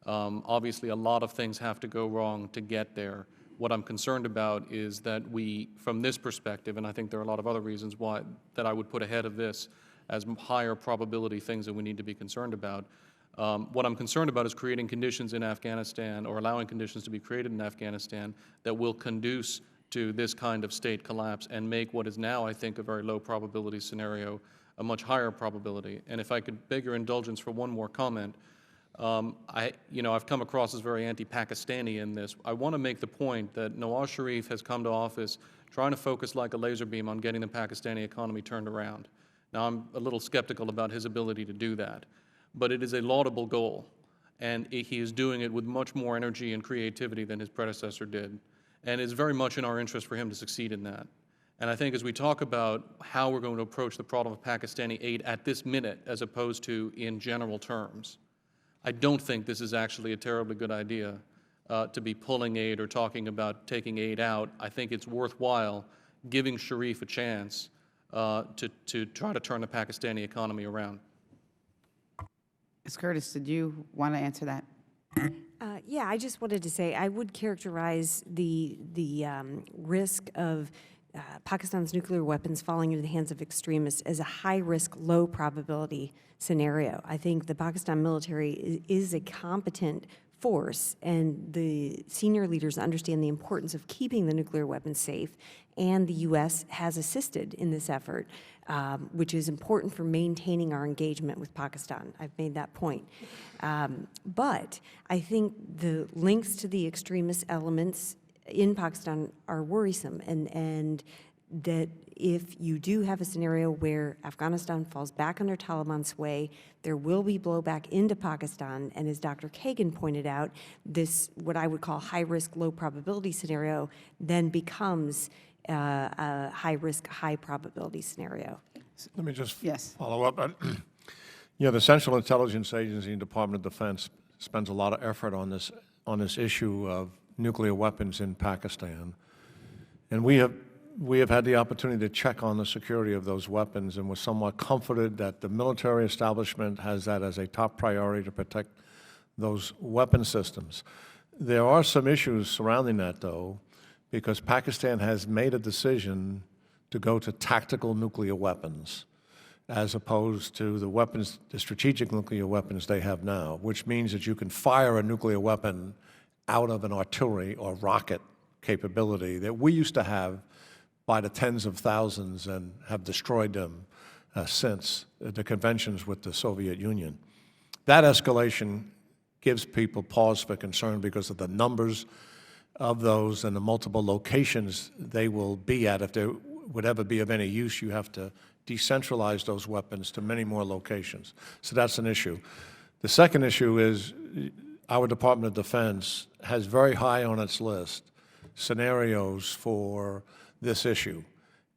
Obviously, a lot of things have to go wrong to get there. What I'm concerned about is that we, from this perspective, and I think there are a lot of other reasons why that I would put ahead of this as higher probability things that we need to be concerned about. What I'm concerned about is creating conditions in Afghanistan, or allowing conditions to be created in Afghanistan that will conduce to this kind of state collapse and make what is now, I think, a very low probability scenario a much higher probability. And if I could beg your indulgence for one more comment, I've come across as very anti-Pakistani in this. I want to make the point that Nawaz Sharif has come to office trying to focus like a laser beam on getting the Pakistani economy turned around. Now, I'm a little skeptical about his ability to do that, but it is a laudable goal, and he is doing it with much more energy and creativity than his predecessor did, and it's very much in our interest for him to succeed in that. And I think as we talk about how we're going to approach the problem of Pakistani aid at this minute as opposed to in general terms, I don't think this is actually a terribly good idea to be pulling aid or talking about taking aid out. I think it's worthwhile giving Sharif a chance to try to turn the Pakistani economy around. Ms. Curtis, did you want to answer that? Yeah, I just wanted to say I would characterize the risk of Pakistan's nuclear weapons falling into the hands of extremists as a high-risk, low-probability scenario. I think the Pakistan military is a competent force, and the senior leaders understand the importance of keeping the nuclear weapons safe, and the U.S. has assisted in this effort, which is important for maintaining our engagement with Pakistan. I've made that point. But I think the links to the extremist elements in Pakistan are worrisome, and that if you do have a scenario where Afghanistan falls back under Taliban sway, there will be blowback into Pakistan, and as Dr. Kagan pointed out, this, what I would call high-risk, low-probability scenario, then becomes a high-risk, high-probability scenario. Let me just follow up. The Central Intelligence Agency and Department of Defense spends a lot of effort on this issue of nuclear weapons in Pakistan, and we have had the opportunity to check on the security of those weapons, and we're somewhat comforted that the military establishment has that as a top priority to protect those weapon systems. There are some issues surrounding that, though, because Pakistan has made a decision to go to tactical nuclear weapons as opposed to the strategic nuclear weapons they have now, which means that you can fire a nuclear weapon out of an artillery or rocket capability that we used to have by the tens of thousands and have destroyed them since the conventions with the Soviet Union. That escalation gives people pause for concern because of the numbers of those and the multiple locations they will be at. If they would ever be of any use, you have to decentralize those weapons to many more locations. So that's an issue. The second issue is our Department of Defense has very high on its list scenarios for this issue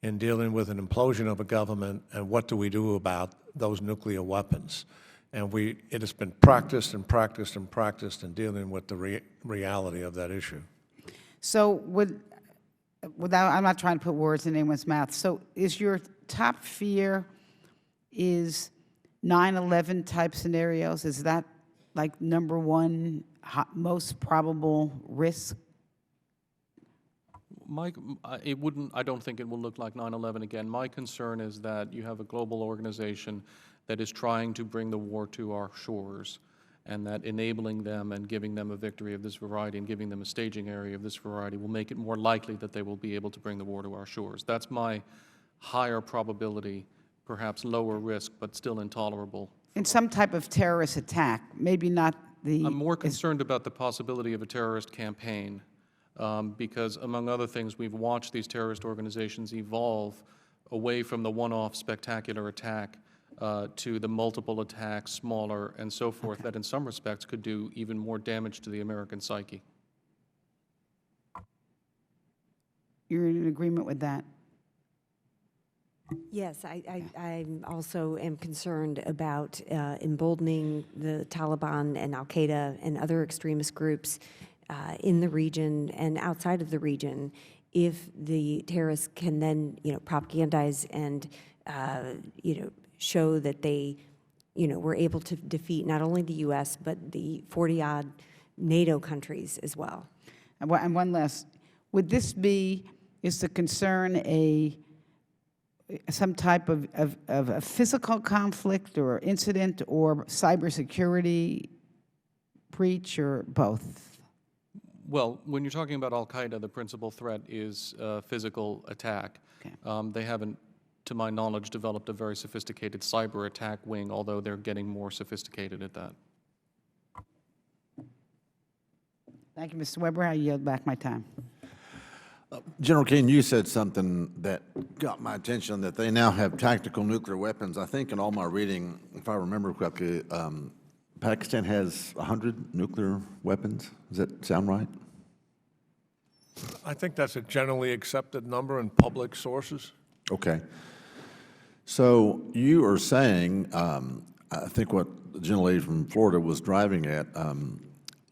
in dealing with an implosion of a government and what do we do about those nuclear weapons. And it has been practiced and practiced and practiced in dealing with the reality of that issue. So without, I'm not trying to put words in anyone's mouth, so is your top fear is 9/11 type scenarios? Is that like number one most probable risk? Mike, I don't think it will look like 9/11 again. My concern is that you have a global organization that is trying to bring the war to our shores, and that enabling them and giving them a victory of this variety and giving them a staging area of this variety will make it more likely that they will be able to bring the war to our shores. That's my higher probability, perhaps lower risk, but still intolerable. In some type of terrorist attack, maybe not the... I'm more concerned about the possibility of a terrorist campaign. because, among other things, we've watched these terrorist organizations evolve away from the one-off spectacular attack to the multiple attacks, smaller, and so forth, that in some respects could do even more damage to the American psyche. You're in agreement with that? Yes, I also am concerned about emboldening the Taliban and Al-Qaeda and other extremist groups in the region and outside of the region if the terrorists can then, propagandize and, show that they, were able to defeat not only the U.S., but the 40-odd NATO countries as well. And one last, would this be, is the concern some type of a physical conflict or incident or cybersecurity breach or both? Well, when you're talking about Al-Qaeda, the principal threat is physical attack. Okay. They haven't, to my knowledge, developed a very sophisticated cyber attack wing, although they're getting more sophisticated at that. Thank you, Mr. Weber. I yield back my time. General Keane, you said something that got my attention, that they now have tactical nuclear weapons. I think in all my reading, if I remember correctly, Pakistan has 100 nuclear weapons. Does that sound right? I think that's a generally accepted number in public sources. Okay. So you are saying, I think what the gentlelady from Florida was driving at,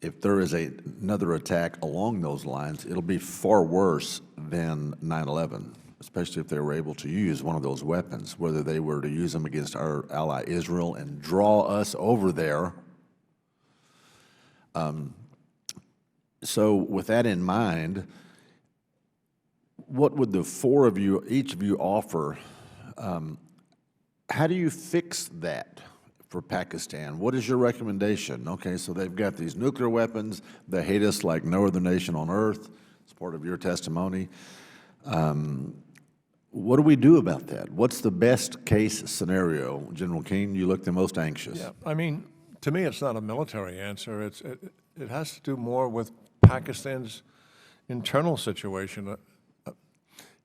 if there is another attack along those lines, it'll be far worse than 9/11, especially if they were able to use one of those weapons, whether they were to use them against our ally Israel and draw us over there. So with that in mind, what would the four of you, each of you, offer? How do you fix that for Pakistan? What is your recommendation? Okay, so they've got these nuclear weapons. They hate us like no other nation on earth. It's part of your testimony. What do we do about that? What's the best case scenario? General Keane, you look the most anxious. Yeah, I mean, to me, it's not a military answer. It has to do more with Pakistan's internal situation.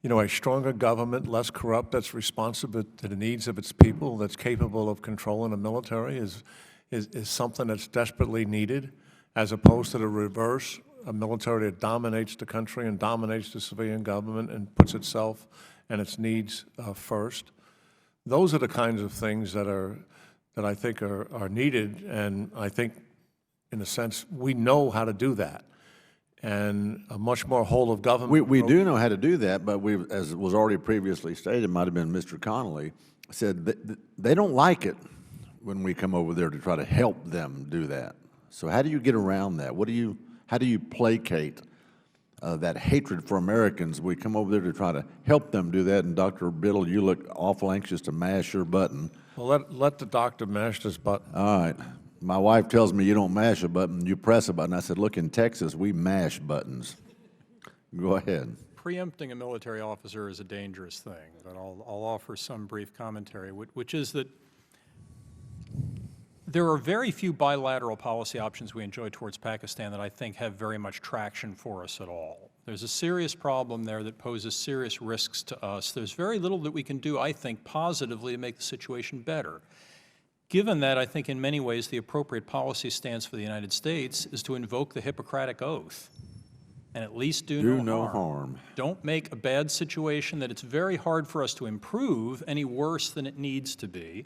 A stronger government, less corrupt, that's responsive to the needs of its people, that's capable of controlling the military is something that's desperately needed, as opposed to the reverse, a military that dominates the country and dominates the civilian government and puts itself and its needs first. Those are the kinds of things that I think are needed, and I think, in a sense, we know how to do that. And a much more whole of government. We do know how to do that, but as was already previously stated, might have been Mr. Connolly, said that they don't like it when we come over there to try to help them do that. So how do you get around that? How do you placate that hatred for Americans? We come over there to try to help them do that, and Dr. Biddle, you look awful anxious to mash your button. Well, let the doctor mash this button. All right. My wife tells me you don't mash a button, you press a button. I said, look, in Texas, we mash buttons. Go ahead. Preempting a military officer is a dangerous thing, but I'll offer some brief commentary, which is that there are very few bilateral policy options we enjoy towards Pakistan that I think have very much traction for us at all. There's a serious problem there that poses serious risks to us. There's very little that we can do, I think, positively to make the situation better. Given that, I think in many ways the appropriate policy stance for the United States is to invoke the Hippocratic Oath and at least do no harm. Don't make a bad situation that it's very hard for us to improve any worse than it needs to be.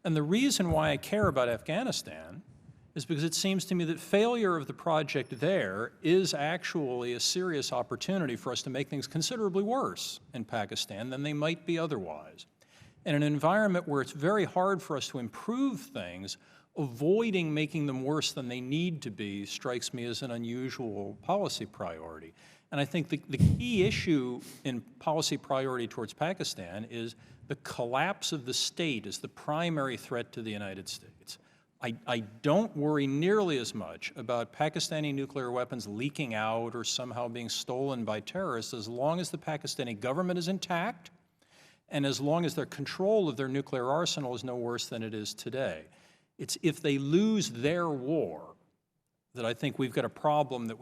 And the reason why I care about Afghanistan is because it seems to me that failure of the project there is actually a serious opportunity for us to make things considerably worse in Pakistan than they might be otherwise. In an environment where it's very hard for us to improve things, avoiding making them worse than they need to be strikes me as an unusual policy priority. And I think the key issue in policy priority towards Pakistan is the collapse of the state as the primary threat to the United States. I don't worry nearly as much about Pakistani nuclear weapons leaking out or somehow being stolen by terrorists as long as the Pakistani government is intact and as long as their control of their nuclear arsenal is no worse than it is today. It's if they lose their war that I think we've got a problem that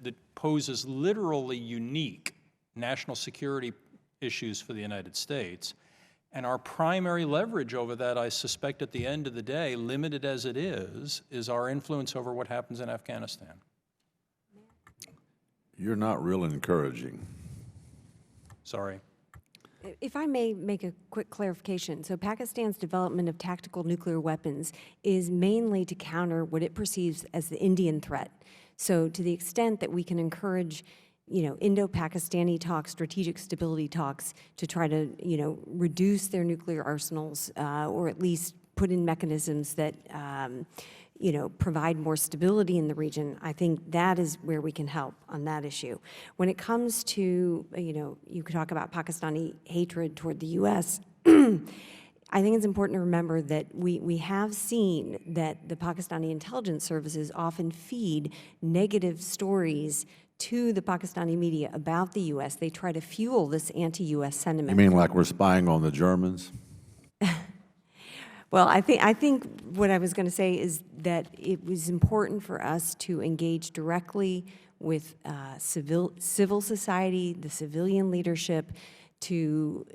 that poses literally unique national security issues for the United States. And our primary leverage over that, I suspect at the end of the day, limited as it is our influence over what happens in Afghanistan. You're not real encouraging. Sorry. If I may make a quick clarification. So Pakistan's development of tactical nuclear weapons is mainly to counter what it perceives as the Indian threat. So to the extent that we can encourage, Indo-Pakistani talks, strategic stability talks, to try to, reduce their nuclear arsenals, or at least put in mechanisms that, provide more stability in the region, I think that is where we can help on that issue. When it comes to, you could talk about Pakistani hatred toward the U.S., I think it's important to remember that we have seen that the Pakistani intelligence services often feed negative stories to the Pakistani media about the U.S. They try to fuel this anti-U.S. sentiment. You mean like we're spying on the Germans? Well, I think what I was going to say is that it was important for us to engage directly with civil society, the civilian leadership, to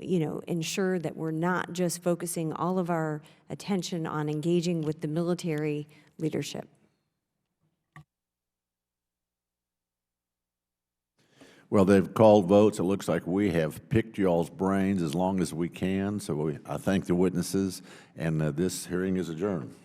ensure that we're not just focusing all of our attention on engaging with the military leadership. Well, they've called votes. It looks like we have picked y'all's brains as long as we can. So I thank the witnesses, and this hearing is adjourned.